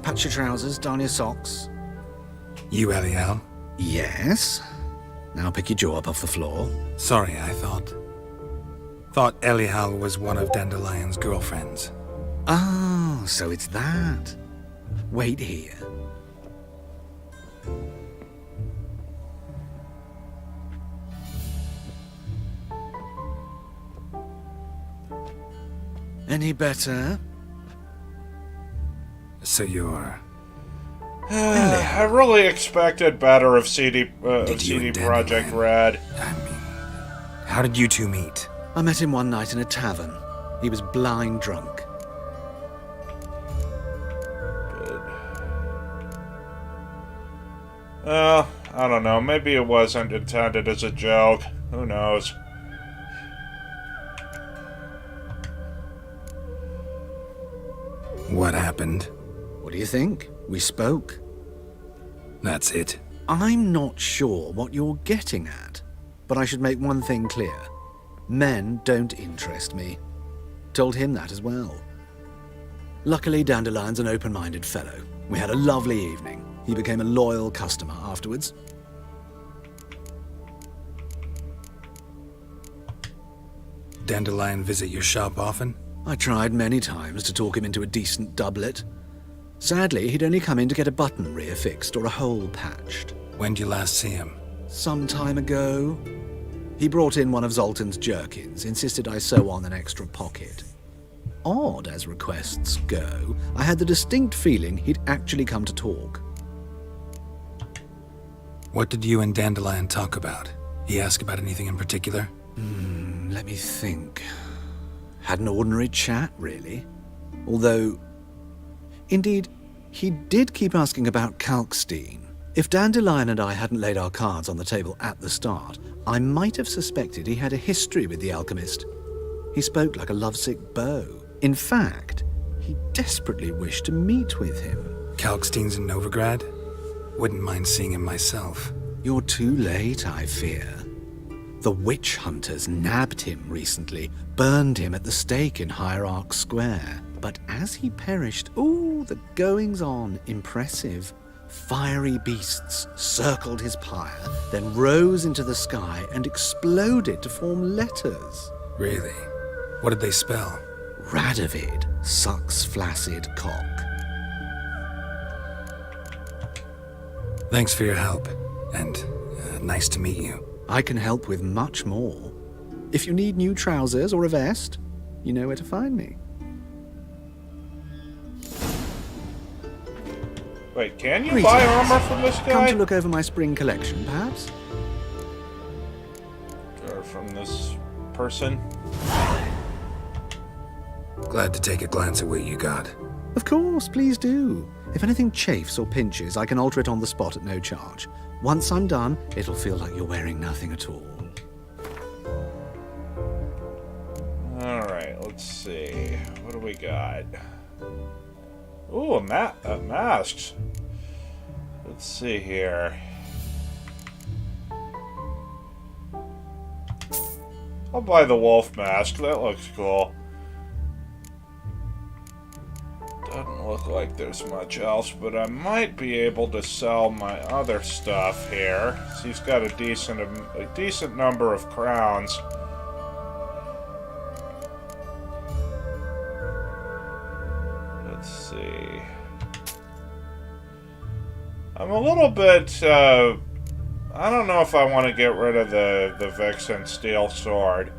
Patch your trousers, darn your socks. You Elial? Yes. Now pick your jaw up off the floor. Sorry, I thought Elial was one of Dandelion's girlfriends. Oh, so it's that. Wait here. Any better? So you're... I really expected better of CD Projekt Red. How did you two meet? I met him one night in a tavern. He was blind drunk. Well, I don't know. Maybe it wasn't intended as a joke. Who knows? What happened? What do you think? We spoke. That's it. I'm not sure what you're getting at, but I should make one thing clear. Men don't interest me. Told him that as well. Luckily, Dandelion's an open-minded fellow. We had a lovely evening. He became a loyal customer afterwards. Dandelion visit your shop often? I tried many times to talk him into a decent doublet. Sadly, he'd only come in to get a button reaffixed or a hole patched. When did you last see him? Some time ago. He brought in one of Zoltan's jerkins, insisted I sew on an extra pocket. Odd as requests go, I had the distinct feeling he'd actually come to talk. What did you and Dandelion talk about? He ask about anything in particular? Let me think. Had an ordinary chat, really. Although, indeed, he did keep asking about Kalkstein. If Dandelion and I hadn't laid our cards on the table at the start, I might have suspected he had a history with the alchemist. He spoke like a lovesick beau. In fact, he desperately wished to meet with him. Kalkstein's in Novigrad? Wouldn't mind seeing him myself. You're too late, I fear. The witch hunters nabbed him recently, burned him at the stake in Hierarch Square. But as he perished, ooh, the goings-on, impressive. Fiery beasts circled his pyre, then rose into the sky and exploded to form letters. Really? What did they spell? Radovid sucks flaccid cock. Thanks for your help, and nice to meet you. I can help with much more. If you need new trousers or a vest, you know where to find me. Wait, can you Greetings. buy armor from this guy? Come to look over my spring collection, perhaps? Or from this person? Glad to take a glance at what you got. Of course, please do. If anything chafes or pinches, I can alter it on the spot at no charge. Once I'm done, it'll feel like you're wearing nothing at all. Alright, let's see. What do we got? Ooh, masks. Let's see here. I'll buy the wolf mask. That looks cool. Doesn't look like there's much else, but I might be able to sell my other stuff here. So he's got a decent number of crowns. Let's see. I'm a little bit, I don't know if I want to get rid of the Vixen Steel Sword.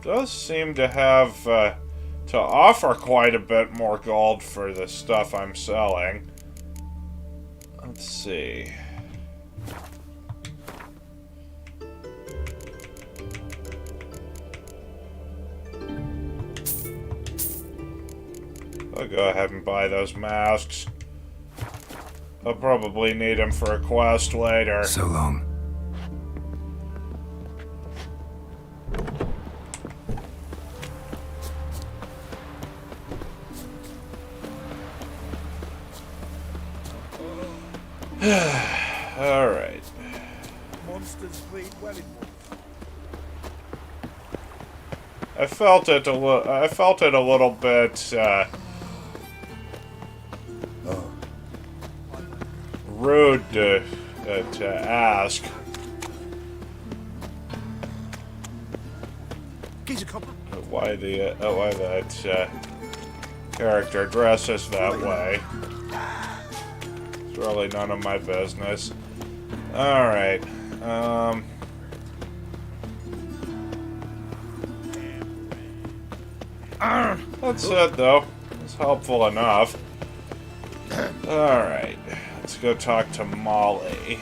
Does seem to have to offer quite a bit more gold for the stuff I'm selling. Let's see. I'll go ahead and buy those masks. I'll probably need them for a quest later. So long. All right. Monsters bleed well in I felt it a little bit rude to ask. Why that character dresses that way. It's really none of my business. Alright. That's it, though. It's helpful enough. Alright. Let's go talk to Molly.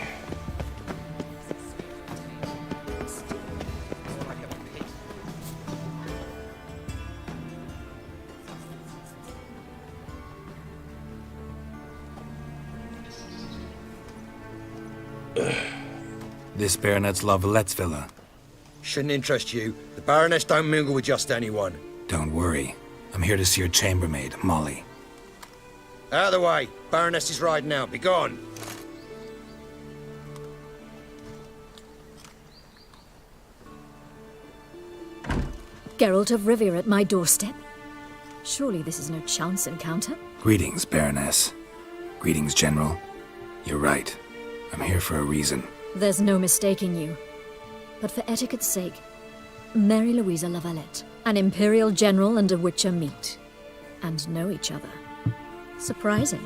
This Baronet's La Vallette's villa. Shouldn't interest you. The Baroness don't mingle with just anyone. Don't worry. I'm here to see your chambermaid, Molly. Out of the way. Baroness is riding out. Be gone. Geralt of Rivia at my doorstep? Surely this is no chance encounter? Greetings, Baroness. Greetings, General. You're right. I'm here for a reason. There's no mistaking you. But for etiquette's sake, Mary Louisa La Valette, an Imperial General and a Witcher meet. And know each other. Surprising.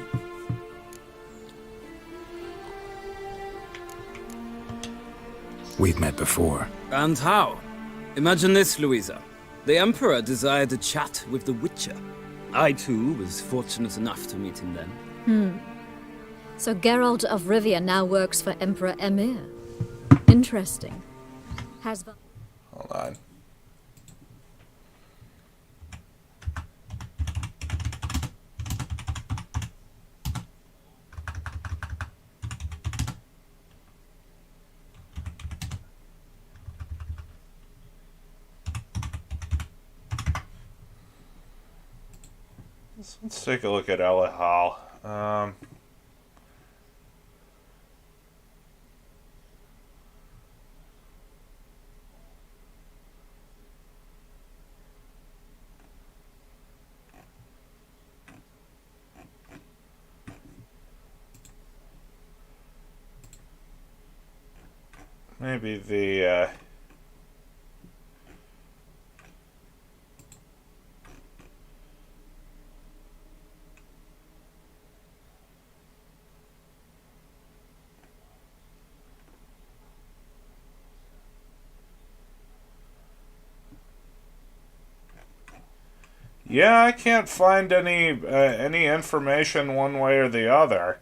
We've met before. And how? Imagine this, Louisa. The Emperor desired a chat with the Witcher. I, too, was fortunate enough to meet him then. So Geralt of Rivia now works for Emperor Emir. Interesting. Has... Hold on. Let's take a look at Elihal. Maybe the, yeah, I can't find any information one way or the other.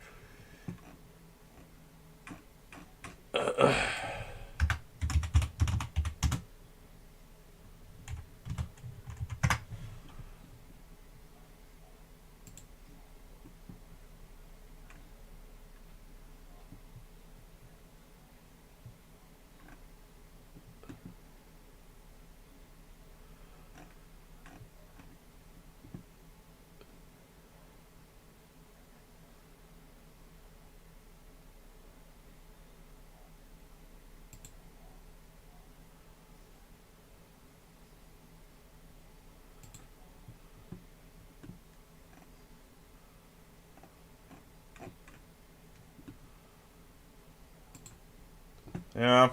Yeah,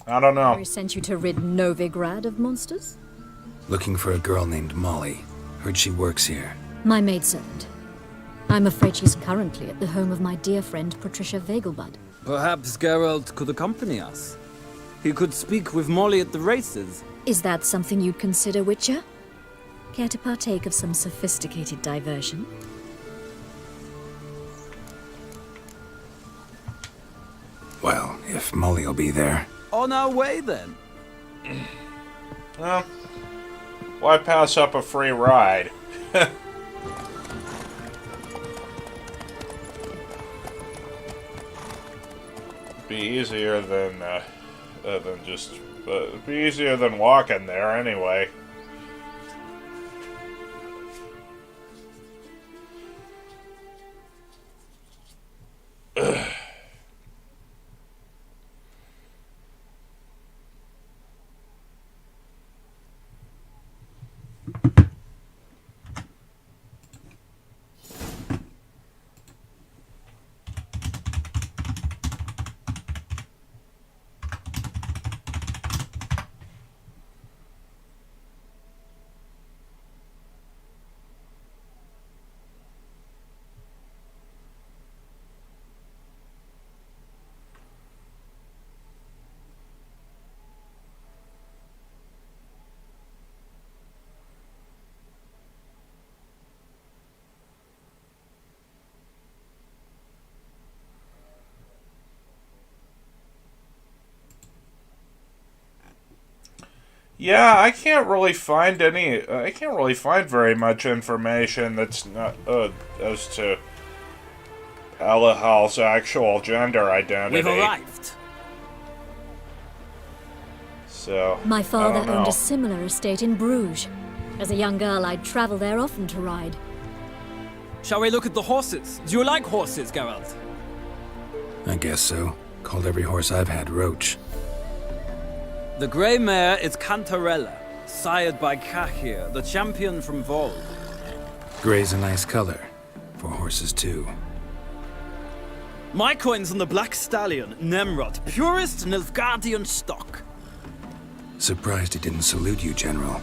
I don't know. I sent you to rid Novigrad of monsters? Looking for a girl named Molly. Heard she works here. My maidservant. I'm afraid she's currently at the home of my dear friend Patricia Vegelbud. Perhaps Geralt could accompany us. He could speak with Molly at the races. Is that something you'd consider, Witcher? Care to partake of some sophisticated diversion? Well, if Molly'll be there. On our way, then. Well, why pass up a free ride? Be easier than just be easier than walking there anyway. Yeah, I can't really find very much information that's not as to Elihal's actual gender identity. We've arrived. So, My father I don't owned know. a similar estate in Bruges. As a young girl, I'd travel there often to ride. Shall we look at the horses? Do you like horses, Geralt? I guess so. Called every horse I've had Roach. The grey mare is Cantarella, sired by Cahir, the champion from Vold. Gray's a nice color. For horses, too. My coin's on the black stallion, Nemrod, purest Nilfgaardian stock. Surprised he didn't salute you, General.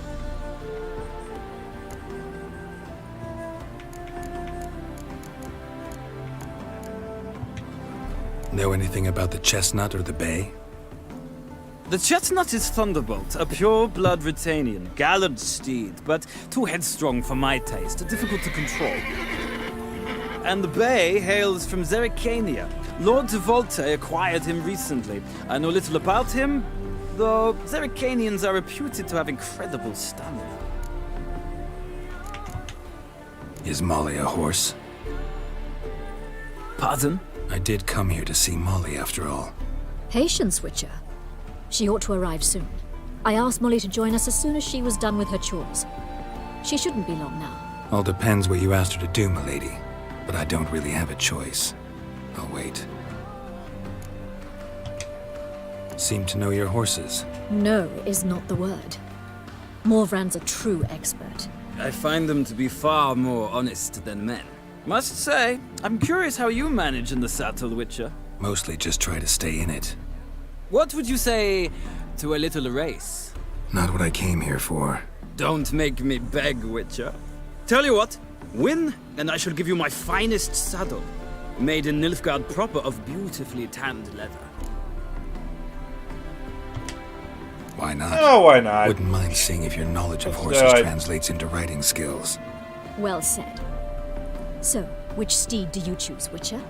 Know anything about the chestnut or the bay? The chestnut is Thunderbolt, a pure-blood Britannian, gallant steed, but too headstrong for my taste, difficult to control. And the bay hails from Zerrikania. Lord de Volte acquired him recently. I know little about him, though Zerrikanians are reputed to have incredible stamina. Is Molly a horse? Pardon? I did come here to see Molly, after all. Patience, Witcher. She ought to arrive soon. I asked Molly to join us as soon as she was done with her chores. She shouldn't be long now. All depends what you asked her to do, milady. But I don't really have a choice. I'll wait. Seem to know your horses. No is not the word. Morvran's a true expert. I find them to be far more honest than men. Must say, I'm curious how you manage in the saddle, Witcher. Mostly just try to stay in it. What would you say to a little race? Not what I came here for. Don't make me beg, Witcher. Tell you what, win, and I shall give you my finest saddle. Made in Nilfgaard proper of beautifully tanned leather. Why not? Oh, why not? Wouldn't mind seeing if your knowledge of Let's horses do it. translates into riding skills. Well said. So, which steed do you choose, Witcher?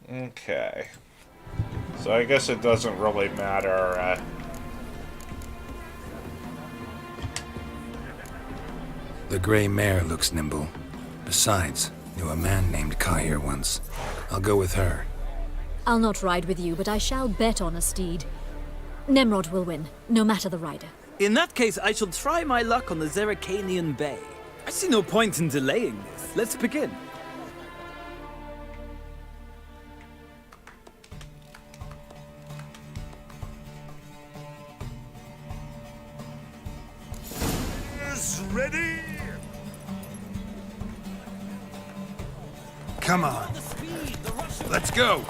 Okay. So I guess it doesn't really matter. The gray mare looks nimble. Besides, knew a man named Kai here once. I'll go with her. I'll not ride with you, but I shall bet on a steed. Nemrod will win, no matter the rider. In that case, I shall try my luck on the Zeracanian Bay. I see no point in delaying this. Let's begin. Ready? Come on. Let's go.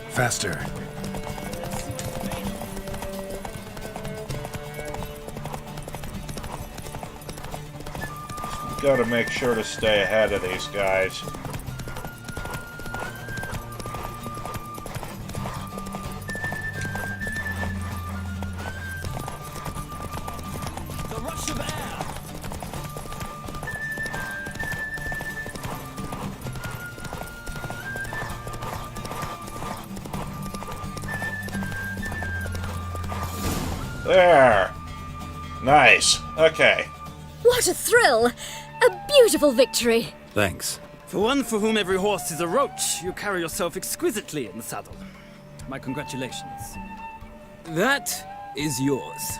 Faster. Gotta make sure to stay ahead of these guys. The rush of air. There! Nice. Okay. What a thrill! A beautiful victory! Thanks. For one for whom every horse is a roach, you carry yourself exquisitely in the saddle. My congratulations. That is yours.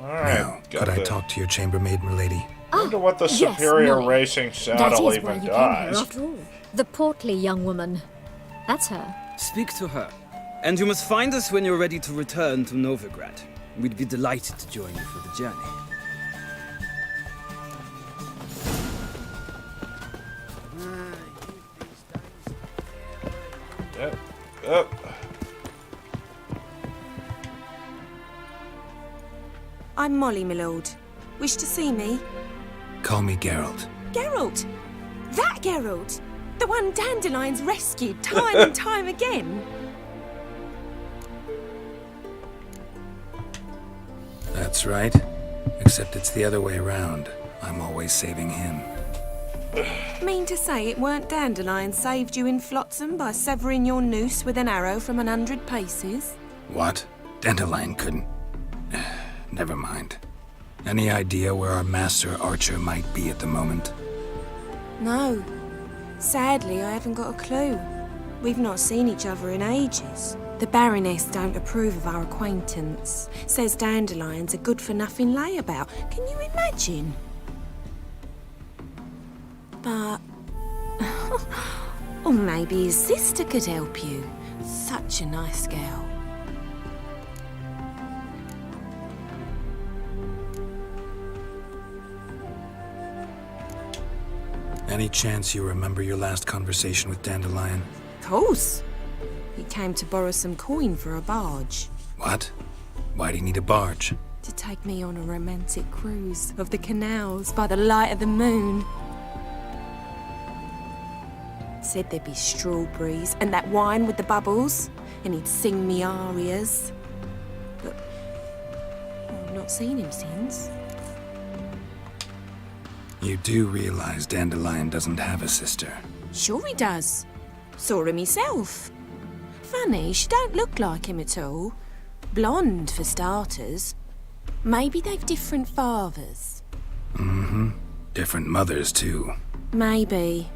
Alright. Now, could I talk to your chambermaid, milady? I wonder what the Yes, superior Molly. racing That saddle is even why you came here, does. after all. The portly young woman. That's her. Speak to her. And you must find us when you're ready to return to Novigrad. We'd be delighted to join you for the journey. Yep. Yep. I'm Molly, my lord. Wish to see me? Call me Geralt. Geralt! That Geralt! The one Dandelion's rescued time and time again! That's right. Except it's the other way around. I'm always saving him. Mean to say it weren't Dandelion saved you in Flotsam by severing your noose with an arrow from 100 paces? What? Dandelion couldn't. Never mind. Any idea where our master archer might be at the moment? No. Sadly, I haven't got a clue. We've not seen each other in ages. The Baroness don't approve of our acquaintance. Says Dandelion's a good-for-nothing layabout. Can you imagine? But Or maybe his sister could help you. Such a nice girl. Any chance you remember your last conversation with Dandelion? Of course. He came to borrow some coin for a barge. What? Why do you need a barge? To take me on a romantic cruise of the canals by the light of the moon. Said there'd be strawberries and that wine with the bubbles, and he'd sing me arias. But I've not seen him since. You do realize Dandelion doesn't have a sister. Sure he does. Saw him himself. Funny, she don't look like him at all. Blonde, for starters. Maybe they've different fathers. Mm-hmm. Different mothers, too. Maybe.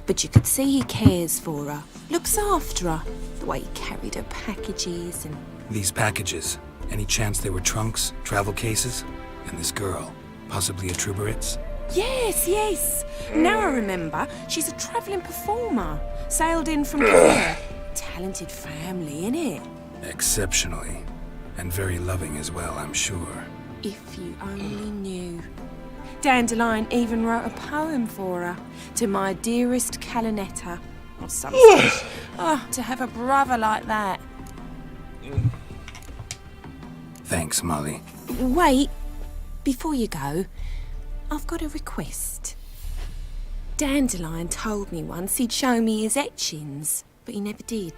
But you could see he cares for her. Looks after her. The way he carried her packages and... These packages, any chance they were trunks, travel cases? And this girl, possibly a Truberitz? Yes, yes. Now I remember. She's a travelling performer. Sailed in from Korea. Talented family, innit? Exceptionally. And very loving as well, I'm sure. If you only knew. Dandelion even wrote a poem for her. To my dearest Calinetta. Or something. Oh, to have a brother like that. Thanks, Molly. Wait. Before you go, I've got a request. Dandelion told me once he'd show me his etchings, but he never did.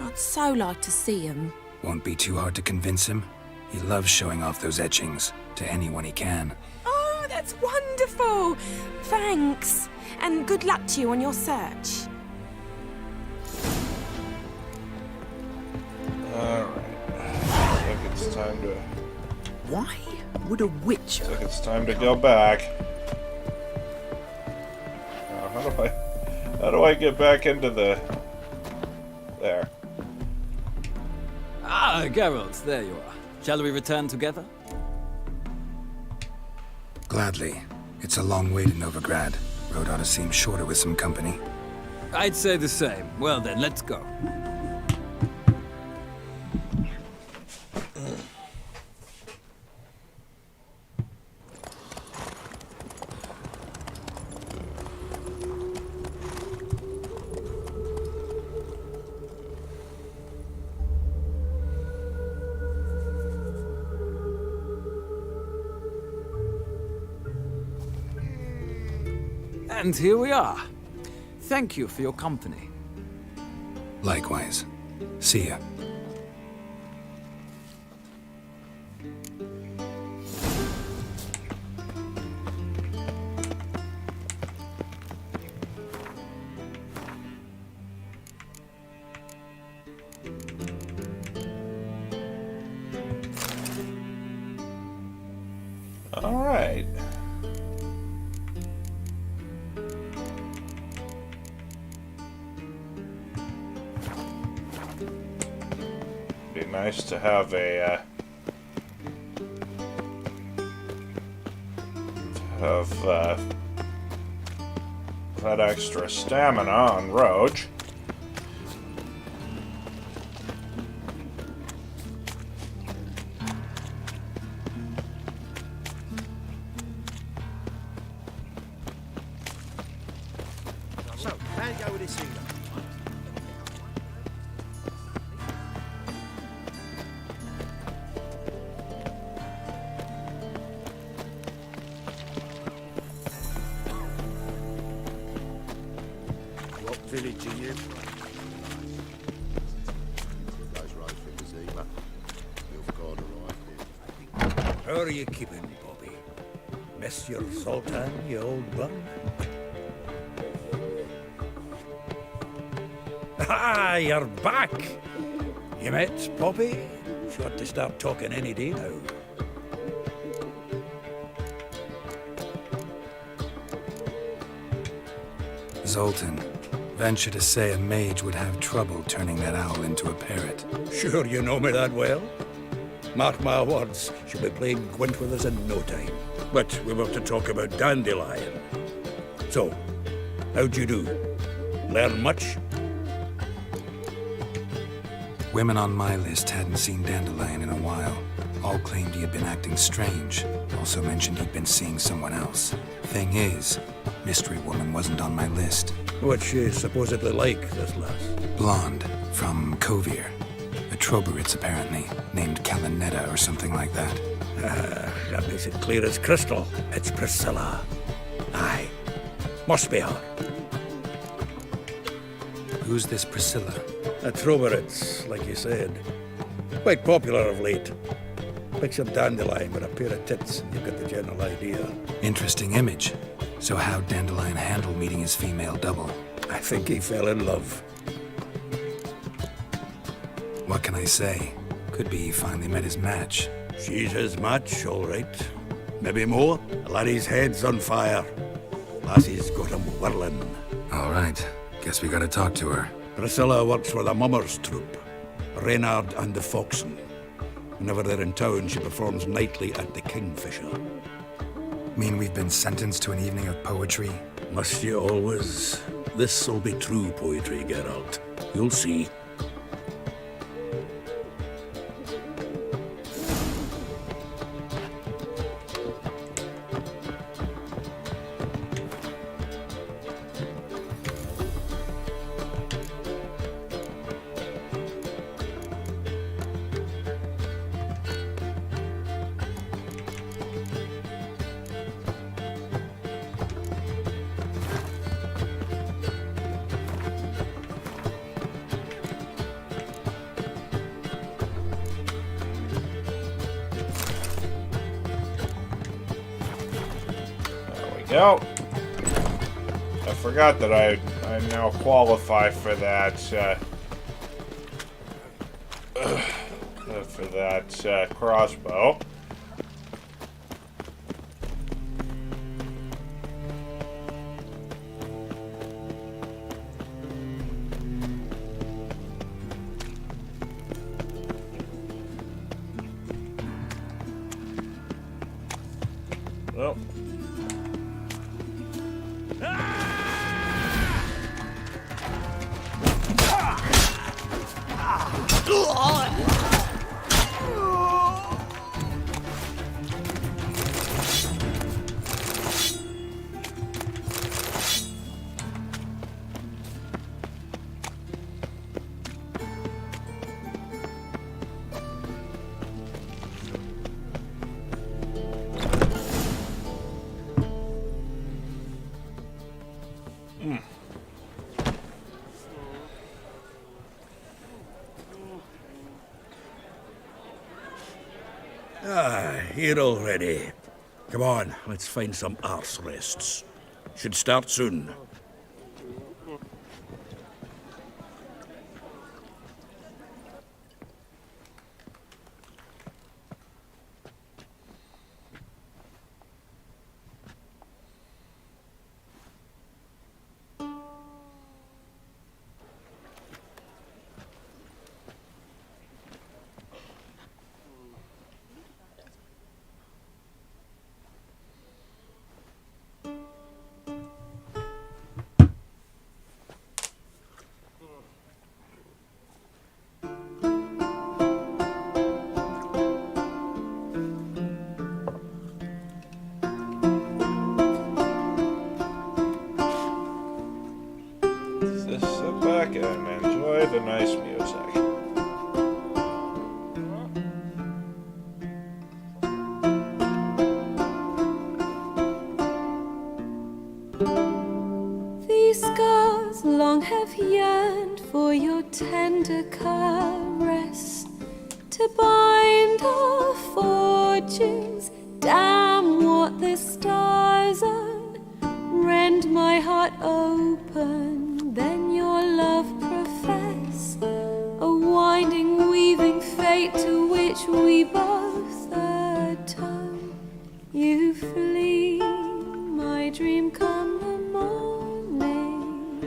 I'd so like to see them. Won't be too hard to convince him. He loves showing off those etchings to anyone he can. Oh, that's wonderful! Thanks, and good luck to you on your search. Alright. I think it's time to... Why would a witch... I think it's time to go back. Now, how do I get back into the... There. Ah, Geralt, there you are. Shall we return together? Gladly. It's a long way to Novigrad. Road ought to seem shorter with some company. I'd say the same. Well then, let's go. And here we are. Thank you for your company. Likewise. See ya. All right. Be nice to have a that extra stamina on Roach. So, how you go with this healer? What village are you? Those roads from the Zima. You've got a right How are you keeping, Bobby? Miss your Sultan, you old bun? Ah, you're back! You met Bobby? She ought to start talking any day now. Zoltan, venture to say a mage would have trouble turning that owl into a parrot. Sure you know me that well? Mark my words, she'll be playing Gwent with us in no time. But we were to talk about Dandelion. So, how'd you do? Learn much? Women on my list hadn't seen Dandelion in a while. All claimed he had been acting strange. Also mentioned he'd been seeing someone else. Thing is, Mystery Woman wasn't on my list. What's she supposedly like, this lass? Blonde, from Kovir. A Troberitz, apparently, named Kalinetta or something like that. That makes it clear as crystal. It's Priscilla. Aye. Must be her. Who's this Priscilla? A Troberitz, like you said. Quite popular of late. Picture Dandelion with a pair of tits, and you've got the general idea. Interesting image. So how'd Dandelion handle meeting his female double? I think he fell in love. What can I say? Could be he finally met his match. She's his match, all right. Maybe more. The laddie's head's on fire. Lassie's got him whirling. All right. Guess we gotta talk to her. Priscilla works for the Mummers troupe. Reynard and the Foxen. Whenever they're in town, she performs nightly at the Kingfisher. Mean we've been sentenced to an evening of poetry? Must you always? This'll be true poetry, Geralt. You'll see. Go. I forgot that I now qualify for that crossbow. Well. Here already. Come on, let's find some arse rests. Should start soon. And enjoy the nice music. These scars long have yearned for your tender caress, to bind our fortunes. Damn what the stars own, rend my heart open, then your love profess, a winding, weaving fate to which we both atone. You flee, my dream come the morning,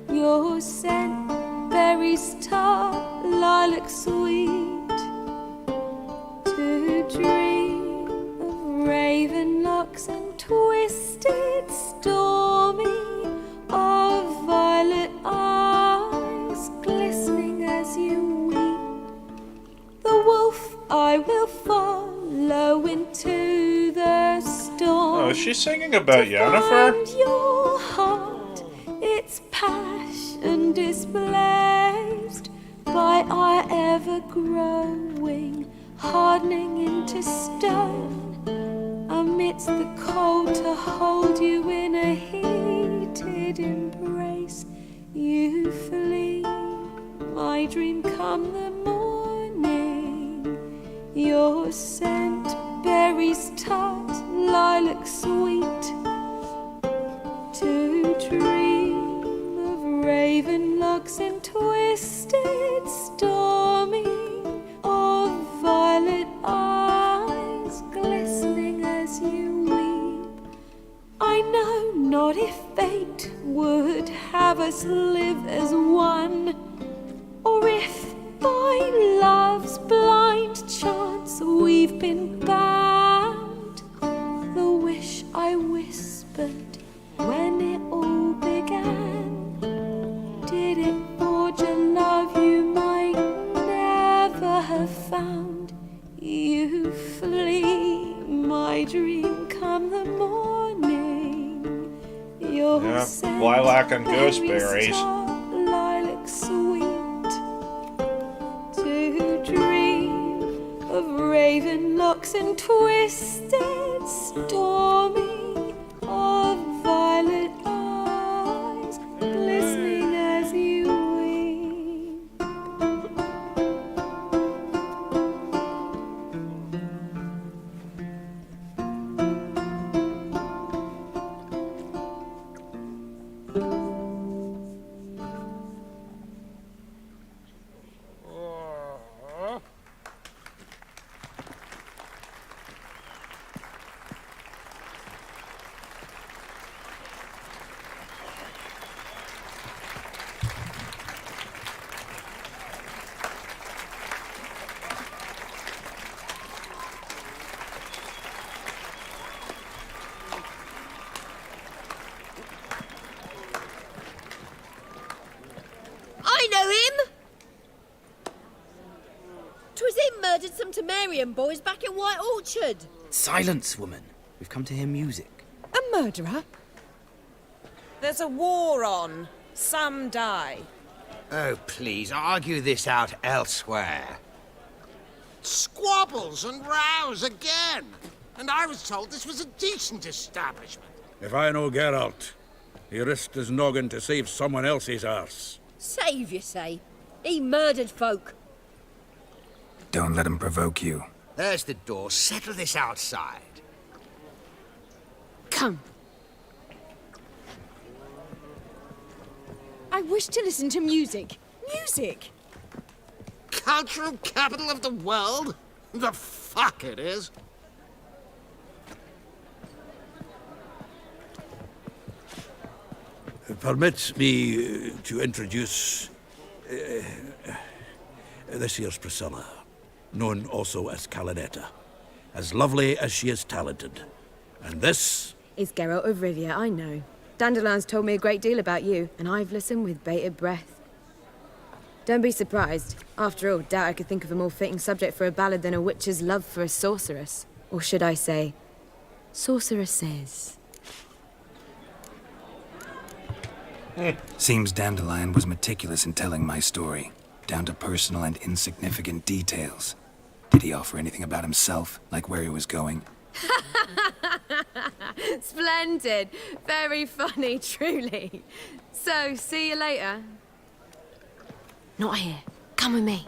your scent, berries tart, lilac sweet, to dream of raven locks and twisted stormy of violet singing about Yennefer? Find your heart, its passion displaced by our ever-growing, hardening into stone, amidst the cold to hold you in a heated embrace. You flee, my dream come the morning, your scent, berries tart, lilac sweet, to dream of raven locks and twisted stormy, of violet eyes glistening as you weep. I know not if fate would have us live as one, or if by love's blind chance we've been bound. The wish I whispered when it all began, did it forge a love you might never have found? You flee, my dream come the morning, your Yeah, scent, lilac and berries gooseberries. tart, lilac sweet, to dream of raven locks and twisted stormy, of violet eyes glistening as you weep. I know him! 'Twas him murdered some Temerian boys back in White Orchard. Silence, woman. We've come to hear music. A murderer? There's a war on. Some die. Oh, please, argue this out elsewhere. Squabbles and rows again. And I was told this was a decent establishment. If I know Geralt, he risked his noggin to save someone else's arse. Save, you say? He murdered folk. Don't let him provoke you. There's the door. Settle this outside. Come. I wish to listen to music. Music! Cultural capital of the world? The fuck it is. Permit me to introduce this here's Priscilla, known also as Calinetta, as lovely as she is talented. And this is Geralt of Rivia, I know. Dandelion's told me a great deal about you, and I've listened with bated breath. Don't be surprised. After all, doubt I could think of a more fitting subject for a ballad than a witch's love for a sorceress. Or should I say, sorceresses. Seems Dandelion was meticulous in telling my story, down to personal and insignificant details. Did he offer anything about himself, like where he was going? Splendid. Very funny, truly. So, see you later. Not here. Come with me.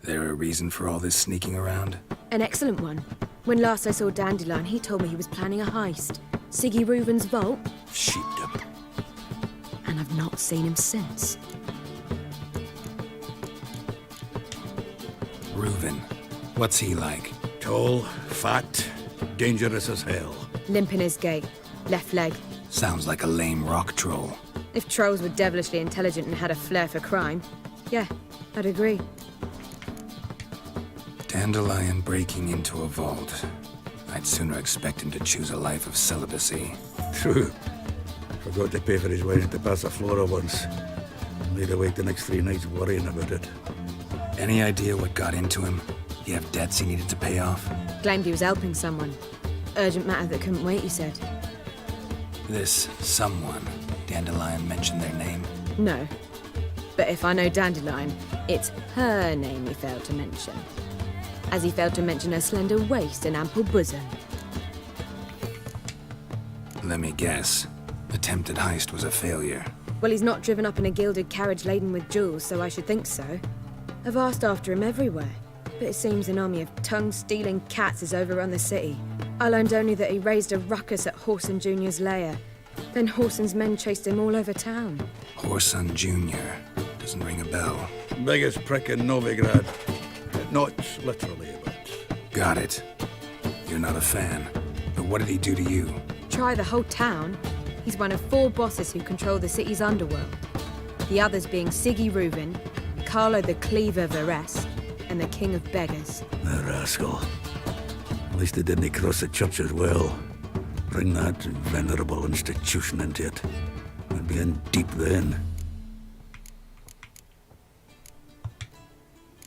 There a reason for all this sneaking around? An excellent one. When last I saw Dandelion, he told me he was planning a heist. Siggy Reuven's vault. Sheepdom. And I've not seen him since. Reuven. What's he like? Tall, fat, dangerous as hell. Limp in his gait. Left leg. Sounds like a lame rock troll. If trolls were devilishly intelligent and had a flair for crime, yeah, I'd agree. Dandelion breaking into a vault. I'd sooner expect him to choose a life of celibacy. True. Forgot to pay for his wine at the Passaflora once. Made awake the next 3 nights worrying about it. Any idea what got into him? You have debts he needed to pay off? Claimed he was helping someone. Urgent matter that couldn't wait, he said. This someone, Dandelion mentioned their name? No. But if I know Dandelion, it's her name he failed to mention. As he failed to mention her slender waist and ample bosom. Let me guess. Attempted heist was a failure. Well, he's not driven up in a gilded carriage laden with jewels, so I should think so. I've asked after him everywhere, but it seems an army of tongue-stealing cats has overrun the city. I learned only that he raised a ruckus at Horson Jr.'s lair. Then Horson's men chased him all over town. Horson Jr. Doesn't ring a bell. Biggest prick in Novigrad. Not literally, but... Got it. You're not a fan. But what did he do to you? Try the whole town. He's one of 4 bosses who control the city's underworld. The others being Siggy Reuben, Carlo the Cleaver Varese, and the King of Beggars. The rascal. At least he didn't cross the church as well. Bring that venerable institution into it. I'd be in deep then.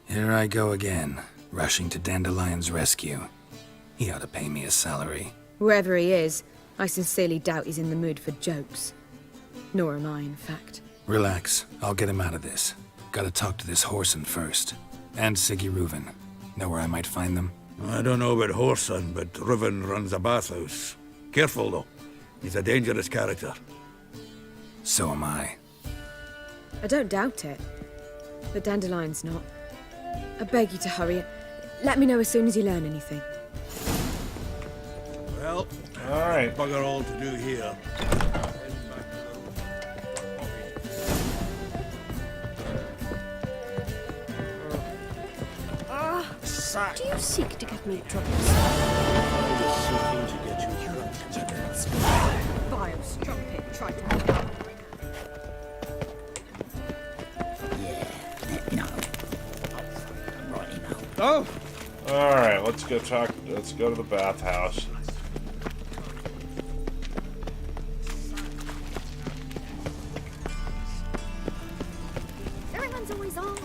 Here I go again, rushing to Dandelion's rescue. He ought to pay me a salary. Whoever he is, I sincerely doubt he's in the mood for jokes. Nor am I, in fact. Relax, I'll get him out of this. Gotta talk to this Horson first. And Siggy Reuven. Know where I might find them? I don't know about Horson, but Reuven runs a bathhouse. Careful, though. He's a dangerous character. So am I. I don't doubt it. But Dandelion's not. I beg you to hurry. Let me know as soon as you learn anything. Well, alright. Bugger all to do here. Do you seek to get me troubles? Seeking to get you Vile strumpet tried to... Oh! Alright, let's go to the bathhouse. Everyone's always on.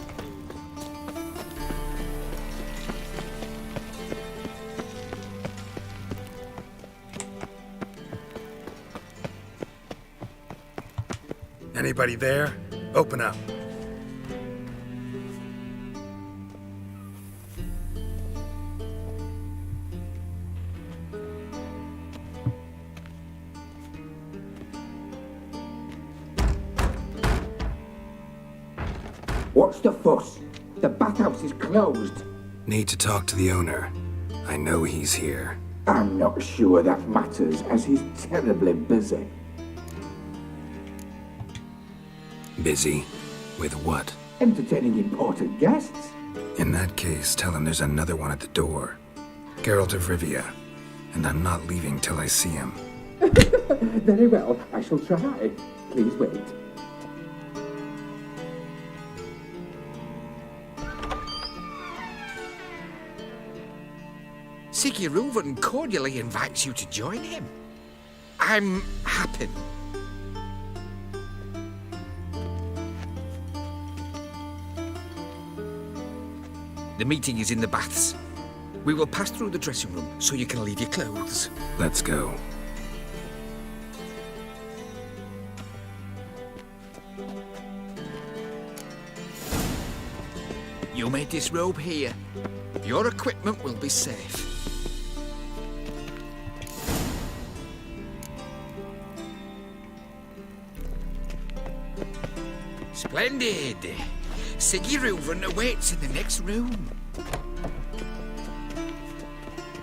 Anybody there? Open up. What's the fuss? The bathhouse is closed. Need to talk to the owner. I know he's here. I'm not sure that matters, as he's terribly busy. Busy? With what? Entertaining important guests. In that case, tell him there's another one at the door. Geralt of Rivia. And I'm not leaving till I see him. Very well, I shall try. Please wait. Siggy Reuven cordially invites you to join him. I'm happy. The meeting is in the baths. We will pass through the dressing room so you can leave your clothes. Let's go. You may disrobe here. Your equipment will be safe. Splendid! Siggy Reuven awaits in the next room.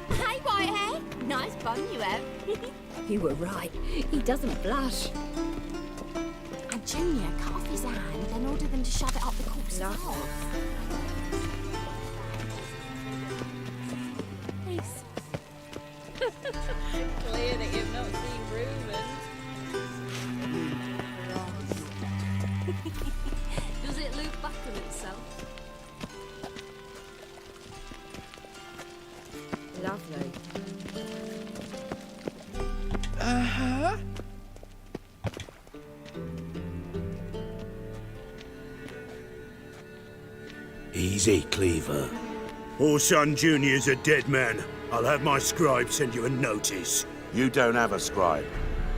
Hey, Whitehair. Nice bum you have. You were right. He doesn't blush. And Junior cut off his hand and ordered them to shove it up the corpse's arse. Clear that you've not seen Reuben. Does it loop back on itself? Lovely. Uh-huh. Easy, Cleaver. Orson Jr.'s a dead man. I'll have my scribe send you a notice. You don't have a scribe.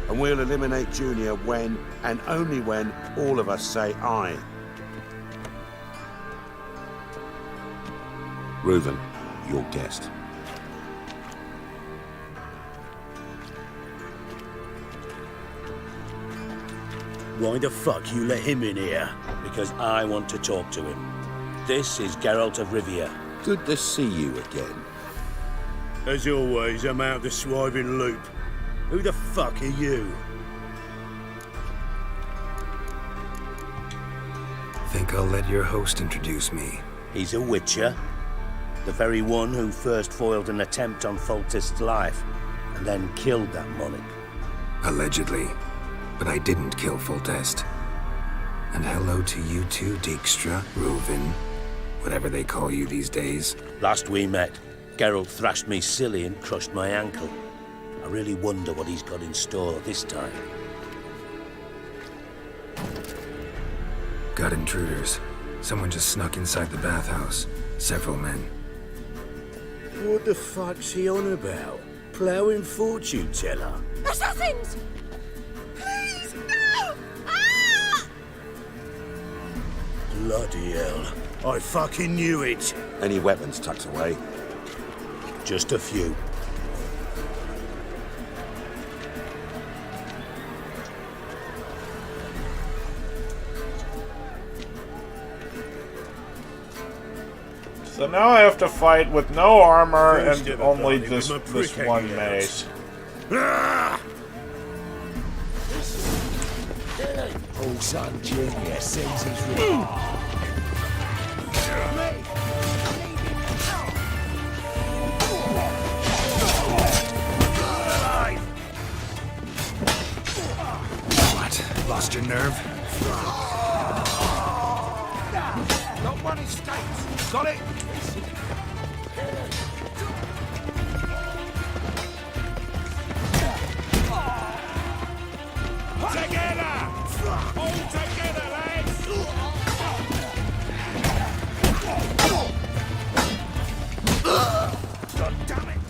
And we'll eliminate Junior when, and only when, all of us say aye. Reuven, your guest. Why the fuck you let him in here? Because I want to talk to him. This is Geralt of Rivia. Good to see you again. As always, I'm out the swiving loop. Who the fuck are you? Think I'll let your host introduce me. He's a witcher. The very one who first foiled an attempt on Foltest's life, and then killed that monarch. Allegedly. But I didn't kill Foltest. And hello to you too, Dijkstra, Reuven, whatever they call you these days. Last we met, Geralt thrashed me silly and crushed my ankle. I really wonder what he's got in store this time. Got intruders. Someone just snuck inside the bathhouse. Several men. What the fuck's he on about? Ploughing fortune teller? Assassins! Please, no! Ah! Bloody hell. I fucking knew it. Any weapons tucked away? Just a few. So now I have to fight with no armor First and ever only bout this with my prick one hanging out. mace. Ah! Orson Jr. sends his reward. What? Lost your nerve? Got one in States. Got it? Together! All together, lads! God damn it!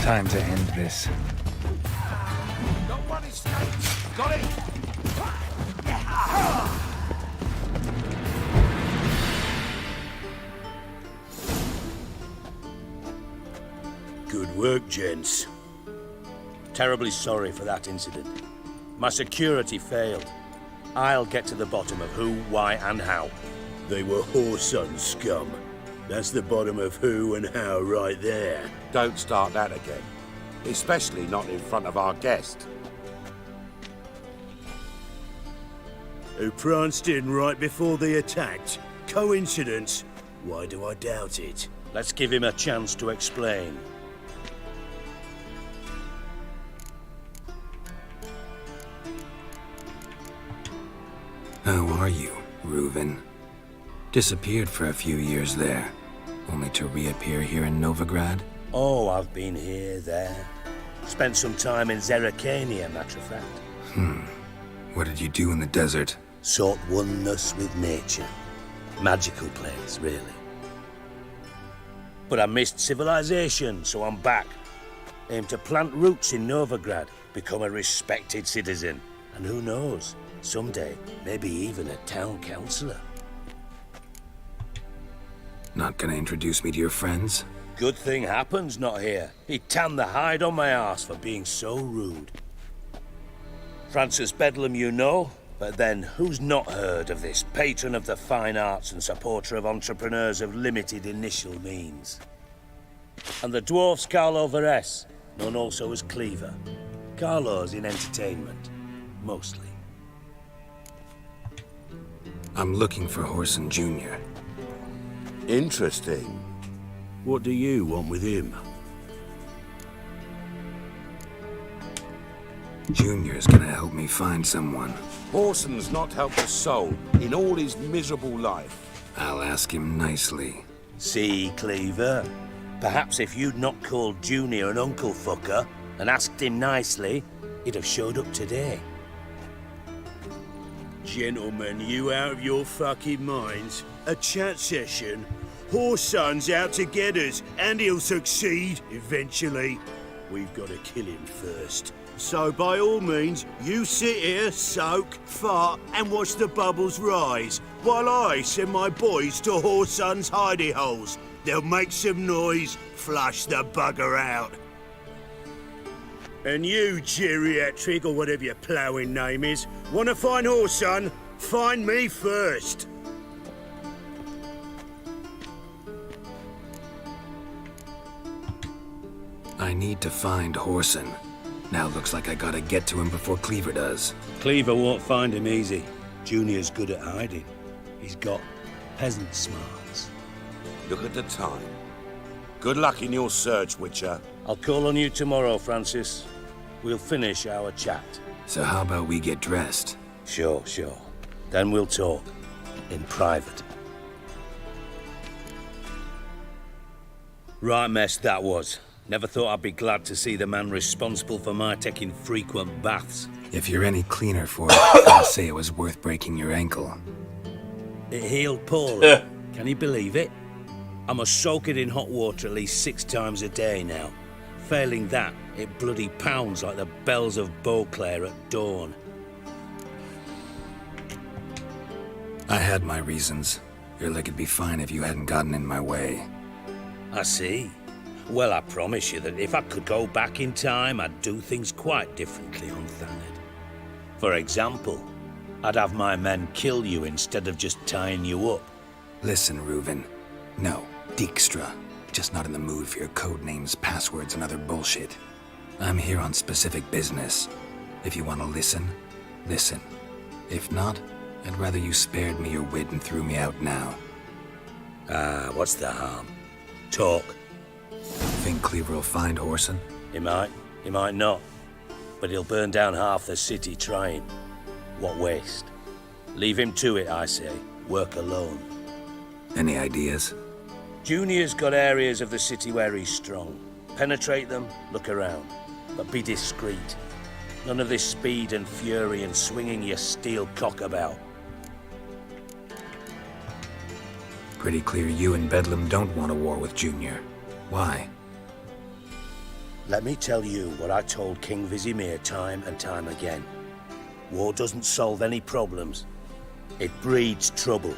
Time to end this. Got one in States. Got it? Good work, gents. Terribly sorry for that incident. My security failed. I'll get to the bottom of who, why, and how. They were whoreson scum. That's the bottom of who and how right there. Don't start that again. Especially not in front of our guest. Who pranced in right before they attacked. Coincidence? Why do I doubt it? Let's give him a chance to explain. How are you, Reuven? Disappeared for a few years there, only to reappear here in Novigrad? Oh, I've been here, there. Spent some time in Zerrikania, matter of fact. What did you do in the desert? Sought oneness with nature. Magical place, really. But I missed civilization, so I'm back. Aim to plant roots in Novigrad, become a respected citizen. And who knows, someday, maybe even a town councillor. Not gonna introduce me to your friends? Good thing happens not here. He tanned the hide on my arse for being so rude. Francis Bedlam you know, but then who's not heard of this patron of the fine arts and supporter of entrepreneurs of limited initial means? And the dwarf's Carlo Veres, known also as Cleaver. Carlo's in entertainment, mostly. I'm looking for Whoreson Jr. Interesting. What do you want with him? Junior's gonna help me find someone. Whoreson's not helped a soul in all his miserable life. I'll ask him nicely. See, Cleaver? Perhaps if you'd not called Junior an uncle fucker and asked him nicely, he'd have showed up today. Gentlemen, you out of your fucking minds? A chat session? Whoreson's out to get us, and he'll succeed eventually. We've got to kill him first. So by all means, you sit here, soak, fart, and watch the bubbles rise, while I send my boys to Whoreson's hidey holes. They'll make some noise, flush the bugger out. And you, geriatric, or whatever your ploughing name is, want to find Whoreson? Find me first. I need to find Whoreson. Now looks like I gotta get to him before Cleaver does. Cleaver won't find him easy. Junior's good at hiding. He's got peasant smarts. Look at the time. Good luck in your search, Witcher. I'll call on you tomorrow, Francis. We'll finish our chat. So how about we get dressed? Sure. Then we'll talk. In private. Right mess that was. Never thought I'd be glad to see the man responsible for my taking frequent baths. If you're any cleaner for it, I'll say it was worth breaking your ankle. It healed poorly. Can you believe it? I must soak it in hot water at least 6 times a day now. Failing that, it bloody pounds like the bells of Beauclair at dawn. I had my reasons. Your leg would be fine if you hadn't gotten in my way. I see. Well, I promise you that if I could go back in time, I'd do things quite differently on Thanedd. For example, I'd have my men kill you instead of just tying you up. Listen, Reuven. No, Dijkstra. Just not in the mood for your code names, passwords, and other bullshit. I'm here on specific business. If you want to listen, listen. If not, I'd rather you spared me your wit and threw me out now. What's the harm? Talk. Think Cleaver will find Whoreson? He might not. But he'll burn down half the city trying. What waste? Leave him to it, I say. Work alone. Any ideas? Junior's got areas of the city where he's strong. Penetrate them, look around. But be discreet. None of this speed and fury and swinging your steel cock about. Pretty clear you and Bedlam don't want a war with Junior. Why? Let me tell you what I told King Vizimir time and time again. War doesn't solve any problems. It breeds trouble.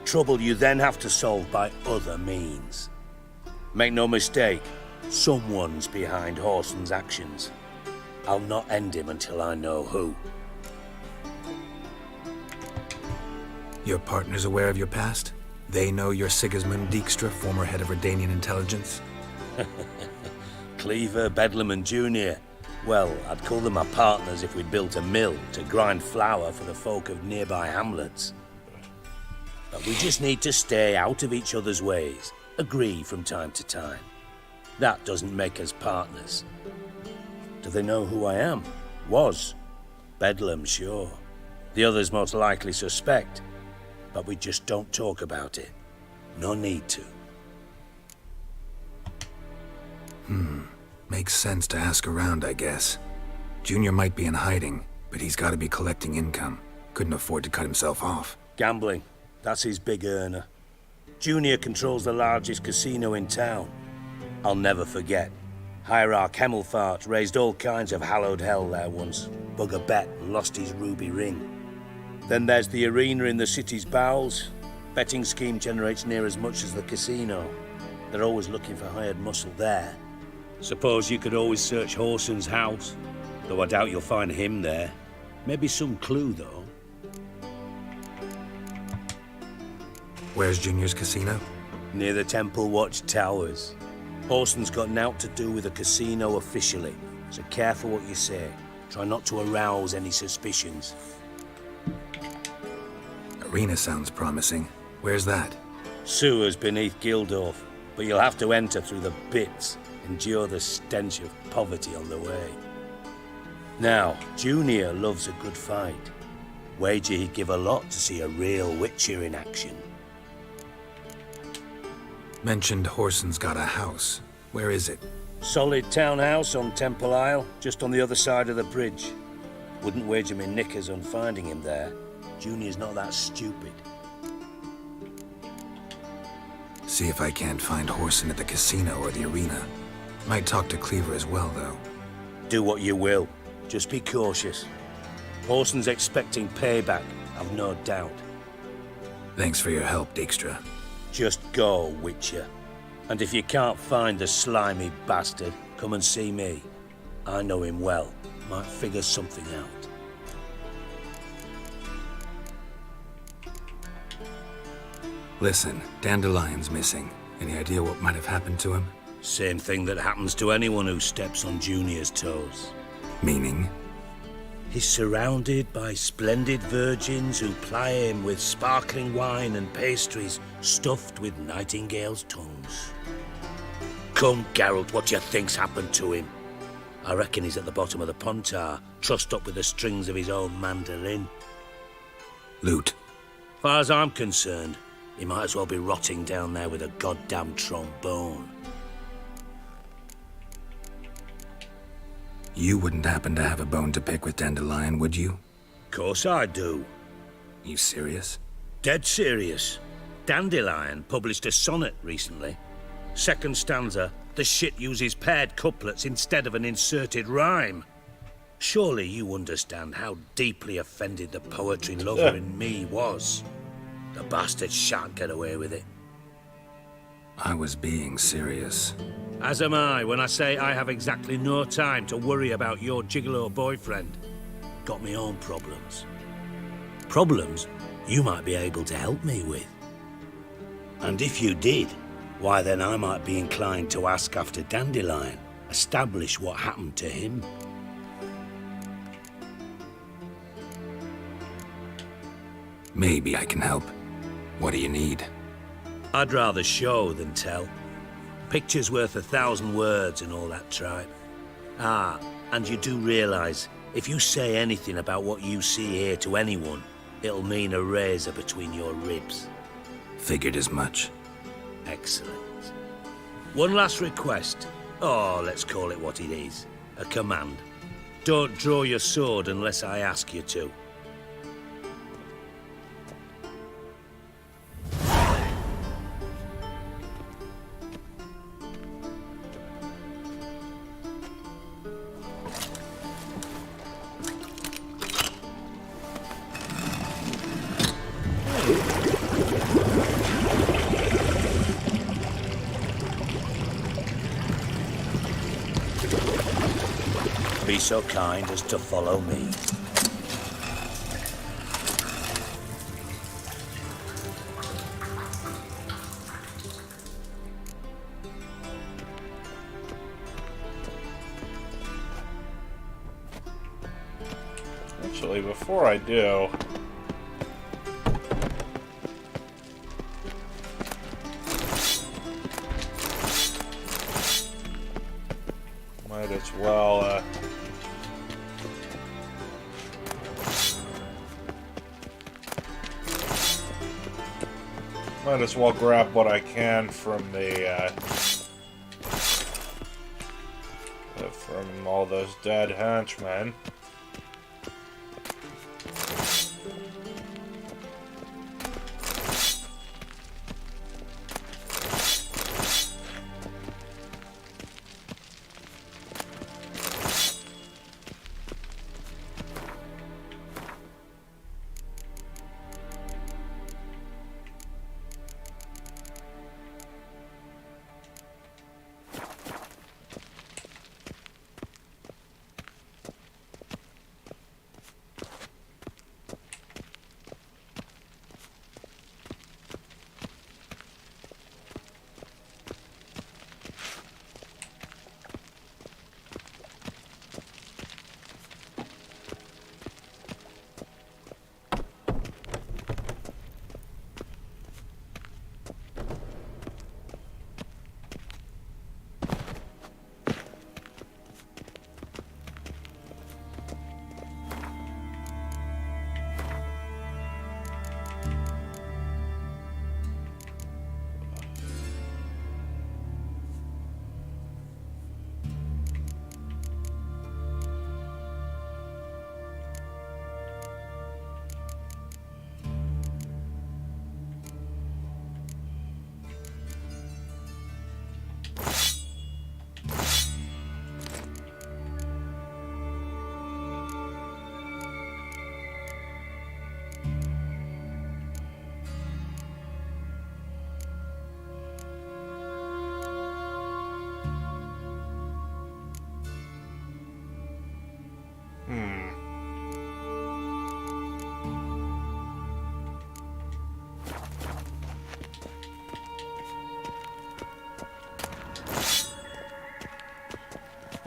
Trouble you then have to solve by other means. Make no mistake, someone's behind Whoreson's actions. I'll not end him until I know who. Your partner's aware of your past? They know you're Sigismund Dijkstra, former head of Redanian intelligence? Cleaver, Bedlam and Junior. Well, I'd call them my partners if we'd built a mill to grind flour for the folk of nearby hamlets. But we just need to stay out of each other's ways, agree from time to time. That doesn't make us partners. Do they know who I am? Was. Bedlam, sure. The others most likely suspect. But we just don't talk about it. No need to. Makes sense to ask around, I guess. Junior might be in hiding, but he's got to be collecting income. Couldn't afford to cut himself off. Gambling. That's his big earner. Junior controls the largest casino in town. I'll never forget. Hierarch Hemmelfart raised all kinds of hallowed hell there once. Bug a bet and lost his ruby ring. Then there's the arena in the city's bowels. Betting scheme generates near as much as the casino. They're always looking for hired muscle there. Suppose you could always search Whoreson's house, though I doubt you'll find him there. Maybe some clue, though. Where's Junior's casino? Near the Temple Watch Towers. Whoreson's got naught to do with the casino officially, so careful what you say. Try not to arouse any suspicions. Arena sounds promising. Where's that? Sewers beneath Gildorf, but you'll have to enter through the bits. Endure the stench of poverty on the way. Now, Junior loves a good fight. Wager he'd give a lot to see a real Witcher in action. Mentioned Whoreson's got a house. Where is it? Solid townhouse on Temple Isle, just on the other side of the bridge. Wouldn't wager me knickers on finding him there. Junior's not that stupid. See if I can't find Horson at the casino or the arena. Might talk to Cleaver as well, though. Do what you will. Just be cautious. Horson's expecting payback, I've no doubt. Thanks for your help, Dijkstra. Just go, Witcher. And if you can't find the slimy bastard, come and see me. I know him well. Might figure something out. Listen, Dandelion's missing. Any idea what might have happened to him? Same thing that happens to anyone who steps on Junior's toes. Meaning? He's surrounded by splendid virgins who ply him with sparkling wine and pastries stuffed with nightingales' tongues. Come, Geralt, what do you think's happened to him? I reckon he's at the bottom of the Pontar, trussed up with the strings of his own mandolin. Loot. Far as I'm concerned, he might as well be rotting down there with a goddamn trombone. You wouldn't happen to have a bone to pick with Dandelion, would you? Course I do. You serious? Dead serious. Dandelion published a sonnet recently. Second stanza, the shit uses paired couplets instead of an inserted rhyme. Surely you understand how deeply offended the poetry lover in me was. The bastard shan't get away with it. I was being serious. As am I when I say I have exactly no time to worry about your gigolo boyfriend. Got me own problems. Problems you might be able to help me with. And if you did, why then I might be inclined to ask after Dandelion, establish what happened to him. Maybe I can help. What do you need? I'd rather show than tell. Picture's worth 1,000 words and all that tripe. Ah, and you do realise, if you say anything about what you see here to anyone, it'll mean a razor between your ribs. Figured as much. Excellent. One last request. Oh, let's call it what it is. A command. Don't draw your sword unless I ask you to. Be so kind as to follow me. Actually, before I do, might as well grab what I can from the from all those dead henchmen.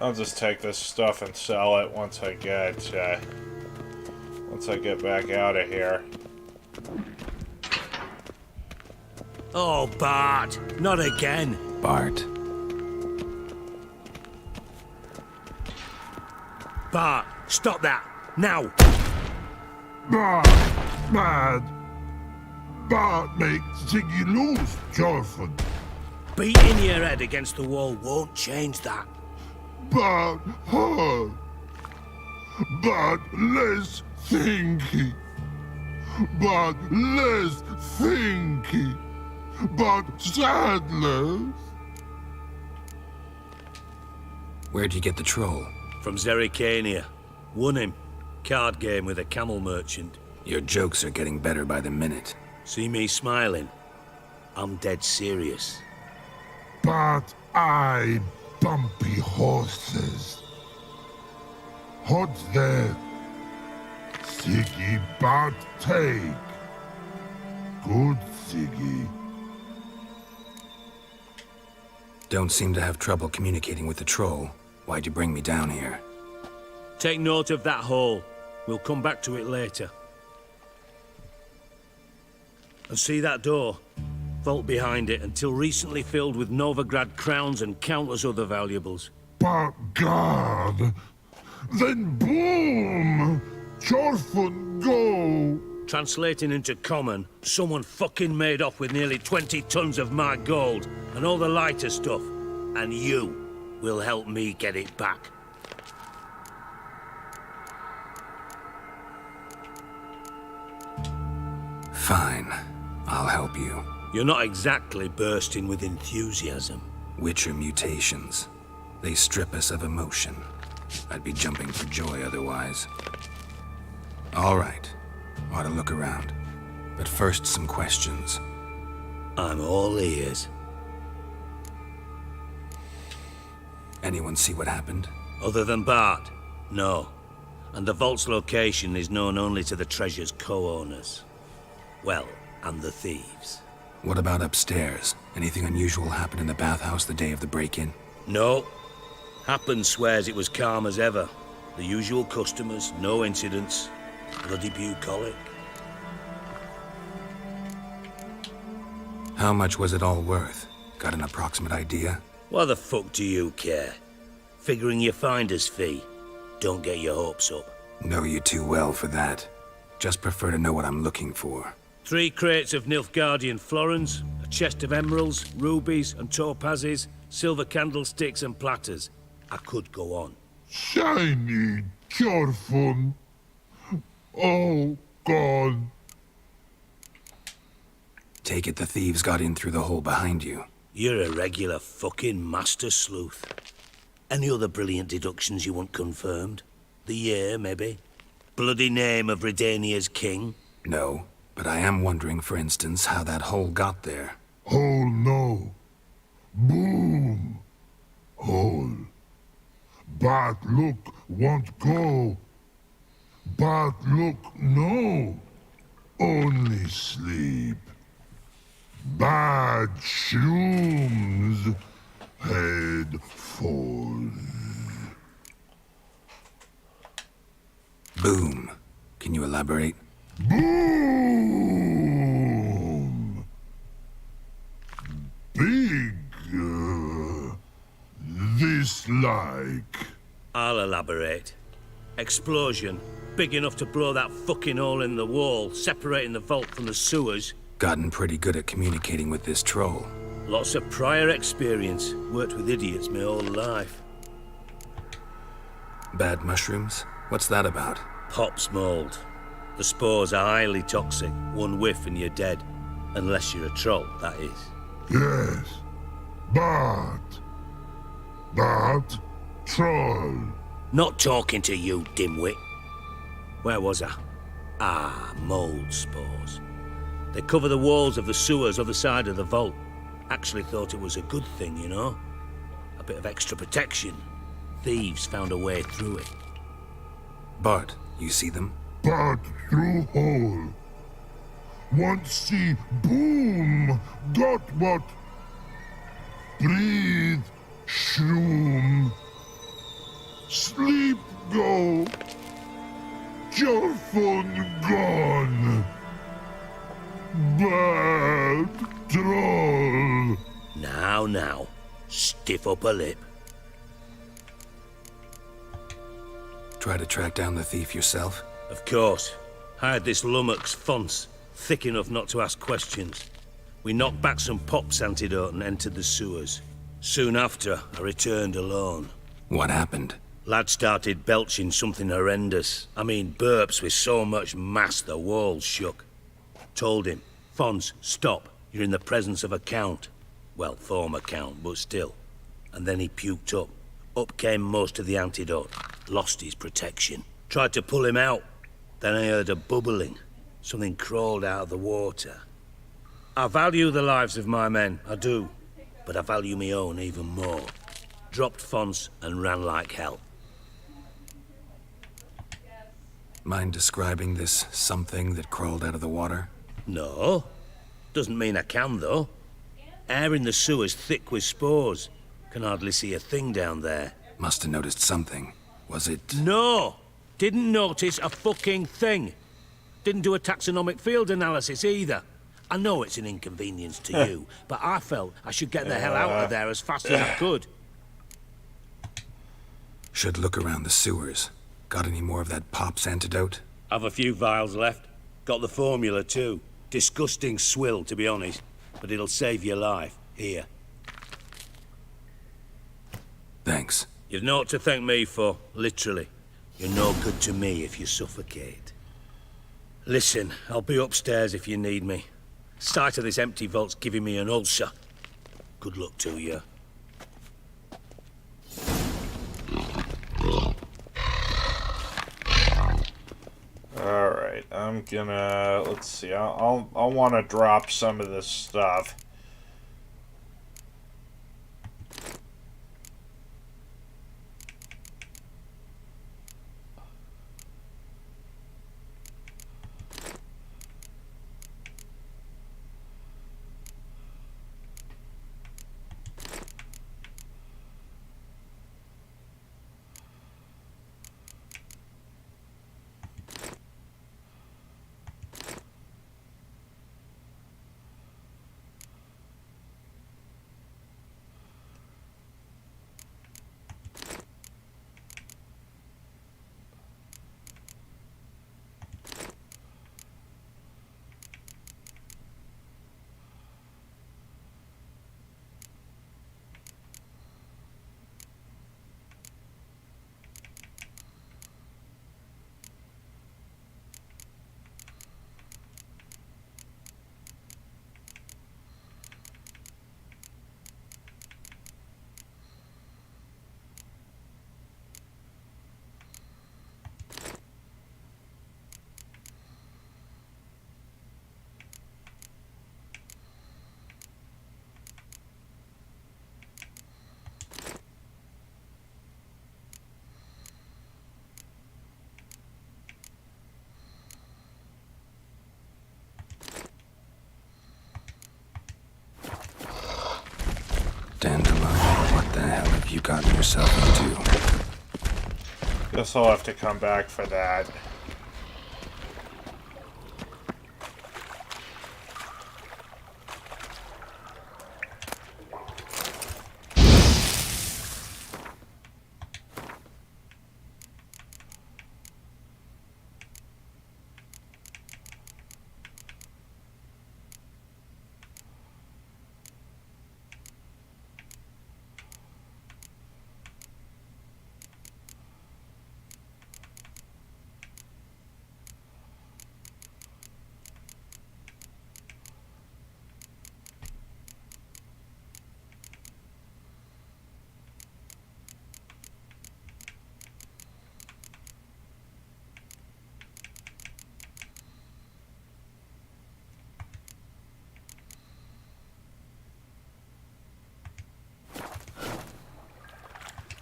I'll just take this stuff and sell it once I get back out of here. Oh, Bart, not again. Bart. Bart, stop that, now. Bad. Bart makes Ziggy lose, Jorfin. Beating your head against the wall won't change that. But hard. But less thinky. But less thinky. But sadless. Where'd you get the troll? From Zerrikania. Won him. Card game with a camel merchant. Your jokes are getting better by the minute. See me smiling? I'm dead serious. But I bumpy horses. Hot there. Ziggy but take. Good Ziggy. Don't seem to have trouble communicating with the troll. Why'd you bring me down here? Take note of that hole. We'll come back to it later. And see that door? Vault behind it, until recently filled with Novigrad crowns and countless other valuables. But God! Then boom! Chorfun go! Translating into common, someone fucking made off with nearly 20 tons of my gold, and all the lighter stuff. And you will help me get it back. Fine. I'll help you. You're not exactly bursting with enthusiasm. Witcher mutations. They strip us of emotion. I'd be jumping for joy otherwise. All right. Ought to look around. But first, some questions. I'm all ears. Anyone see what happened? Other than Bart? No. And the vault's location is known only to the treasure's co-owners. Well, and the thieves. What about upstairs? Anything unusual happen in the bathhouse the day of the break-in? No. Happen swears it was calm as ever. The usual customers, no incidents. Bloody bucolic. How much was it all worth? Got an approximate idea? Why the fuck do you care? Figuring your finder's fee. Don't get your hopes up. Know you too well for that. Just prefer to know what I'm looking for. 3 crates of Nilfgaardian florins, a chest of emeralds, rubies and topazes, silver candlesticks and platters. I could go on. Shiny Chorfun. Oh, God. Take it the thieves got in through the hole behind you. You're a regular fucking master sleuth. Any other brilliant deductions you want confirmed? The year, maybe? Bloody name of Redania's king? No, but I am wondering, for instance, how that hole got there. Hole no. Boom. Hole. But look won't go. But look no. Only sleep. Bad shrooms. Head falls. Boom. Can you elaborate? Boom! Big. This like. I'll elaborate. Explosion. Big enough to blow that fucking hole in the wall, separating the vault from the sewers. Gotten pretty good at communicating with this troll. Lots of prior experience. Worked with idiots my whole life. Bad mushrooms? What's that about? Pops mold. The spores are highly toxic. One whiff and you're dead. Unless you're a troll, that is. Yes. But troll. Not talking to you, dimwit. Where was I? Ah, mold spores. They cover the walls of the sewers other side of the vault. Actually thought it was a good thing, you know? A bit of extra protection. Thieves found a way through it. Bart, you see them? But through hole. Once see boom. Got what? Breathe. Shroom. Sleep go. Your fun gone. Bad troll. Now. Stiff upper lip. Try to track down the thief yourself? Of course. Hired this lummox Fons, thick enough not to ask questions. We knocked back some Pop's antidote and entered the sewers. Soon after, I returned alone. What happened? Lad started belching something horrendous. I mean, burps with so much mass the walls shook. Told him, Fons, stop. You're in the presence of a count. Well, former count, but still. And then he puked up. Up came most of the antidote. Lost his protection. Tried to pull him out. Then I heard a bubbling. Something crawled out of the water. I value the lives of my men, I do. But I value my own even more. Dropped Fons and ran like hell. Mind describing this something that crawled out of the water? No. Doesn't mean I can, though. Air in the sewer's thick with spores. Can hardly see a thing down there. Must have noticed something. Was it... No! Didn't notice a fucking thing. Didn't do a taxonomic field analysis either. I know it's an inconvenience to you, but I felt I should get the hell out of there as fast as I could. Should look around the sewers. Got any more of that Pop's antidote? I've a few vials left. Got the formula too. Disgusting swill, to be honest. But it'll save your life. Here. Thanks. You've naught to thank me for, literally. You're no good to me if you suffocate. Listen, I'll be upstairs if you need me. Sight of this empty vault's giving me an ulcer. Good luck to you. Alright, I'm gonna... let's see, I'll want to drop some of this stuff. Dandelion, what the hell have you gotten yourself into? Guess I'll have to come back for that.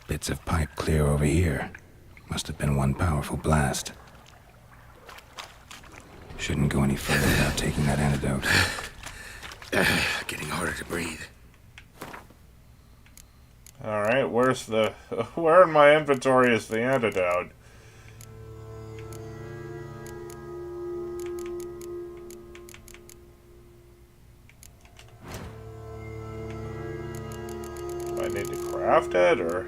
Bits of pipe clear over here. Must have been one powerful blast. Shouldn't go any further without taking that antidote. Getting harder to breathe. Alright, where's the... Where in my inventory is the antidote? Do I need to craft it, or...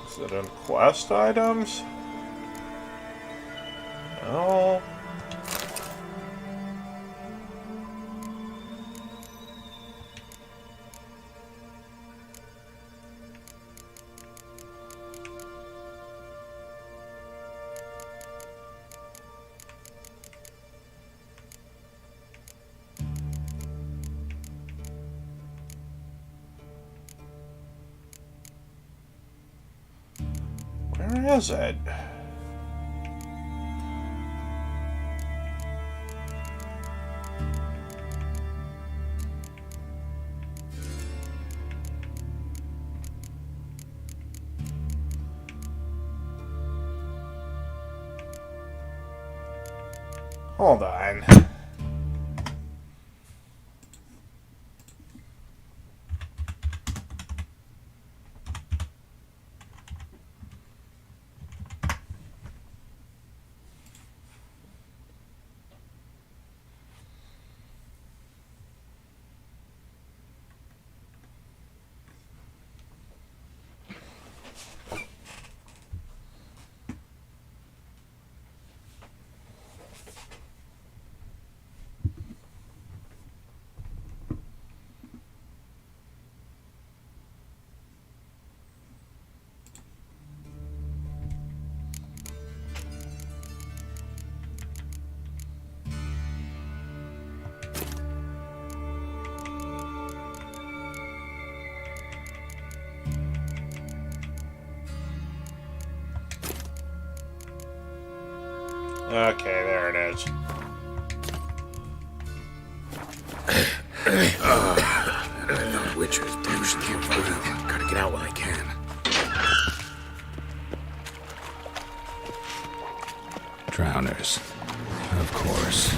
Is it in quest items? No. Where is it? Hold on. Okay, there it is. That Witcher's douche can't move. Gotta get out while I can. Drowners. Of course.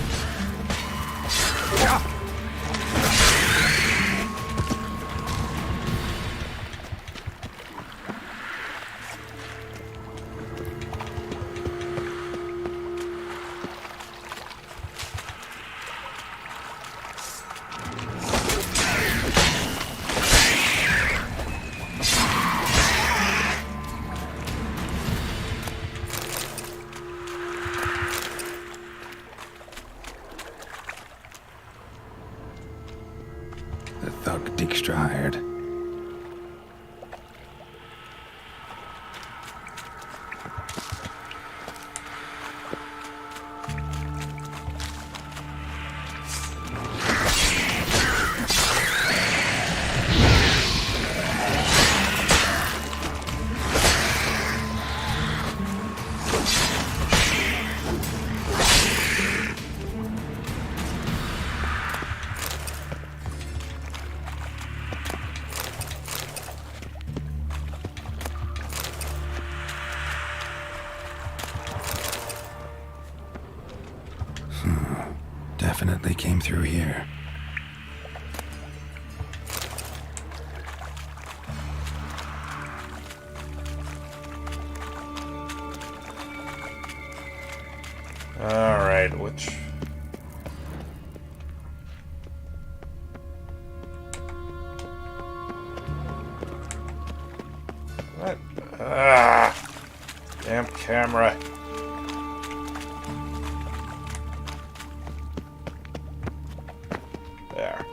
The thug Dijkstrahired. Definitely came through here. Alright, which... What? Ah! Damn camera. There.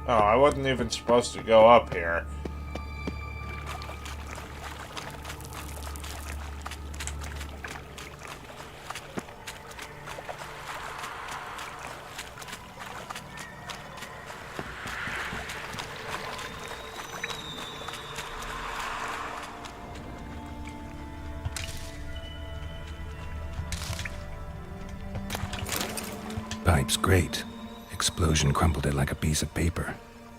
Oh, I wasn't even supposed to go up here. Pipe's great. Explosion crumpled it like a piece of paper.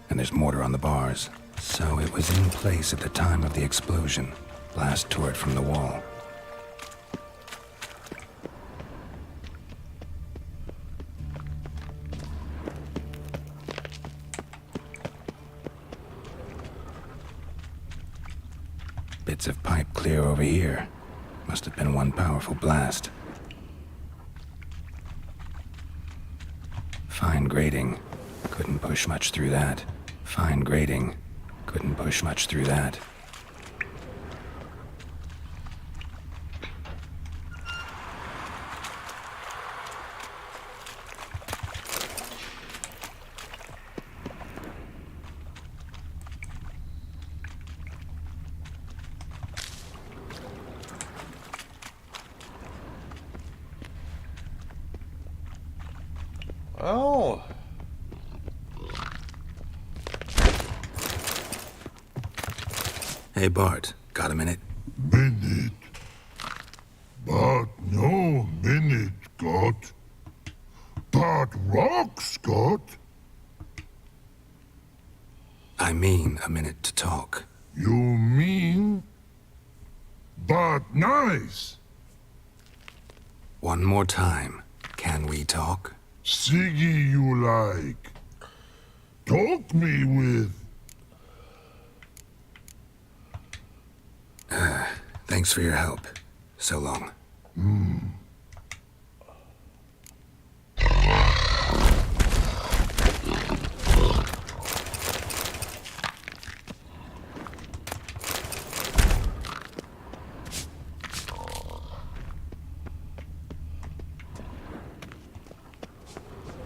And there's mortar on the bars. So it was in place at the time of the explosion. Blast tore it from the wall. Bits of pipe clear over here. Must have been one powerful blast. Fine grating. Couldn't push much through that. Fine grating. Couldn't push much through that. Oh. Hey, Bart. Got a minute? Minute. But no minute, got. But rock, Scott. I mean a minute to talk. You mean? But nice. One more time. Can we talk? Siggy you like. Talk me with. Thanks for your help. So long.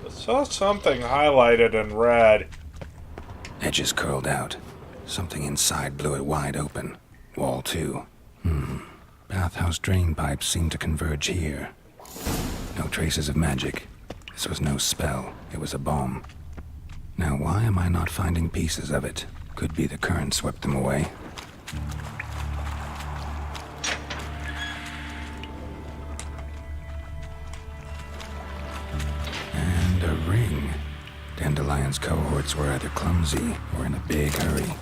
I saw something highlighted in red. Edges curled out. Something inside blew it wide open. Wall too. Bathhouse drain pipes seem to converge here. No traces of magic. This was no spell. It was a bomb. Now why am I not finding pieces of it? Could be the current swept them away. And a ring. Dandelion's cohorts were either clumsy or in a big hurry.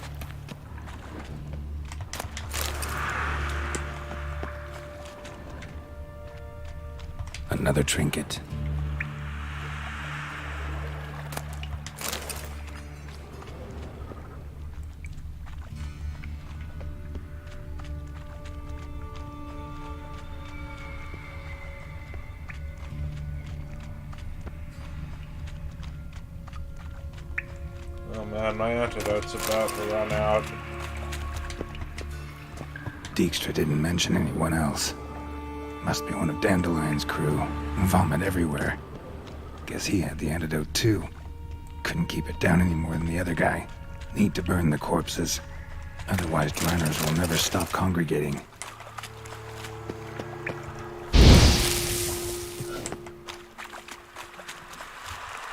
Another trinket. Oh man, my antidote's about to run out. Dijkstra didn't mention anyone else. Must be one of Dandelion's crew. Vomit everywhere. Guess he had the antidote too. Couldn't keep it down any more than the other guy. Need to burn the corpses. Otherwise, miners will never stop congregating.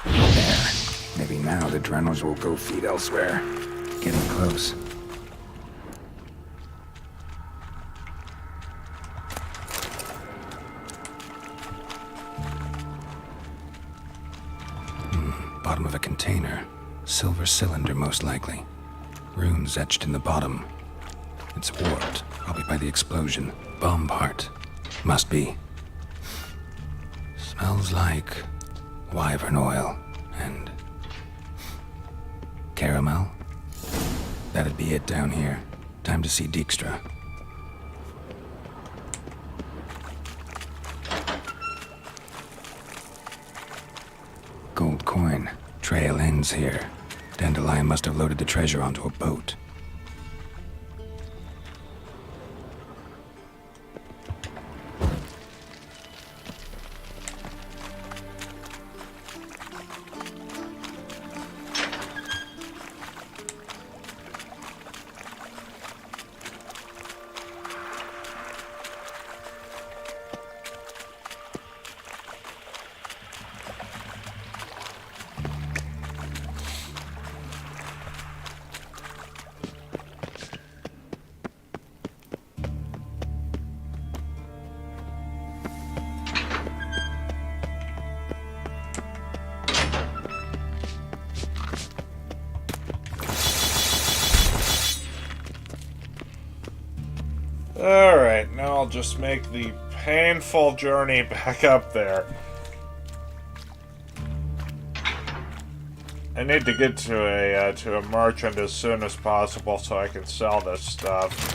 There. Maybe now the Drenors will go feed elsewhere. Getting close. Bottom of a container. Silver cylinder, most likely. Runes etched in the bottom. It's warped, probably by the explosion. Bomb part. Must be. Smells like wyvern oil and caramel. That'd be it down here. Time to see Dijkstra. Gold coin. Trail ends here. Dandelion must have loaded the treasure onto a boat. Alright, now I'll just make the painful journey back up there. I need to get to a merchant as soon as possible so I can sell this stuff.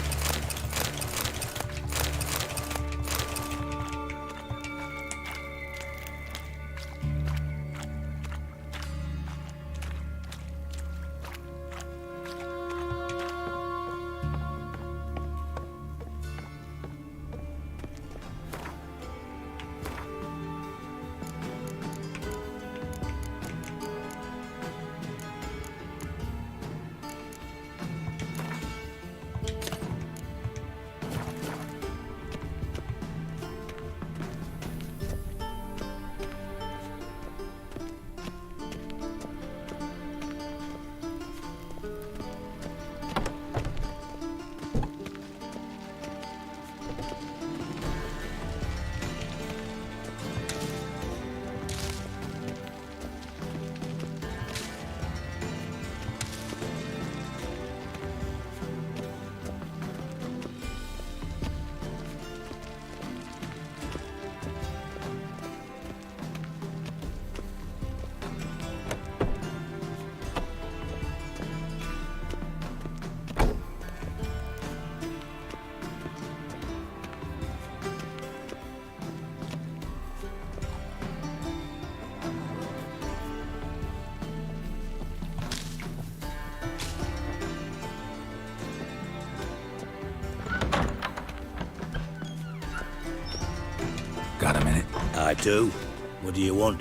Got a minute? I do. What do you want?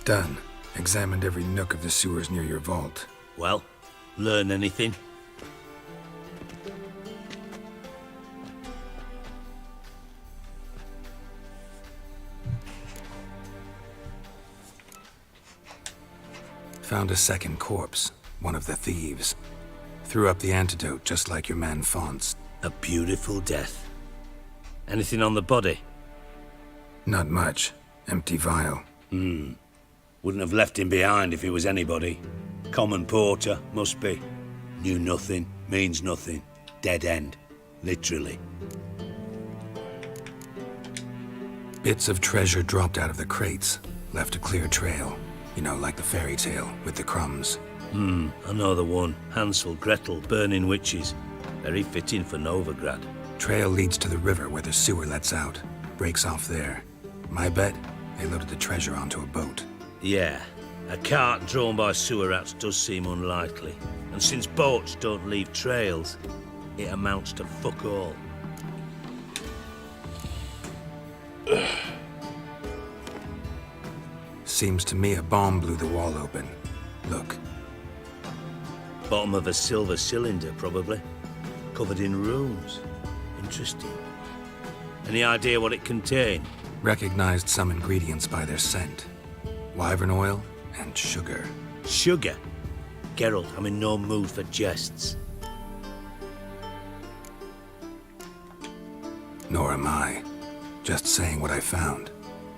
Done. Examined every nook of the sewers near your vault. Well, learn anything? Found a second corpse. One of the thieves. Threw up the antidote just like your man Faunt's. A beautiful death. Anything on the body? Not much. Empty vial. Wouldn't have left him behind if he was anybody. Common porter, must be. Knew nothing, means nothing. Dead end. Literally. Bits of treasure dropped out of the crates. Left a clear trail. You know, like the fairy tale, with the crumbs. I know the one. Hansel, Gretel, burning witches. Very fitting for Novigrad. Trail leads to the river where the sewer lets out. Breaks off there. My bet, they loaded the treasure onto a boat. Yeah. A cart drawn by sewer rats does seem unlikely. And since boats don't leave trails, it amounts to fuck all. Seems to me a bomb blew the wall open. Look. Bottom of a silver cylinder, probably. Covered in runes. Interesting. Any idea what it contained? Recognized some ingredients by their scent. Wyvern oil and sugar. Sugar? Geralt, I'm in no mood for jests. Nor am I. Just saying what I found.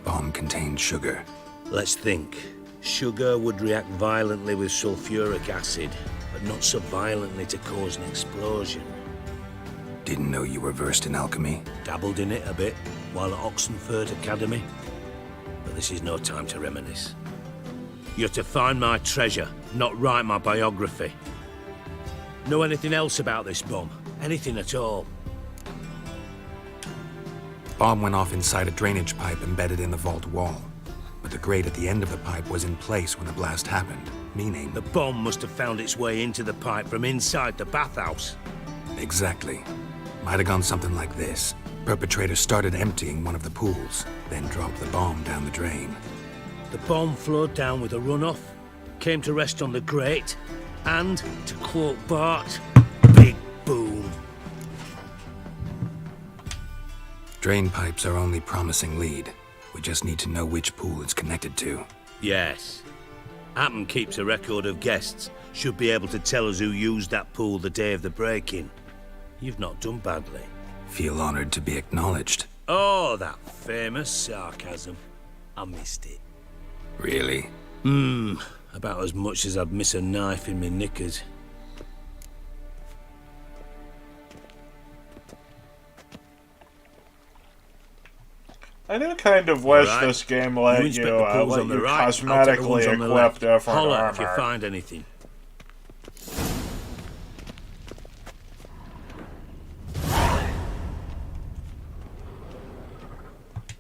Bomb contained sugar. Let's think. Sugar would react violently with sulfuric acid, but not so violently to cause an explosion. Didn't know you were versed in alchemy. Dabbled in it a bit while at Oxenford Academy. But this is no time to reminisce. You're to find my treasure, not write my biography. Know anything else about this bomb? Anything at all? Bomb went off inside a drainage pipe embedded in the vault wall. But the grate at the end of the pipe was in place when the blast happened, meaning... The bomb must have found its way into the pipe from inside the bathhouse. Exactly. Might have gone something like this. Perpetrator started emptying one of the pools, then dropped the bomb down the drain. The bomb flowed down with a runoff, came to rest on the grate, and, to quote Bart, big boom. Drain pipes are only promising lead. We just need to know which pool it's connected to. Yes. Appen keeps a record of guests. Should be able to tell us who used that pool the day of the break-in. You've not done badly. Feel honored to be acknowledged. Oh, that famous sarcasm. I missed it. Really? About as much as I'd miss a knife in my knickers. I do kind of wish All right. this game let you, inspect the pools let on the you right, I'll take the ones cosmetically on the equip left. different Holler armor. if you find anything.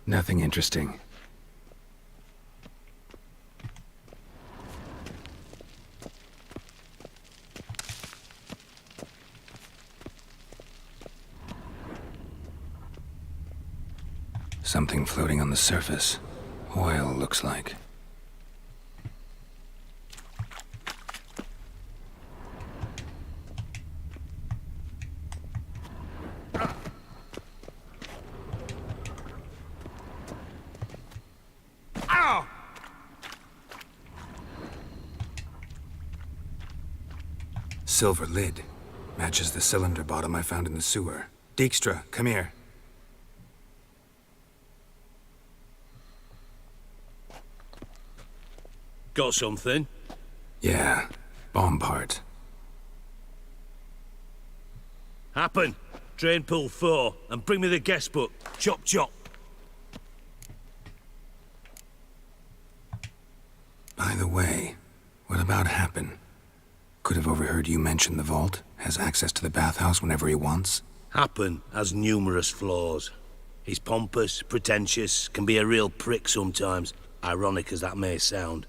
Nothing interesting. Something floating on the surface. Oil, looks like. Ow! Silver lid. Matches the cylinder bottom I found in the sewer. Dijkstra, come here. Got something? Yeah, bomb part. Happen. Drain pool 4, and bring me the guest book. Chop chop. By the way, what about Happen? Could have overheard you mention the vault. Has access to the bathhouse whenever he wants. Happen has numerous flaws. He's pompous, pretentious, can be a real prick sometimes, ironic as that may sound.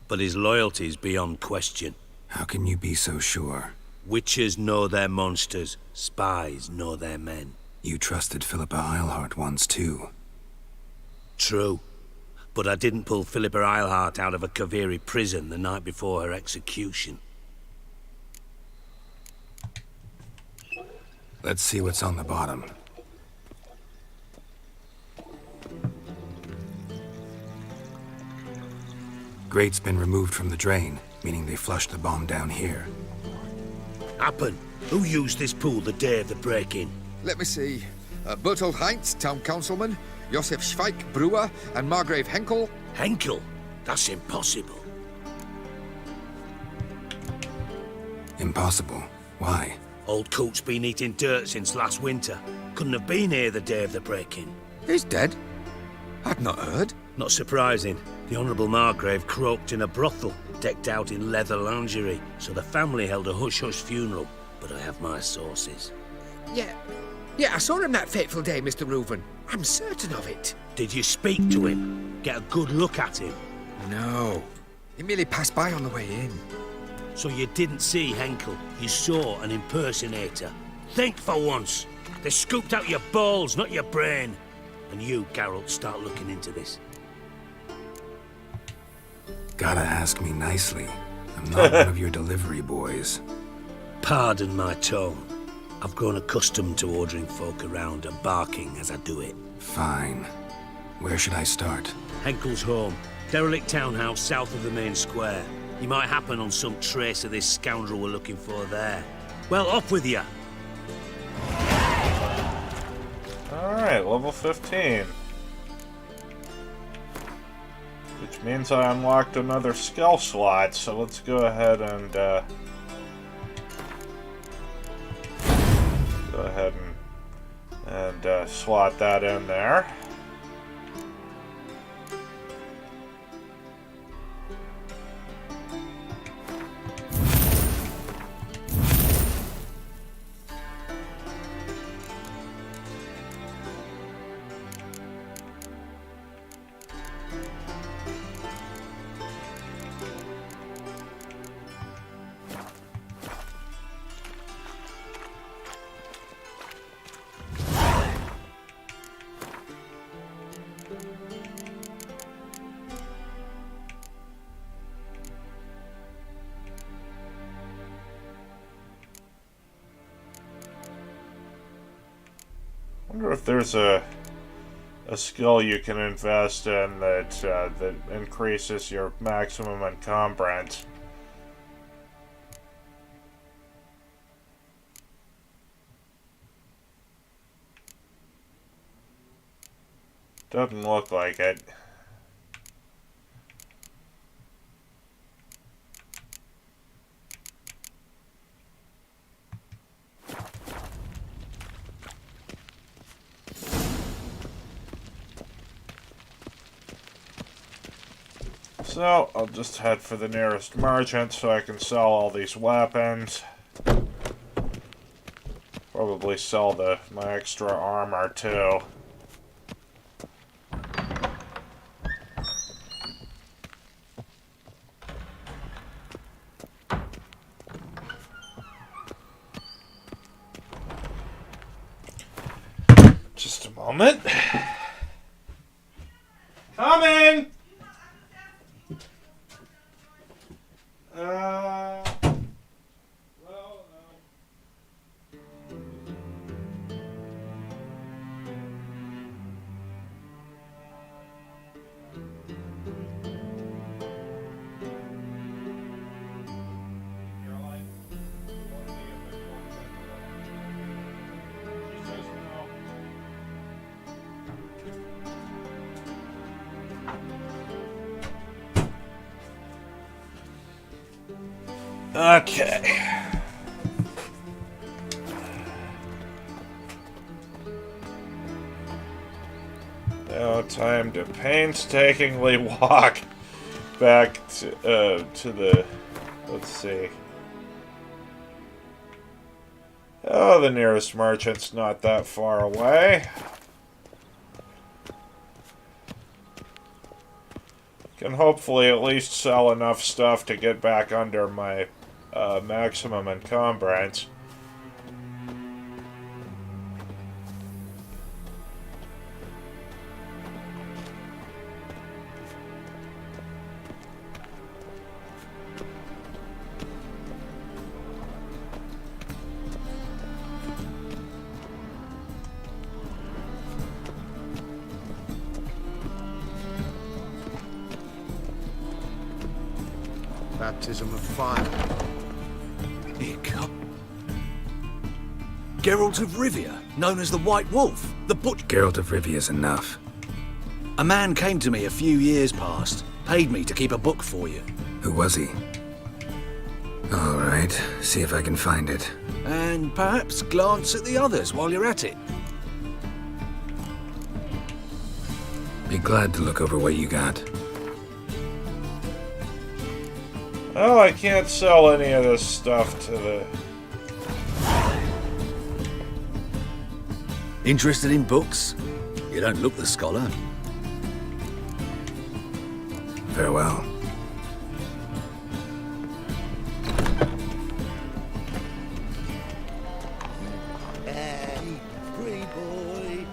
But his loyalty's beyond question. How can you be so sure? Witches know their monsters, spies know their men. You trusted Philippa Eilhart once too. True. But I didn't pull Philippa Eilhart out of a Kaviri prison the night before her execution. Let's see what's on the bottom. Grate's been removed from the drain, meaning they flushed the bomb down here. Happen. Who used this pool the day of the break-in? Let me see. Bertold Heinz, town councilman, Josef Schweik, brewer, and Margrave Henkel. Henkel? That's impossible. Impossible. Why? Old Coot's been eating dirt since last winter. Couldn't have been here the day of the break-in. He's dead? I'd not heard. Not surprising. The Honourable Margrave croaked in a brothel, decked out in leather lingerie, so the family held a hush-hush funeral. But I have my sources. Yeah, I saw him that fateful day, Mr. Reuven. I'm certain of it. Did you speak to him? Get a good look at him? No. He merely passed by on the way in. So you didn't see Henkel. You saw an impersonator. Think for once. They scooped out your balls, not your brain. And you, Geralt, start looking into this. Gotta ask me nicely. I'm not one of your delivery boys. Pardon my tone. I've grown accustomed to ordering folk around and barking as I do it. Fine. Where should I start? Henkel's home. Derelict townhouse south of the main square. You might happen on some trace of this scoundrel we're looking for there. Well, off with you. Alright, level 15. Which means I unlocked another skill slot, so let's go ahead and slot that in there. I wonder if there's a skill you can invest in that that increases your maximum encumbrance. Doesn't look like it. So, I'll just head for the nearest merchant so I can sell all these weapons. Probably sell my extra armor, too. Just a moment. Coming! Okay. Now time to painstakingly walk back to the... Let's see. Oh, the nearest merchant's not that far away. Can hopefully at least sell enough stuff to get back under my maximum encumbrance. Baptism of fire. Here come. Geralt of Rivia, known as the White Wolf, the butcher. Geralt of Rivia's enough. A man came to me a few years past, paid me to keep a book for you. Who was he? All right, see if I can find it. And perhaps glance at the others while you're at it. Be glad to look over what you got. Oh, I can't sell any of this stuff to the... Interested in books? You don't look the scholar. Farewell. Hey, free boy.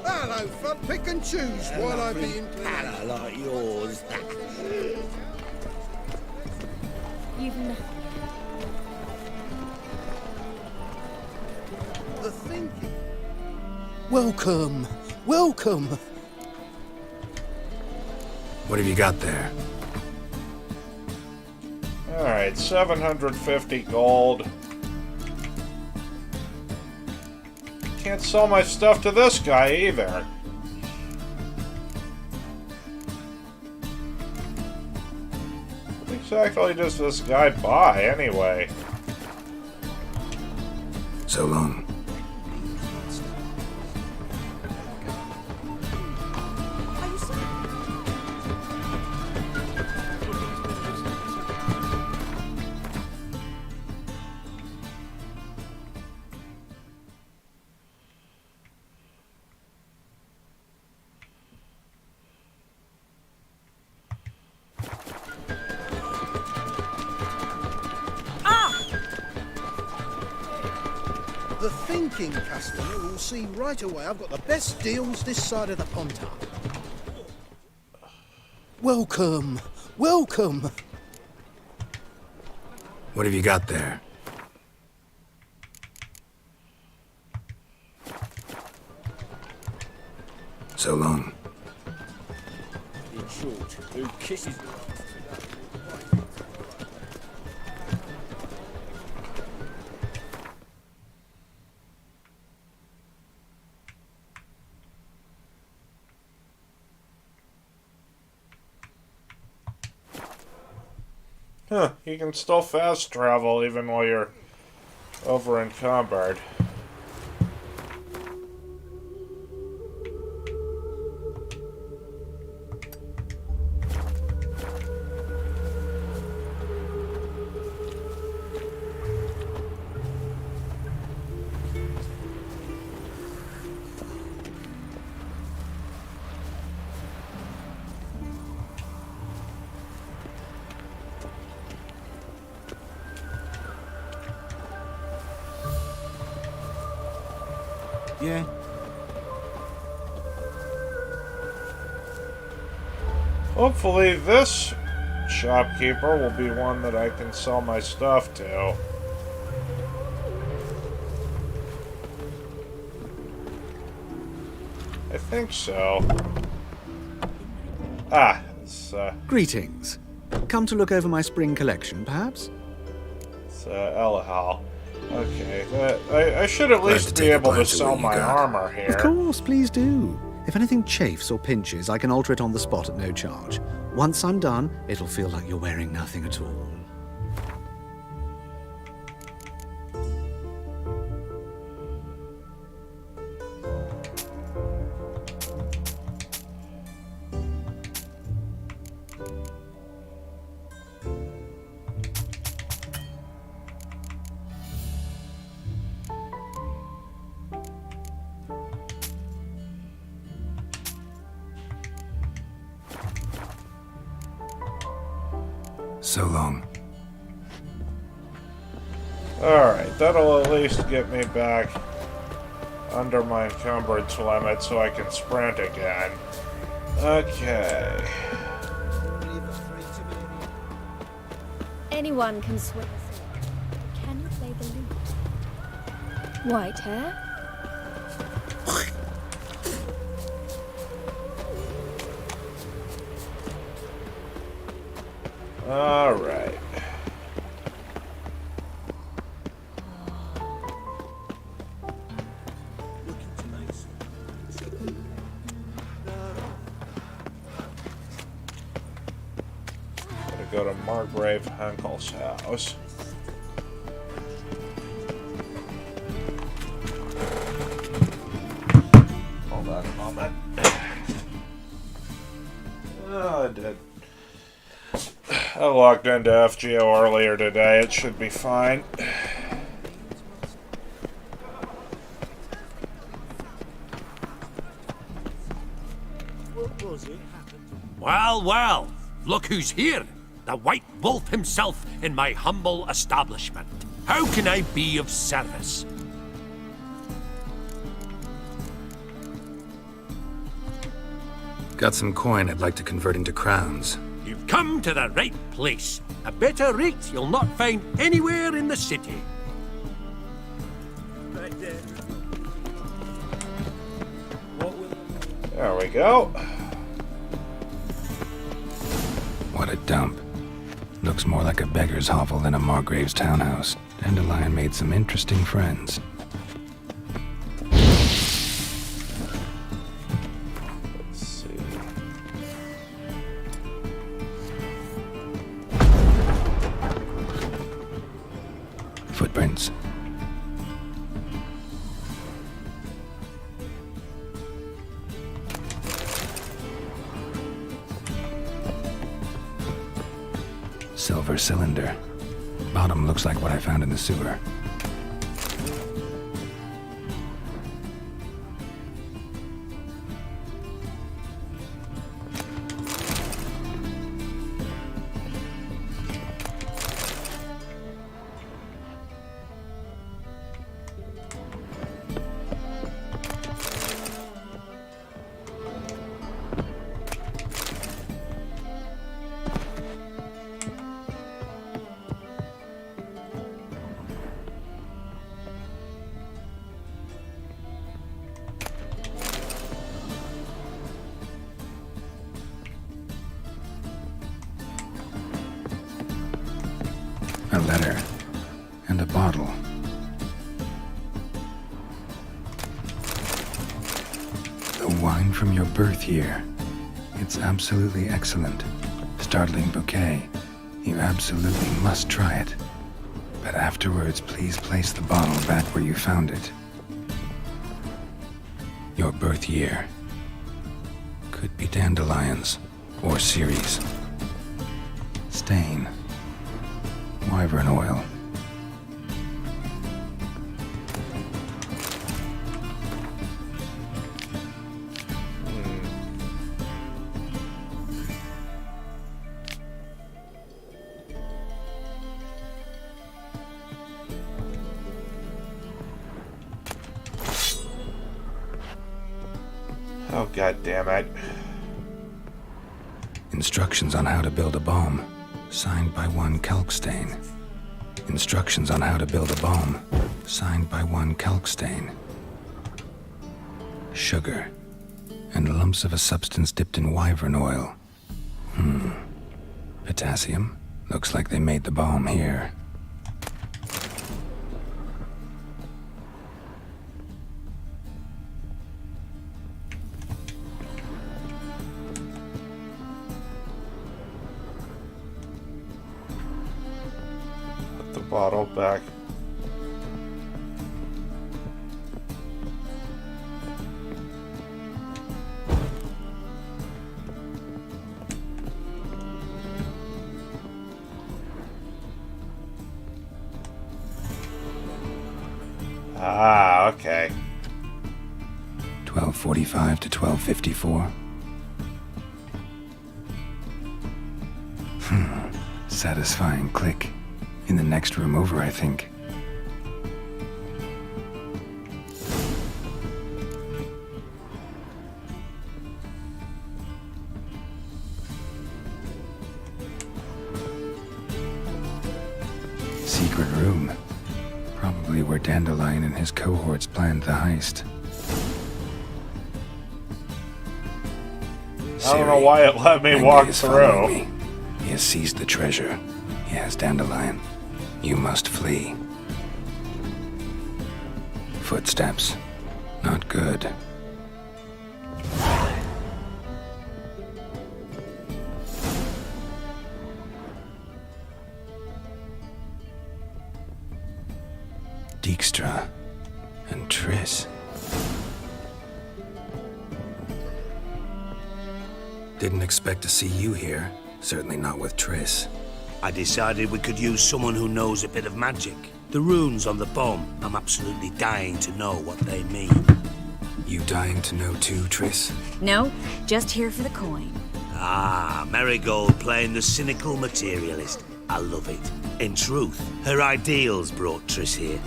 Hello, fun. Pick and choose while I be in Pala like yours. You've nothing. The thinking. Welcome, welcome. What have you got there? Alright, 750 gold. Can't sell my stuff to this guy either. What exactly does this guy buy anyway? So long. The thinking customer will see right away I've got the best deals this side of the Pontar. Welcome, welcome. What have you got there? So long. In short, who kisses... Huh, you can still fast travel even while you're over encumbered. Yeah. Hopefully this shopkeeper will be one that I can sell my stuff to. I think so. Ah, it's, Greetings. Come to look over my spring collection, perhaps? It's, Elahal. Okay, I should at Glad least to be take a able to glance at sell what you my got. armor here. Of course, please do. If anything chafes or pinches, I can alter it on the spot at no charge. Once I'm done, it'll feel like you're wearing nothing at all. So long. Alright, that'll at least get me back under my encumbrance limit so I can sprint again. Okay. Anyone can swing a sword. Can you play the lute? White hair? Alright. Gotta go to Margrave Henkel's house. Hold on a moment. Oh, I did. I logged into FGO earlier today. It should be fine. Well, well, look who's here. The White Wolf himself in my humble establishment. How can I be of service? Got some coin I'd like to convert into crowns. You've come to the right place. A better rate you'll not find anywhere in the city. There we go. What a dump. Looks more like a beggar's hovel than a Margrave's townhouse. Dandelion made some interesting friends. Let's see. Footprints. Silver cylinder. Bottom looks like what I found in the sewer. A letter. And a bottle. The wine from your birth year. It's absolutely excellent. Startling bouquet. You absolutely must try it. But afterwards, please place the bottle back where you found it. Your birth year. Could be dandelions. Or Ceres. Stain. Wyvern oil. Oh, god damn it. Instructions on how to build a bomb. Signed by one Kalkstain. Instructions on how to build a bomb. Signed by one Kalkstain. Sugar. And lumps of a substance dipped in wyvern oil. Potassium? Looks like they made the bomb here. Put the bottle back. Ah, okay. 12:45 to 12:54. Satisfying click. In the next room over, I think. Secret room. Probably where Dandelion and his cohorts planned the heist. I don't know why it let me walk through. Me. He has seized the treasure. He has Dandelion. You must flee. Footsteps. Not good. Dijkstra and Triss. Didn't expect to see you here. Certainly not with Triss. I decided we could use someone who knows a bit of magic. The runes on the bomb, I'm absolutely dying to know what they mean. You dying to know too, Triss? No, just here for the coin. Ah, Marigold playing the cynical materialist. I love it. In truth, her ideals brought Triss here.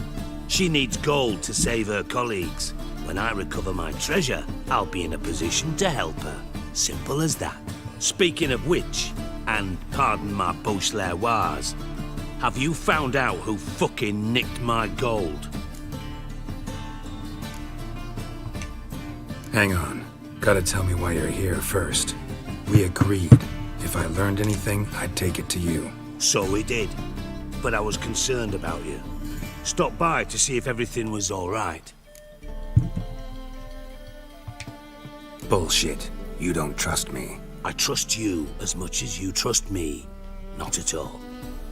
She needs gold to save her colleagues. When I recover my treasure, I'll be in a position to help her. Simple as that. Speaking of which, and pardon my Beauclervois, have you found out who fucking nicked my gold? Hang on. Gotta tell me why you're here first. We agreed. If I learned anything, I'd take it to you. So we did. But I was concerned about you. Stopped by to see if everything was all right. Bullshit. You don't trust me. I trust you as much as you trust me. Not at all.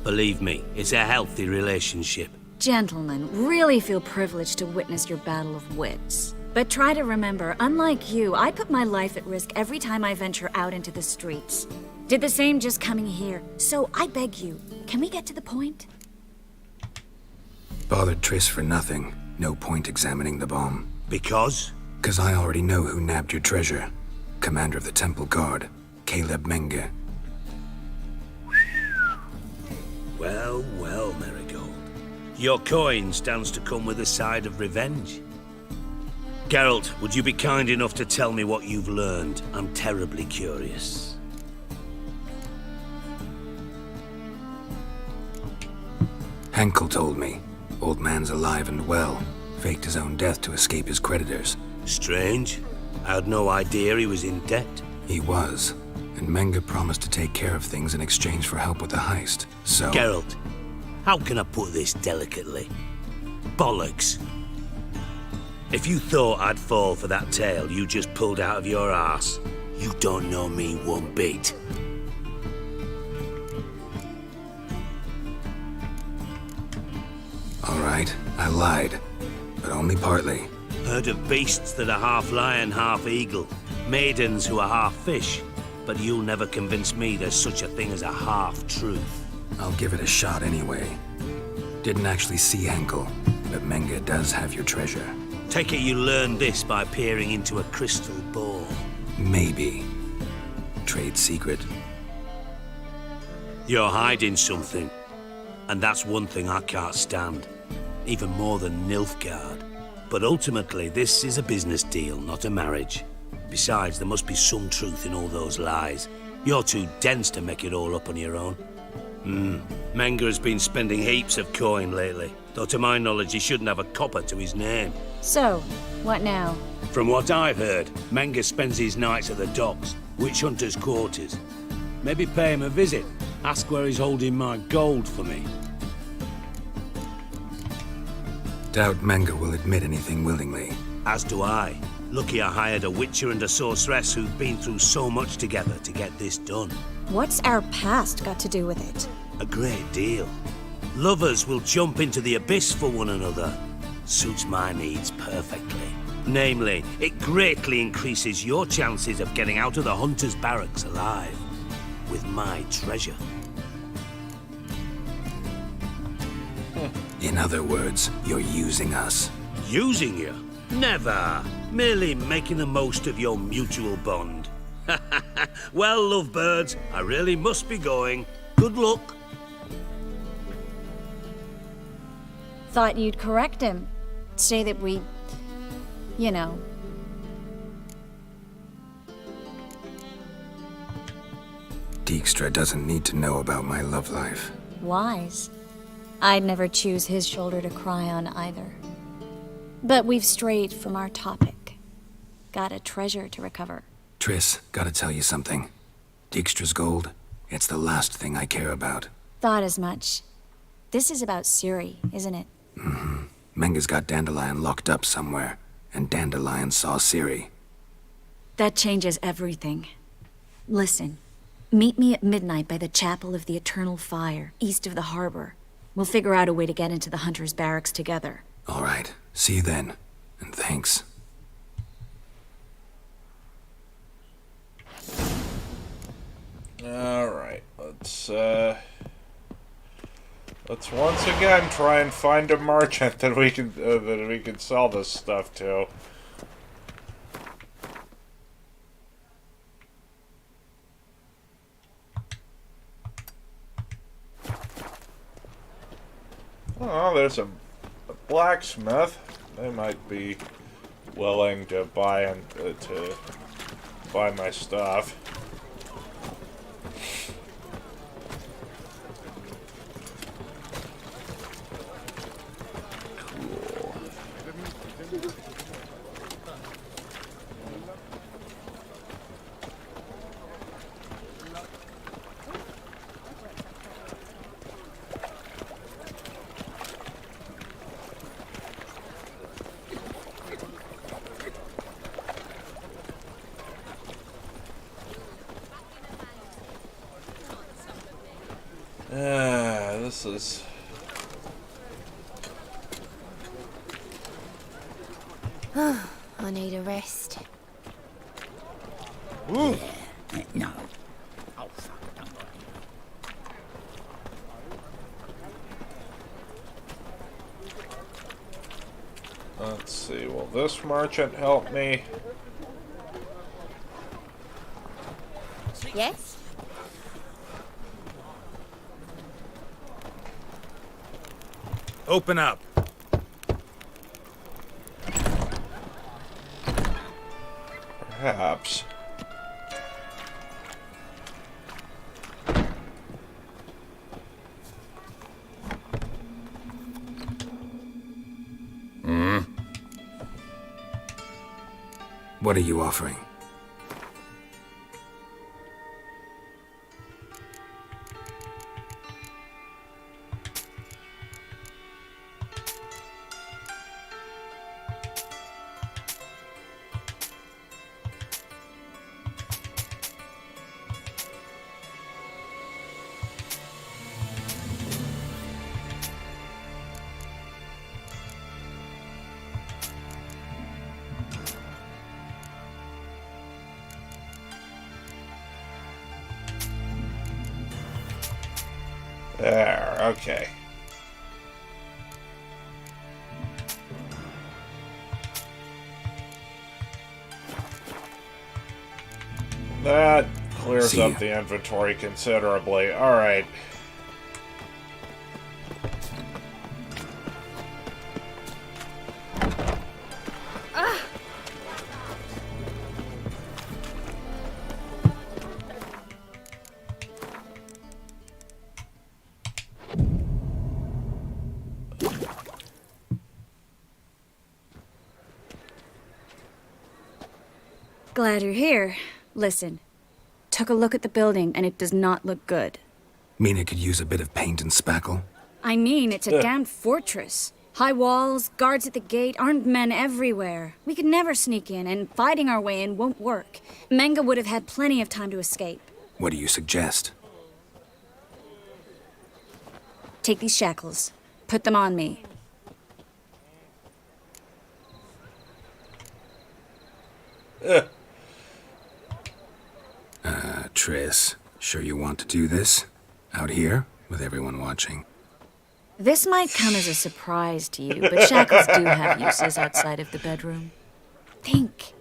Believe me, it's a healthy relationship. Gentlemen, really feel privileged to witness your battle of wits. But try to remember, unlike you, I put my life at risk every time I venture out into the streets. Did the same just coming here. So I beg you, can we get to the point? Bothered Triss for nothing. No point examining the bomb. Because? 'Cause I already know who nabbed your treasure. Commander of the Temple Guard, Caleb Menge. Well, well, Marigold. Your coin stands to come with a side of revenge. Geralt, would you be kind enough to tell me what you've learned? I'm terribly curious. Henkel told me. Old man's alive and well. Faked his own death to escape his creditors. Strange. I had no idea he was in debt. He was. And Menge promised to take care of things in exchange for help with the heist. So... Geralt, how can I put this delicately? Bollocks. If you thought I'd fall for that tale you just pulled out of your arse, you don't know me one bit. All right, I lied. But only partly. Heard of beasts that are half lion, half eagle. Maidens who are half fish. But you'll never convince me there's such a thing as a half-truth. I'll give it a shot anyway. Didn't actually see Henkel, but Menge does have your treasure. Take it you learned this by peering into a crystal ball. Maybe. Trade secret. You're hiding something. And that's one thing I can't stand. Even more than Nilfgaard. But ultimately, this is a business deal, not a marriage. Besides, there must be some truth in all those lies. You're too dense to make it all up on your own. Menga has been spending heaps of coin lately, though to my knowledge he shouldn't have a copper to his name. So, what now? From what I've heard, Menga spends his nights at the docks, witch hunters' quarters. Maybe pay him a visit. Ask where he's holding my gold for me. Doubt Menga will admit anything willingly. As do I. Lucky I hired a witcher and a sorceress who've been through so much together to get this done. What's our past got to do with it? A great deal. Lovers will jump into the abyss for one another. Suits my needs perfectly. Namely, it greatly increases your chances of getting out of the hunter's barracks alive. With my treasure. In other words, you're using us. Using you? Never. Merely making the most of your mutual bond. Well, lovebirds, I really must be going. Good luck. Thought you'd correct him. Say that we... you know... Dijkstra doesn't need to know about my love life. wise. I'd never choose his shoulder to cry on either. But we've strayed from our topic. Got a treasure to recover. Triss, gotta tell you something. Dijkstra's gold, it's the last thing I care about. Thought as much. This is about Ciri, isn't it? Mm-hmm. Menga's got Dandelion locked up somewhere, and Dandelion saw Ciri. That changes everything. Listen, meet me at midnight by the Chapel of the Eternal Fire, east of the harbor. We'll figure out a way to get into the Hunter's barracks together. All right, see you then, and thanks. All right, let's once again try and find a merchant that we can sell this stuff to. Oh, there's a blacksmith. They might be willing to buy my stuff. This is... I need a rest. Ooh. No. Let's see, will this merchant help me? Yes? Open up. Perhaps. What are you offering? There, okay. That clears up the inventory considerably. Alright. Glad you're here. Listen, took a look at the building and it does not look good. Mean it could use a bit of paint and spackle? I mean, it's a damn fortress. High walls, guards at the gate, armed men everywhere. We could never sneak in, and fighting our way in won't work. Menga would have had plenty of time to escape. What do you suggest? Take these shackles. Put them on me. Triss, sure you want to do this? Out here, with everyone watching? This might come as a surprise to you, but shackles do have uses outside of the bedroom. Think.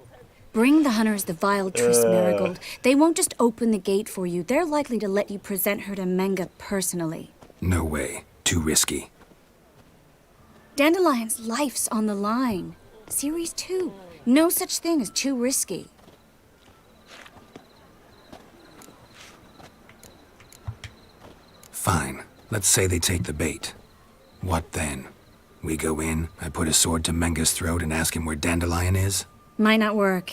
Bring the hunters the vile Triss Marigold. They won't just open the gate for you. They're likely to let you present her to Menga personally. No way. Too risky. Dandelion's life's on the line. Series 2. No such thing as too risky. Fine. Let's say they take the bait. What then? We go in, I put a sword to Menga's throat and ask him where Dandelion is? Might not work.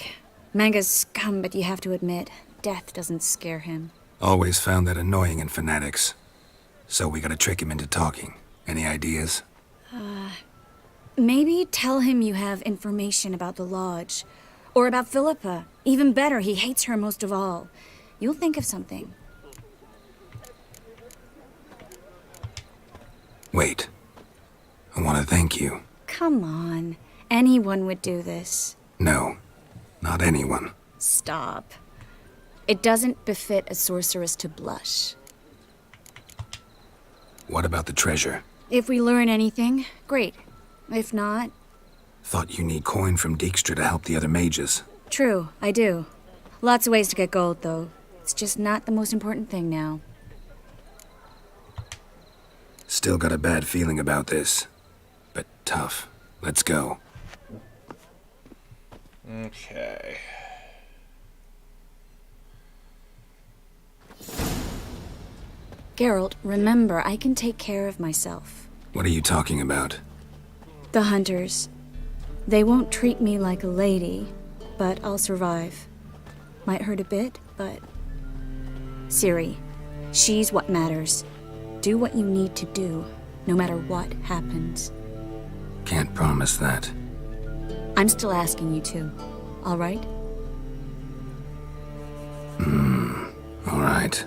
Menga's scum, but you have to admit, death doesn't scare him. Always found that annoying in fanatics. So we gotta trick him into talking. Any ideas? Maybe tell him you have information about the Lodge. Or about Philippa. Even better, he hates her most of all. You'll think of something. Wait. I want to thank you. Come on. Anyone would do this. No. Not anyone. Stop. It doesn't befit a sorceress to blush. What about the treasure? If we learn anything, great. If not... Thought you need coin from Dijkstra to help the other mages. True, I do. Lots of ways to get gold, though. It's just not the most important thing now. Still got a bad feeling about this. But tough. Let's go. Okay. Geralt, remember, I can take care of myself. What are you talking about? The hunters. They won't treat me like a lady, but I'll survive. Might hurt a bit, but... Ciri, she's what matters. Do what you need to do, no matter what happens. Can't promise that. I'm still asking you to, all right? All right.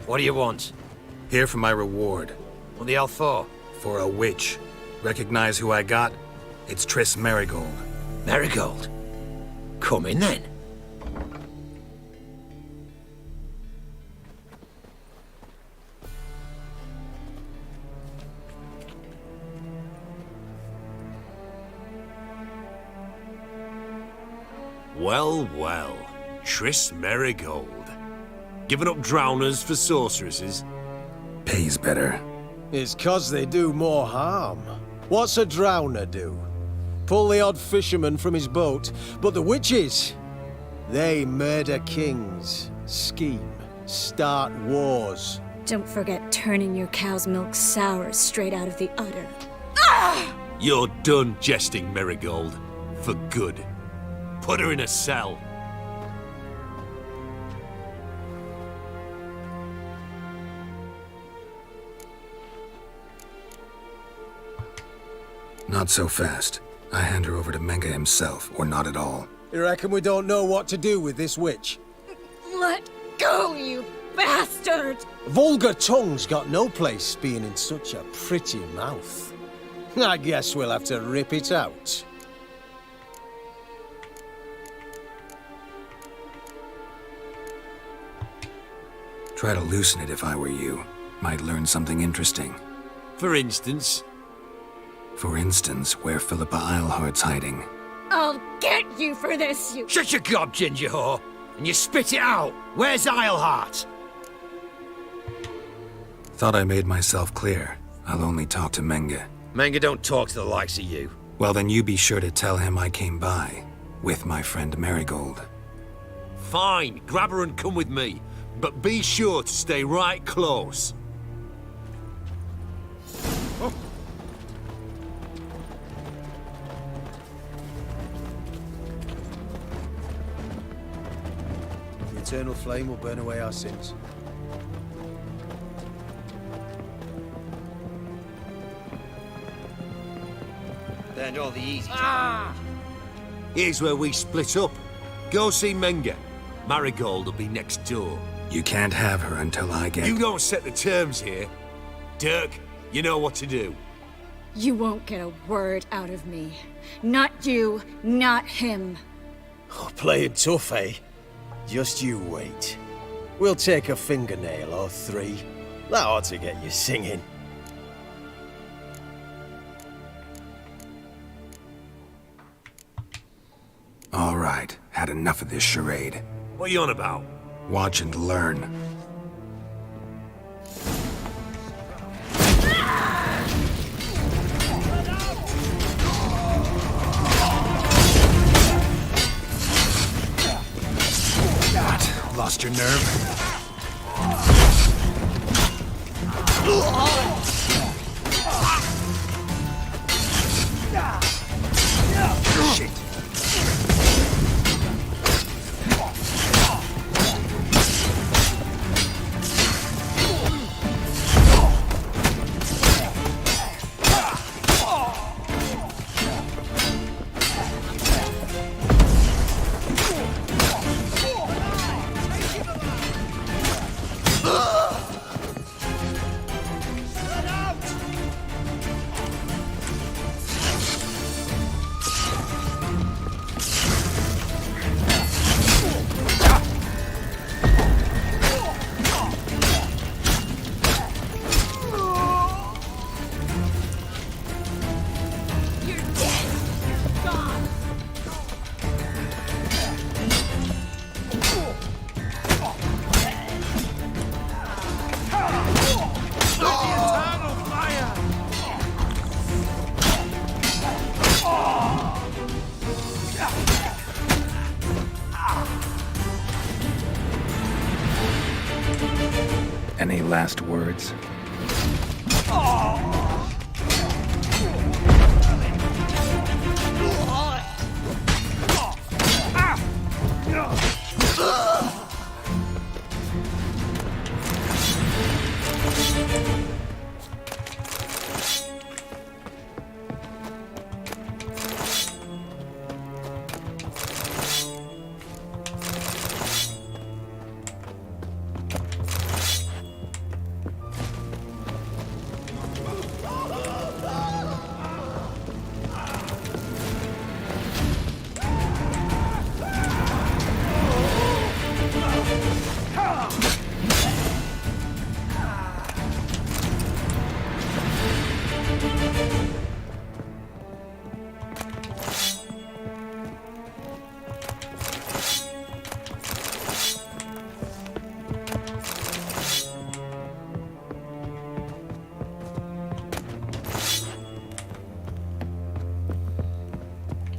What do you want? Here for my reward. What the hell for? For a witch. Recognize who I got? It's Triss Marigold. Marigold? Come in then. Well, well. Triss Marigold. Giving up drowners for sorceresses? Pays better. It's 'cause they do more harm. What's a drowner do? Pull the odd fisherman from his boat, but the witches, they murder kings, scheme, start wars. Don't forget turning your cow's milk sour straight out of the udder. You're done jesting, Marigold. For good. Put her in a cell. Not so fast. I hand her over to Menga himself, or not at all. You reckon we don't know what to do with this witch? Let go, you bastard! Vulgar tongue's got no place being in such a pretty mouth. I guess we'll have to rip it out. Try to loosen it if I were you. Might learn something interesting. For instance? For instance, where Philippa Eilhart's hiding. I'll get you for this, you... Shut your gob, ginger whore! And you spit it out! Where's Eilhart? Thought I made myself clear. I'll only talk to Menge. Menge don't talk to the likes of you. Well, then you be sure to tell him I came by. With my friend Marigold. Fine, grab her and come with me. But be sure to stay right close. The eternal flame will burn away our sins. Learned all the easy. Here's where we split up. Go see Menge. Marigold will be next door. You can't have her until I get... You don't set the terms here. Dirk, you know what to do. You won't get a word out of me. Not you, not him. Oh, playing tough, eh? Just you wait. We'll take a fingernail or three. That ought to get you singing. All right, had enough of this charade. What are you on about? Watch and learn. What? Lost your nerve? Shit. Any last words?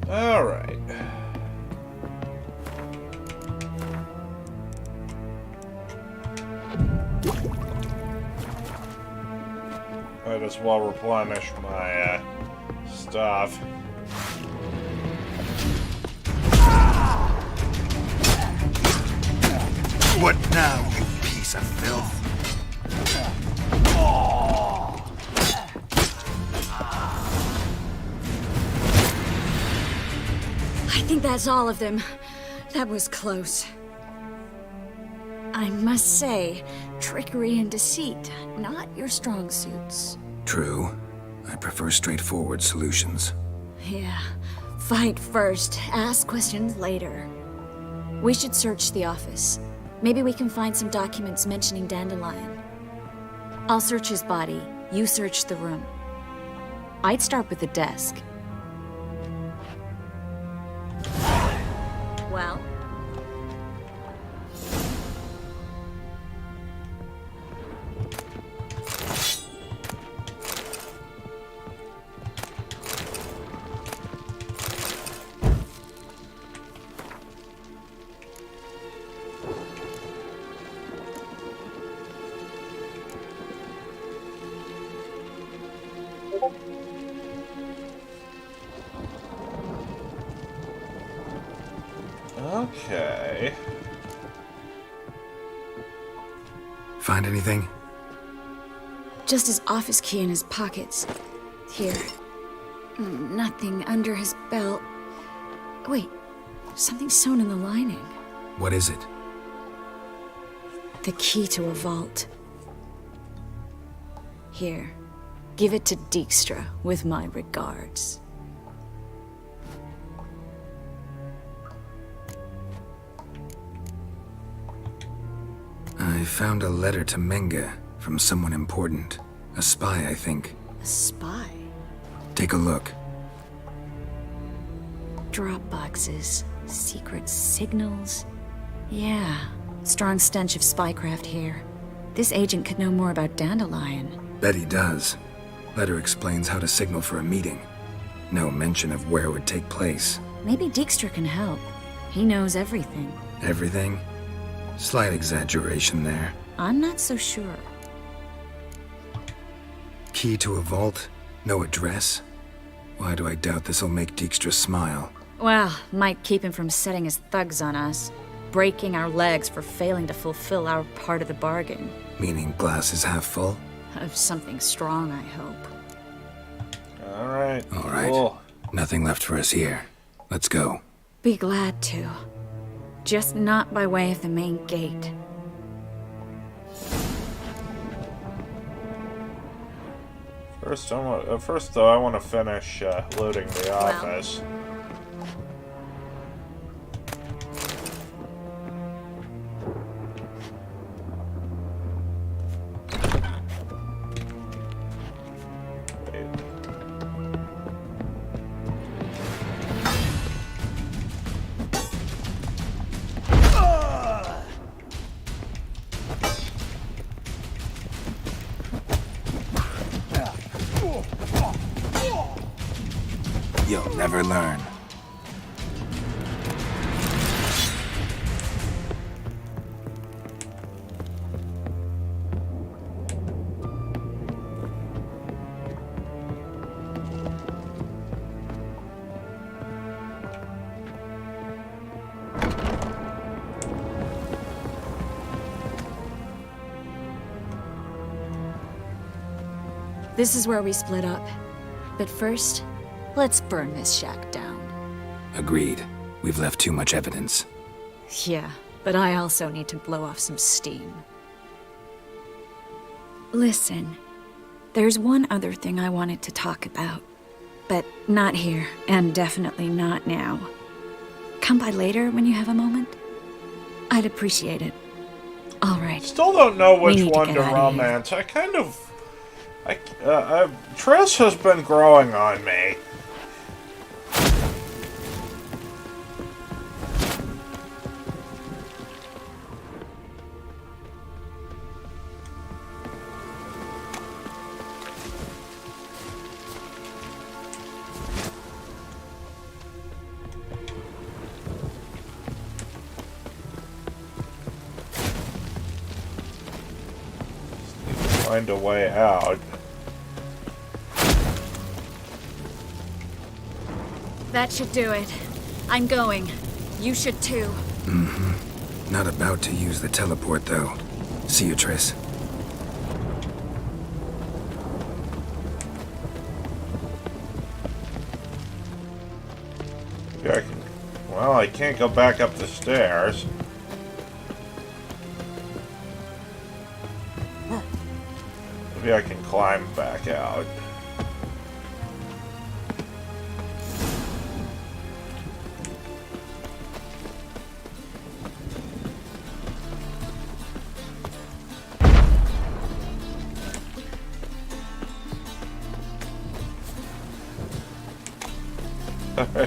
All right. Might as well replenish my stuff. What now, you piece of filth? I think that's all of them. That was close. I must say, trickery and deceit, not your strong suits. True. I prefer straightforward solutions. Yeah. Fight first, ask questions later. We should search the office. Maybe we can find some documents mentioning Dandelion. I'll search his body, you search the room. I'd start with the desk. Well? Okay. Find anything? Just his office key in his pockets. Here. Nothing under his belt. Wait, something sewn in the lining. What is it? The key to a vault. Here. Give it to Dijkstra with my regards. I found a letter to Menga from someone important. A spy, I think. A spy? Take a look. Drop boxes, secret signals. Yeah, strong stench of spycraft here. This agent could know more about Dandelion. Bet he does. Letter explains how to signal for a meeting. No mention of where it would take place. Maybe Dijkstra can help. He knows everything. Everything? Slight exaggeration there. I'm not so sure. Key to a vault? No address? Why do I doubt this'll make Dijkstra smile? Well, might keep him from setting his thugs on us. Breaking our legs for failing to fulfill our part of the bargain. Meaning glass is half full? Of something strong, I hope. Alright. Alright. Cool. Nothing left for us here. Let's go. Be glad to. Just not by way of the main gate. First, though, I want to finish loading the office. You'll never learn. This is where we split up. But first, let's burn this shack down. Agreed. We've left too much evidence. Yeah, but I also need to blow off some steam. Listen, there's one other thing I wanted to talk about. But not here, and definitely not now. Come by later when you have a moment? I'd appreciate it. All right. Still don't know We which need to one get to out of here. romance. I kind of... Triss has been growing on me. Find a way out. That should do it. I'm going. You should too. Mm-hmm. Not about to use the teleport, though. See you, Triss. Yeah, well, I can't go back up the stairs. Maybe I can climb back out.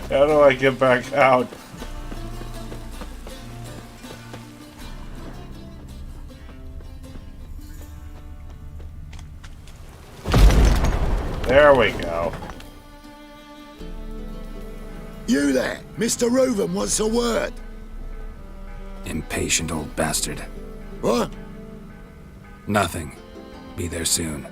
How do I get back out? There we go. You there, Mr. Reuven wants a word. Impatient old bastard. What? Nothing. Be there soon.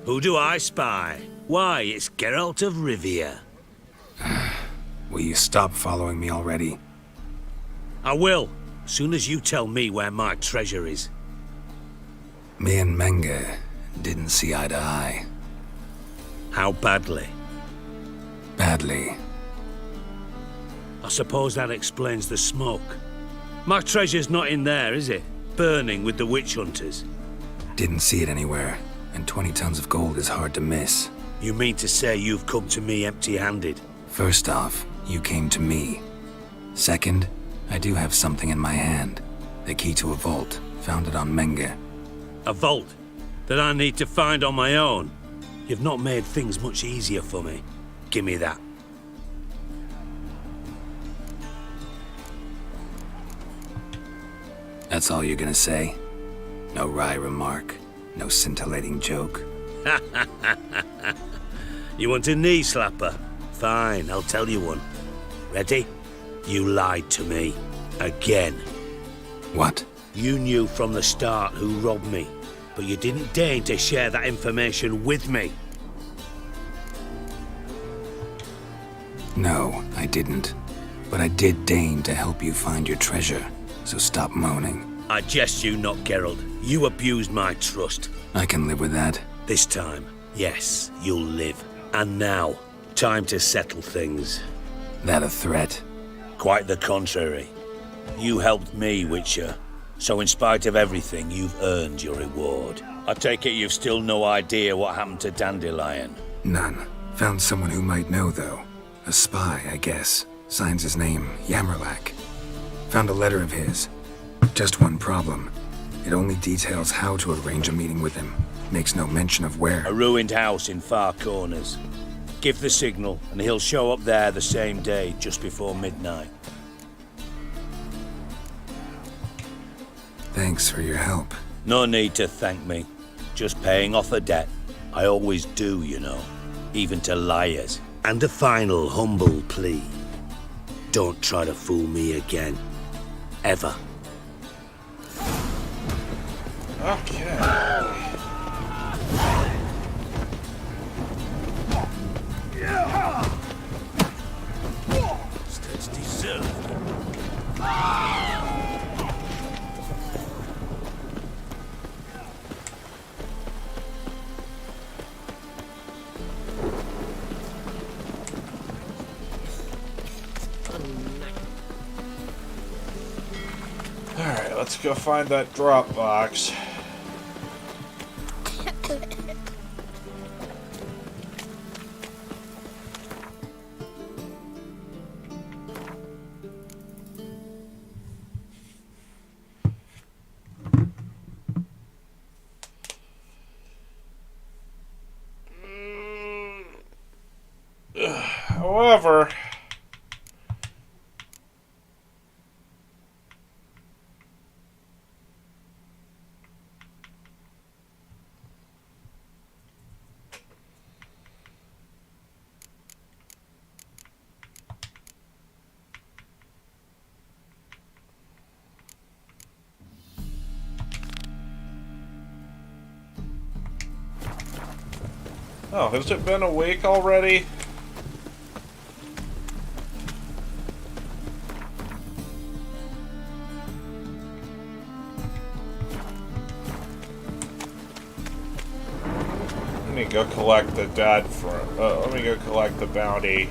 Who do I spy? Why, it's Geralt of Rivia. Will you stop following me already? I will, as soon as you tell me where my treasure is. Me and Menge didn't see eye to eye. How badly? Badly. I suppose that explains the smoke. My treasure's not in there, is it? Burning with the witch hunters. Didn't see it anywhere, and 20 tons of gold is hard to miss. You mean to say you've come to me empty-handed? First off, you came to me. Second, I do have something in my hand. The key to a vault, found it on Menge. A vault? That I need to find on my own? You've not made things much easier for me. Give me that. That's all you're gonna say? No wry remark? No scintillating joke? You want a knee slapper? Fine, I'll tell you one. Ready? You lied to me. Again. What? You knew from the start who robbed me, but you didn't deign to share that information with me. No, I didn't. But I did deign to help you find your treasure, so stop moaning. I jest you not, Geralt. You abused my trust. I can live with that. This time, yes, you'll live. And now, time to settle things. That a threat? Quite the contrary. You helped me, Witcher. So in spite of everything, you've earned your reward. I take it you've still no idea what happened to Dandelion? None. Found someone who might know, though. A spy, I guess. Signs his name, Yammerlak. Found a letter of his. Just one problem. It only details how to arrange a meeting with him. Makes no mention of where. A ruined house in Far Corners. Give the signal, and he'll show up there the same day, just before midnight. Thanks for your help. No need to thank me. Just paying off a debt. I always do, you know. Even to liars. And a final humble plea. Don't try to fool me again. Ever. Okay. That's deserved. Alright, let's go find that drop box. However, oh, has it been a week already? Let me go collect the dad for. Let me go collect the bounty.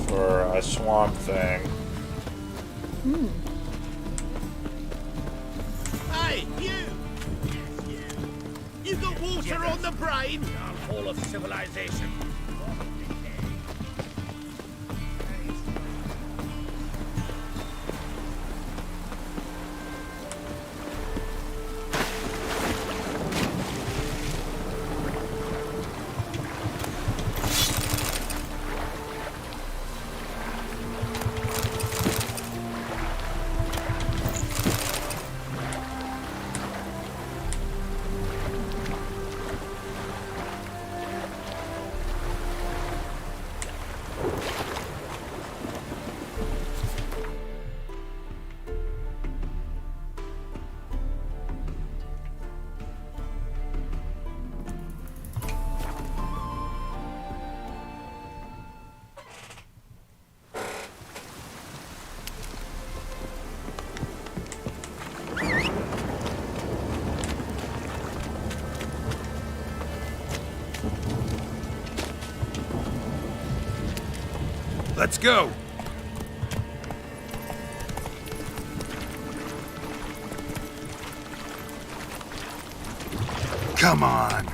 For a swamp thing. Hey, you! You got water on the brain? All of civilization. Let's go. Come on.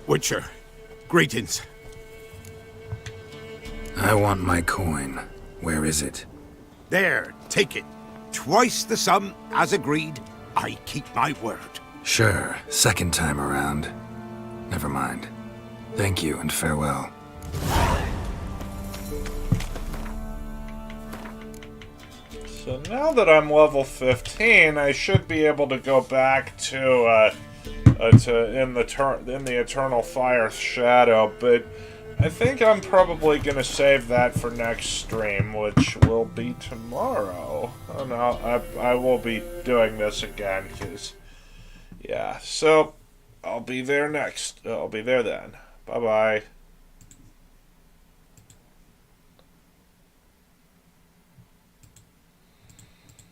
Witcher, greetings. I want my coin. Where is it? There, take it. Twice the sum, as agreed. I keep my word. Sure, second time around. Never mind. Thank you and farewell. So now that I'm level 15, I should be able to go back to in the Eternal Fire Shadow, but I think I'm probably gonna save that for next stream, which will be tomorrow. Oh no, I will be doing this again, cause yeah. So I'll be there next. I'll be there then. Bye bye.